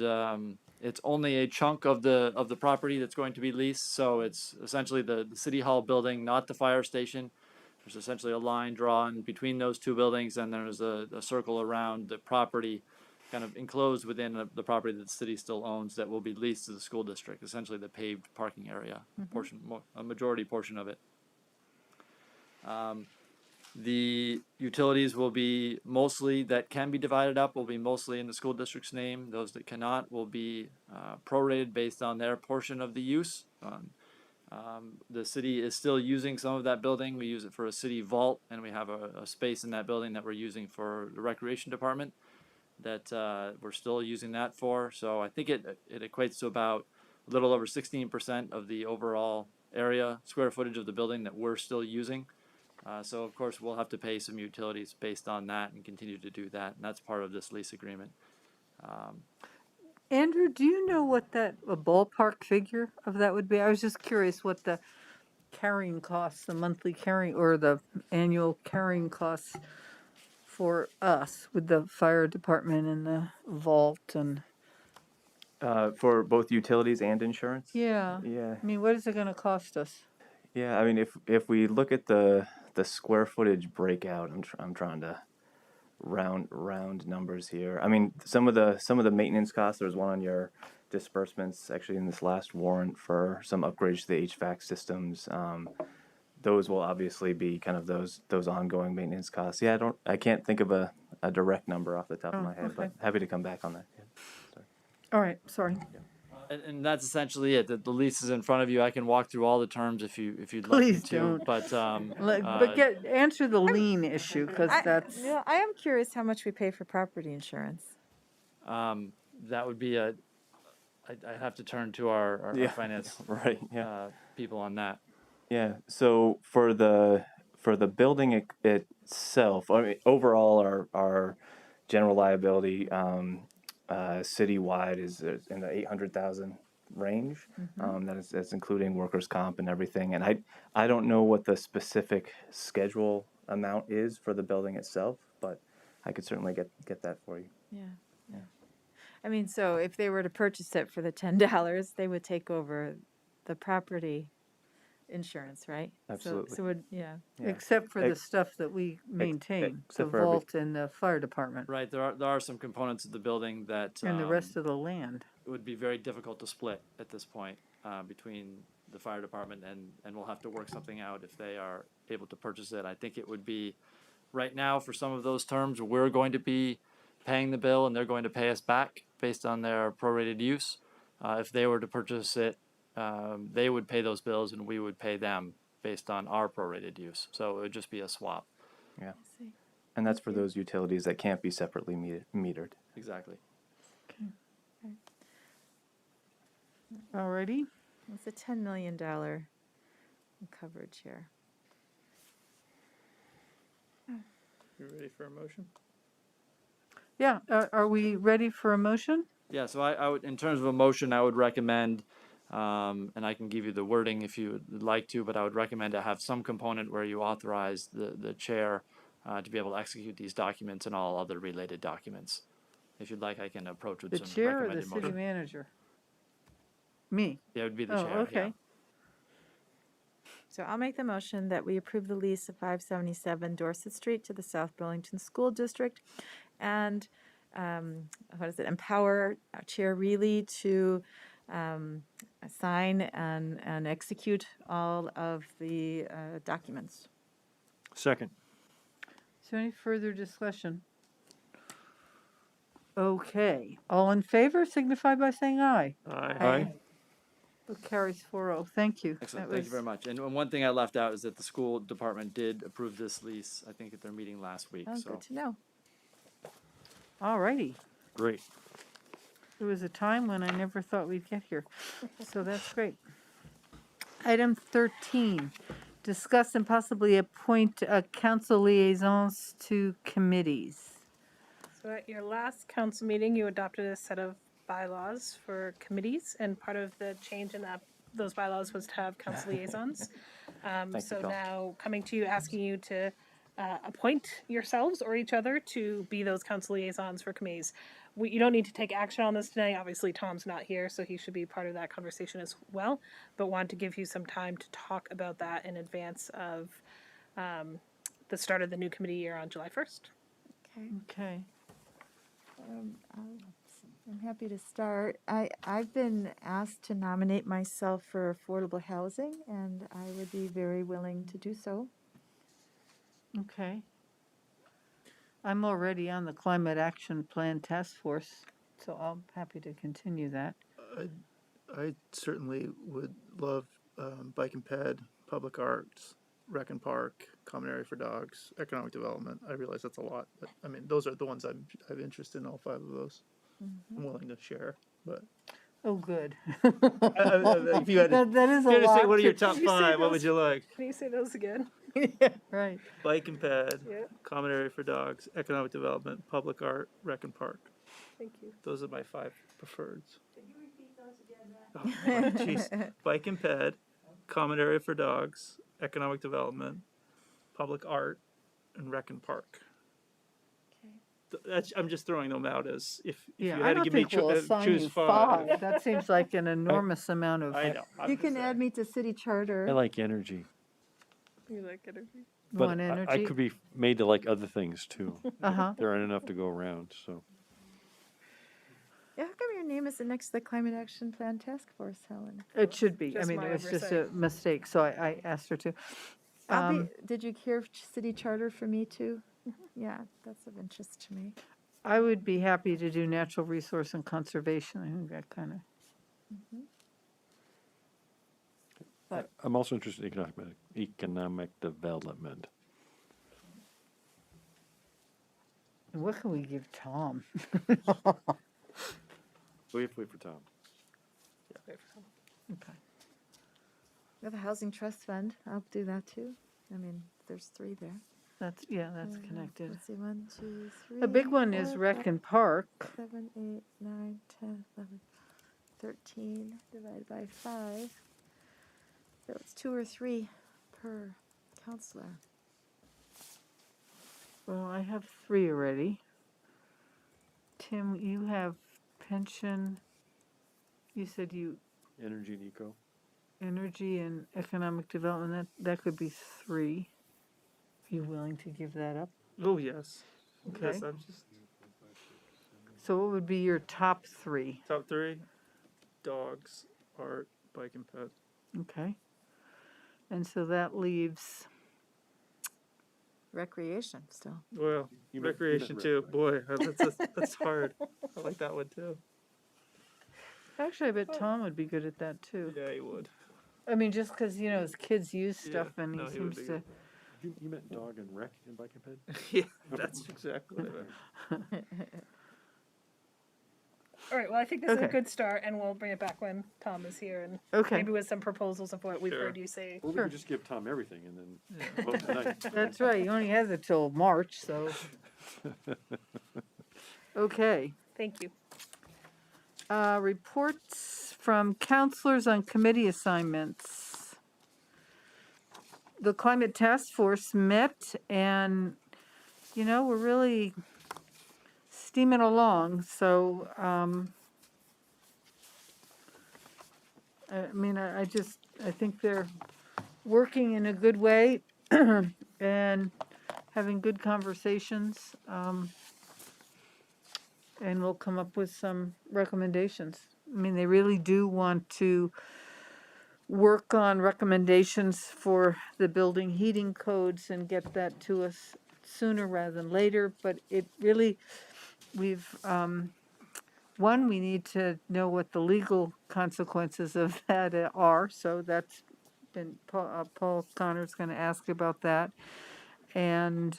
it's only a chunk of the property that's going to be leased. So it's essentially the City Hall building, not the fire station. There's essentially a line drawn between those two buildings, and there's a circle around the property, kind of enclosed within the property that the city still owns, that will be leased to the school district, essentially the paved parking area portion, a majority portion of it. The utilities will be mostly, that can be divided up, will be mostly in the school district's name. Those that cannot will be prorated based on their portion of the use. The city is still using some of that building. We use it for a city vault, and we have a space in that building that we're using for the recreation department that we're still using that for. So I think it equates to about a little over 16% of the overall area, square footage of the building that we're still using. So of course we'll have to pay some utilities based on that and continue to do that, and that's part of this lease agreement. Andrew, do you know what a ballpark figure of that would be? I was just curious what the carrying costs, the monthly carrying or the annual carrying costs for us with the fire department and the vault and. For both utilities and insurance? Yeah. Yeah. I mean, what is it going to cost us? Yeah, I mean, if we look at the square footage breakout, I'm trying to round numbers here. I mean, some of the maintenance costs. There's one on your disbursements actually in this last warrant for some upgrades to the HVAC systems. Those will obviously be kind of those ongoing maintenance costs. Yeah, I can't think of a direct number off the top of my head, but happy to come back on that. Yeah. Sorry. All right, sorry. And that's essentially it. The lease is in front of you. I can walk through all the terms if you'd like Please me to. don't. But Answer the lien issue because that's. I am curious how much we pay for property insurance. that would be I have to turn to our finance people on that. Yeah. So for the building itself, I mean, overall, our general liability citywide is in the 800,000 range. That's including workers' comp and everything. And I don't know what the specific schedule amount is for the building itself, but I could certainly get that for you. Yeah. I mean, so if they were to purchase it for the $10, they would take over the property insurance, right? Absolutely. So yeah. Except for the stuff that we maintain, the vault and the fire department. Right. There are some components of the building that and the rest of the land. It would be very difficult to split at this point between the fire department and we'll have to work something out if they are able to purchase it. I think it would be right now for some of those terms we're going to be paying the bill and they're going to pay us back based on their prorated use. If they were to purchase it, they would pay those bills and we would pay them based on our prorated use. So it would just be a swap. Yeah. And that's for those utilities that can't be separately metered. Exactly. Alrighty. It's a $10 million coverage here. You ready for a motion? Yeah, are we ready for a motion? Yeah, so I would, in terms of a motion, I would recommend, and I can give you the wording if you would like to, but I would recommend to have some component where you authorize the chair to be able to execute these documents and all other related documents. If you'd like, I can approach with The some chair or the recommended city motion. manager? Me. Yeah, it would be the Oh, chair. okay. Yeah. So I'll make the motion that we approve the lease of 577 Dorset Street to the South Burlington School District and empower Chair Reilly to sign and execute all of the documents. Second. Is there any further discussion? Okay, all in favor signify by saying aye. Aye. It carries 4-0. Thank you. Excellent. That Thank you very much. And one thing I left out is that the school department did approve this lease, I think, at their meeting last week. Oh, So good to know. All righty. Great. There was a time when I never thought we'd get here, so that's great. Item 13, discuss and possibly appoint council liaisons to committees. So at your last council meeting, you adopted a set of bylaws for committees, and part of the change in those bylaws was to have council liaisons. So now coming to you, asking you to appoint yourselves or each other to be those council liaisons for committees. You don't need to take action on this today. Obviously, Tom's not here, so he should be part of that conversation as well. But want to give you some time to talk about that in advance of the start of the new committee year on July 1st. Okay. I'm happy to start. I've been asked to nominate myself for affordable housing, and I would be very willing to do so. Okay. I'm already on the Climate Action Plan Task Force, so I'm happy to continue that. I certainly would love bike and ped, public arts, rec and park, common area for dogs, economic development. I realize that's a lot, but I mean, those are the ones I have interest in, all 5 of those. I'm willing to share, but. Oh, good. If you had to, that is if you had a to say, lot. what are your to- top Can you say 5? What those? would you like? Can you say those again? Right. Bike and ped, Yeah. common area for dogs, economic development, public art, rec and park. Thank you. Those are my 5 preferreds. Can you repeat those again? Oh, jeez. Bike and ped, common area for dogs, economic development, public art, and rec and park. I'm just throwing them out as if Yeah, you I had to don't give me think we'll assign choose you 5. 5. That seems like an enormous amount of. I know. I'm You just can saying. add me to city charter. I like energy. You like energy? But Want I energy? could be made to like other things too. Uh-huh. There aren't enough to go around, so. Yeah, how come your name isn't next to the Climate Action Plan Task Force, Helen? It should be. I Just mean, my it was just oversight. a mistake, so I asked her to. Did you hear city charter for me too? Yeah, that's of interest to me. I would be happy to do natural resource and conservation. I think that kind of. I'm also interested in economic development. What can we give Tom? We have to wait for Tom. Okay. We have a housing trust fund. I'll do that too. I mean, there's 3 there. That's connected. Let's see, 1, 2, 3. A big one is 4, Rec 5, and Park. 7, 8, 9, 10, 11, 13 divided by 5. So it's 2 or 3 per counselor. Well, I have 3 already. Tim, you have pension. You said you Energy and eco. energy and economic development. That could be 3. Are you willing to give that up? Oh, yes. Okay. Yes, I'm just So what would be your top 3? top 3: dogs, art, bike and ped. Okay. And so that leaves. Recreation still. Well, You bet- recreation you bet too. Boy, that's hard. I like that one too. Actually, I bet Tom would be good at that too. Yeah, he would. I mean, just because his kids use Yeah, stuff and no, he he would seems be to. You meant dog and wreck in bike and ped? Yeah, that's exactly what I meant. All right, well, I think this is a Okay. good start, and we'll bring it back when Tom is here, and Okay. maybe with some proposals of what we've Sure. heard you say. Or we could just give Tom everything and then vote tonight. That's right, he only has it till March, so. Okay. Thank you. Reports from councilors on committee assignments. The Climate Task Force met and, you know, we're really steaming along, so, I think they're working in a good way and having good conversations. And we'll come up with some recommendations. I mean, they really do want to work on recommendations for the building heating codes and get that to us sooner rather than later, but it really, one, we need to know what the legal consequences of that are, so that's been, Paul Connor's gonna ask about that. And,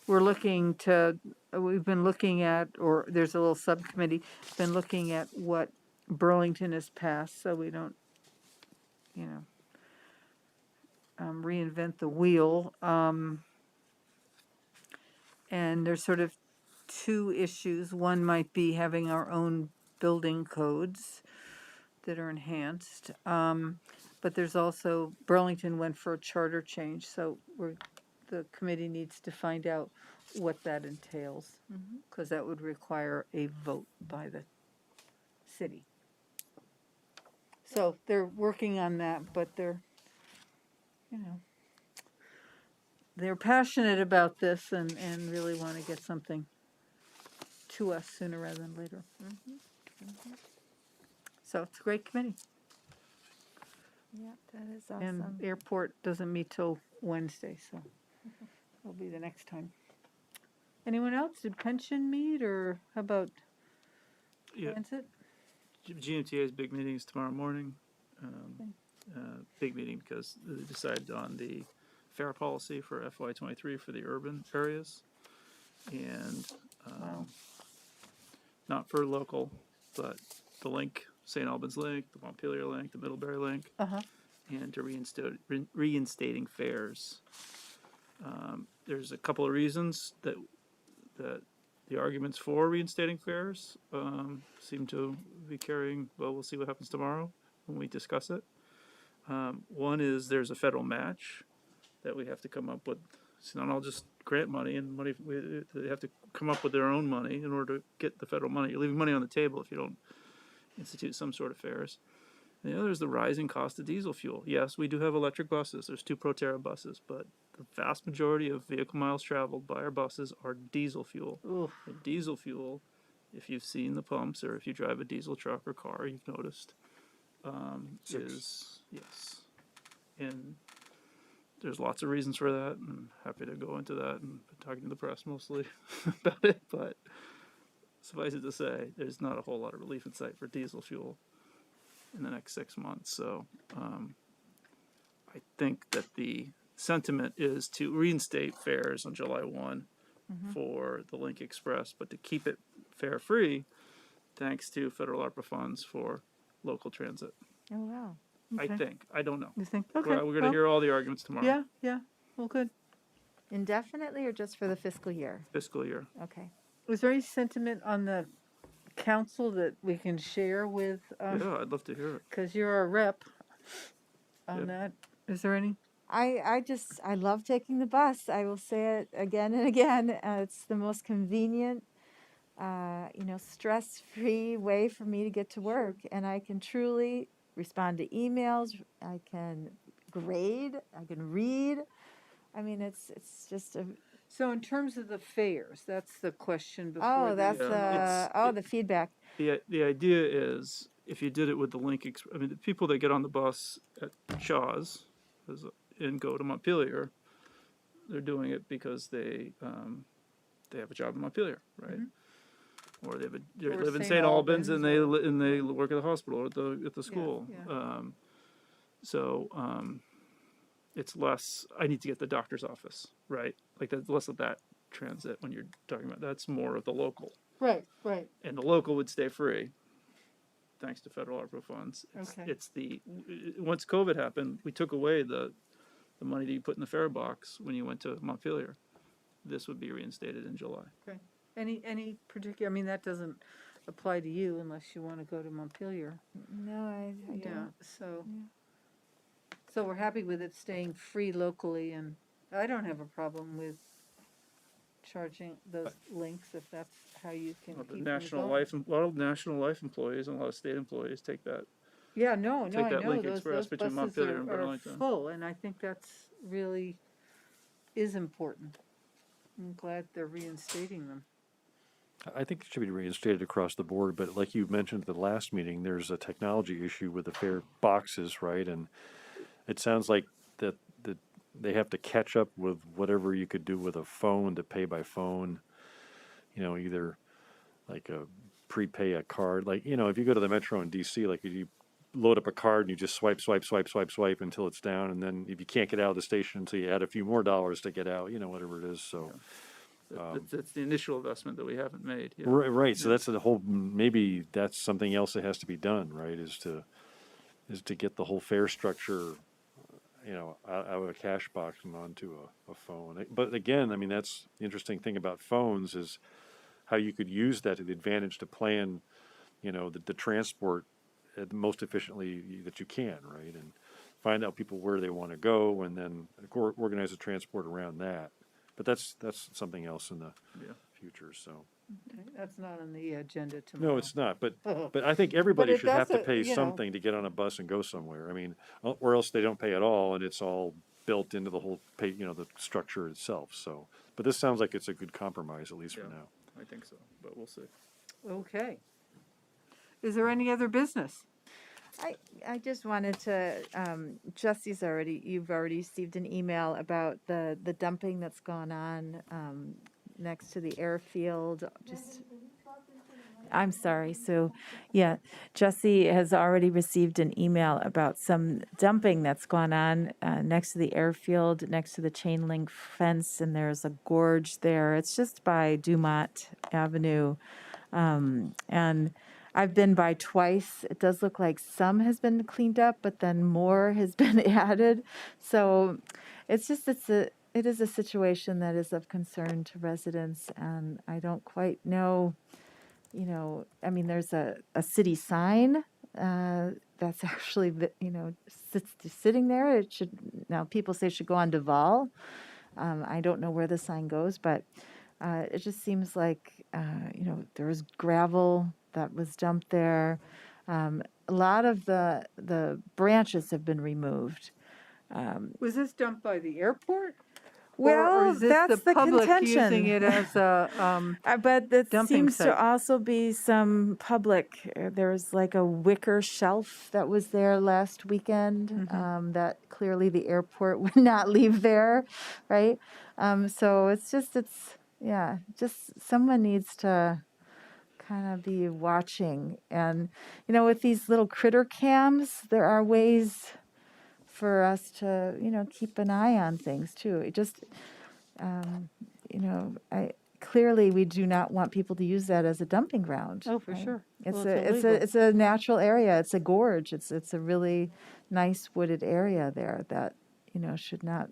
we've been looking at, or there's a little subcommittee, been looking at what Burlington has passed, so we don't, reinvent the wheel. And there's sort of two issues. One might be having our own building codes that are enhanced. But there's also, Burlington went for a charter change, so the committee needs to find out what that entails, because that would require a vote by the city. So they're working on that, but they're passionate about this and really want to get something to us sooner rather than later. So it's a great committee. Yeah, that is And awesome. airport doesn't meet till Wednesday, so it'll be the next time. Anyone else? Did pension meet, or how about Yeah. transit? GMTA's big meeting is tomorrow morning. Big meeting because they decided on the fare policy for FY23 for the urban areas. And not for local, but the link, St. Albans link, the Montpelier link, the Middlebury link, and to reinstating fares. There's a couple of reasons that the arguments for reinstating fares seem to be carrying. Well, we'll see what happens tomorrow when we discuss it. One is there's a federal match that we have to come up with. It's not all just grant money and money. They have to come up with their own money in order to get the federal money. You're leaving money on the table if you don't institute some sort of fares. And the other is the rising cost of diesel fuel. Yes, we do have electric buses. There's 2 Proterra buses, but the vast majority of vehicle miles traveled by our buses are diesel fuel. And diesel fuel, if you've seen the pumps or if you drive a diesel truck or car, you've noticed, is, yes. And there's lots of reasons for that, and I'm happy to go into that and been talking to the press mostly about it, but suffice it to say, there's not a whole lot of relief in sight for diesel fuel in the next 6 months. So I think that the sentiment is to reinstate fares on July 1 for the Link Express, but to keep it fare free thanks to federal ARPA funds for local transit. Oh, wow. I think. I don't know. You think? Okay. We're going to hear all the arguments tomorrow. Yeah. Well, good. Indefinitely or just for the fiscal year? Fiscal year. Okay. Was there any sentiment on the council that we can share with? Yeah, I'd love to hear it. Because you're a rep on that. Is there any? I love taking the bus. I will say it again and again. It's the most convenient, stress-free way for me to get to work. And I can truly respond to emails. I can grade. I can read. I mean, it's just a. So in terms of the fares, that's the question before. Oh, that's the feedback. The idea is if you did it with the Link Express, I mean, the people that get on the bus at Shaw's and go to Montpelier, they're doing it because they have a job in Montpelier, right? Or they live in St. Albans and they work at the hospital or at the school. it's less, I need to get the doctor's office, right? Like there's less of that transit when you're talking about, that's more of the local. Right, right. And the local would stay free, thanks to federal ARPA funds. Okay. It's once COVID happened, we took away the money that you put in the fare box when you went to Montpelier. This would be reinstated in July. Okay. Any particular, I mean, that doesn't apply to you unless you want to go to Montpelier. No, I Yeah, don't. so, so we're happy with it staying free locally, and I don't have a problem with charging those links if that's how you can Well, the keep them national going. life, a lot of national life employees and a lot of state employees take that. Yeah, no, Take I that know, Link those Express between buses Montpelier and are Burlington. full, and I think that's really is important. I'm glad they're reinstating them. I think it should be reinstated across the board, but like you mentioned at the last meeting, there's a technology issue with the fare boxes, right? And it sounds like that they have to catch up with whatever you could do with a phone to pay by phone, either like a prepay a card. Like, if you go to the Metro in DC, like you load up a card and you just swipe until it's down. And then if you can't get out of the station until you add a few more dollars to get out, whatever it is. So. That's the initial investment that we haven't made. Yeah. Right. So that's the whole. Maybe that's something else that has to be done. Right. Is to get the whole fare structure, out of a cash box and onto a phone. But again, I mean, that's the interesting thing about phones is how you could use that to the advantage to plan, the transport most efficiently that you can. Right. And find out people where they want to go, and then organize the transport around that. But that's something else in the future. So Okay, that's not on the agenda tomorrow. no, it's not. But I think everybody it should have to does, pay you know. something to get on a bus and go somewhere. I mean, or else they don't pay at all, and it's all built into the whole pay, the structure itself. So, but this sounds like it's a good compromise, at least for now. I think so, but we'll see. Okay. Is there any other business? I just wanted to, you've already received an email about the dumping that's gone on next to the airfield. I'm sorry, Sue. Yeah, Jesse has already received an email about some dumping that's gone on next to the airfield, next to the chain link fence, and there's a gorge there. It's just by Dumont Avenue. And I've been by twice. It does look like some has been cleaned up, but then more has been added. So it is a situation that is of concern to residents, and I don't quite know, I mean, there's a city sign that's actually, sitting there. Now people say it should go on Duval. I don't know where the sign goes, but it just seems like, there was gravel that was dumped there. A lot of the branches have been removed. Was this dumped by the airport? Well, or is this that's the the public contention. using it as a but there dumping seems site? to also be some public. There was like a wicker shelf that was there last weekend that clearly the airport would not leave there, right? So it's just someone needs to kind of be watching. And, with these little critter cams, there are ways for us to, keep an eye on things too. It just, clearly we do not want people to use that as a dumping ground. Oh, for right? sure. It's Well, it's a natural area. It's a gorge. It's a really nice wooded area there that, should not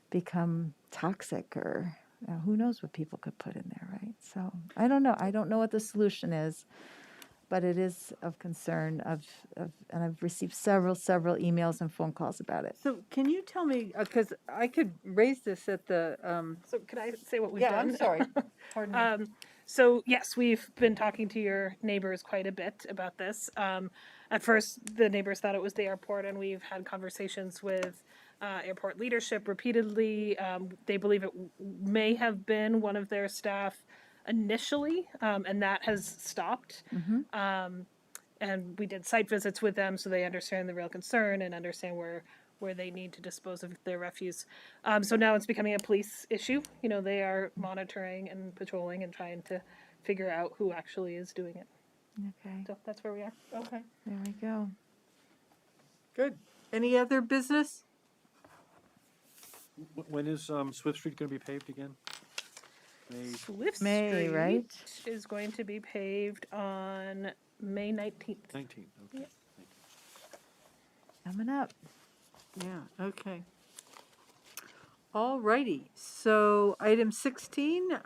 become toxic or who knows what people could put in there, right? So I don't know. I don't know what the solution is, but it is of concern and I've received several emails and phone calls about it. So can you tell me, because I could raise this at the, So could I say what we've yeah, done? I'm sorry. Pardon me. So yes, we've been talking to your neighbors quite a bit about this. At first, the neighbors thought it was the airport, and we've had conversations with airport leadership repeatedly. They believe it may have been one of their staff initially, and that has stopped. And we did site visits with them, so they understand the real concern and understand where they need to dispose of their refuse. So now it's becoming a police issue. They are monitoring and patrolling and trying to figure out who actually is doing it. Okay, So that's where we are. Okay, there we go. good. Any other business? When is Swift Street going to be paved again? May Swift May, Street right? is going to be paved on May 19th. 19th. Okay. Coming up. Yeah, okay. All righty, so item 16,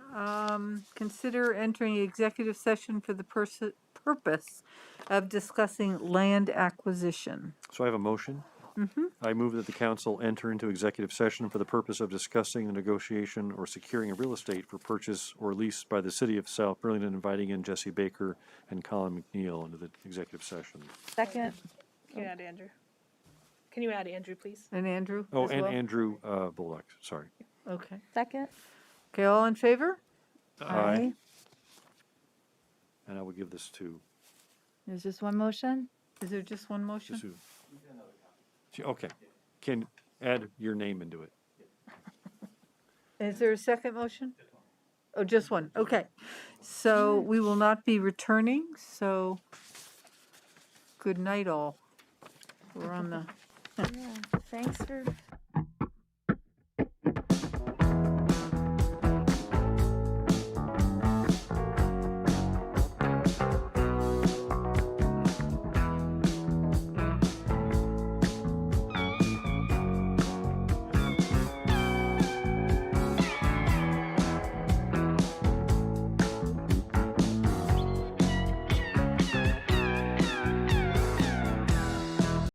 consider entering executive session for the purpose of discussing land acquisition. So I have a motion. Mm-hmm. I move that the council enter into executive session for the purpose of discussing the negotiation or securing of real estate for purchase or lease by the city of South Burlington, inviting in Jesse Baker and Colin McNeil into the executive session. Second. Can you add Andrew? Can you add Andrew, please? And Andrew Oh, as and well? Andrew Bullock, sorry. Okay. Second. Okay, all in favor? Aye. And I will give this to There's just one motion? Is there just one motion? Sue. Okay, can add your name into it. Is there a second motion? Oh, just one, okay. So we will not be returning, so good night all. We're on the Yeah. Thanks for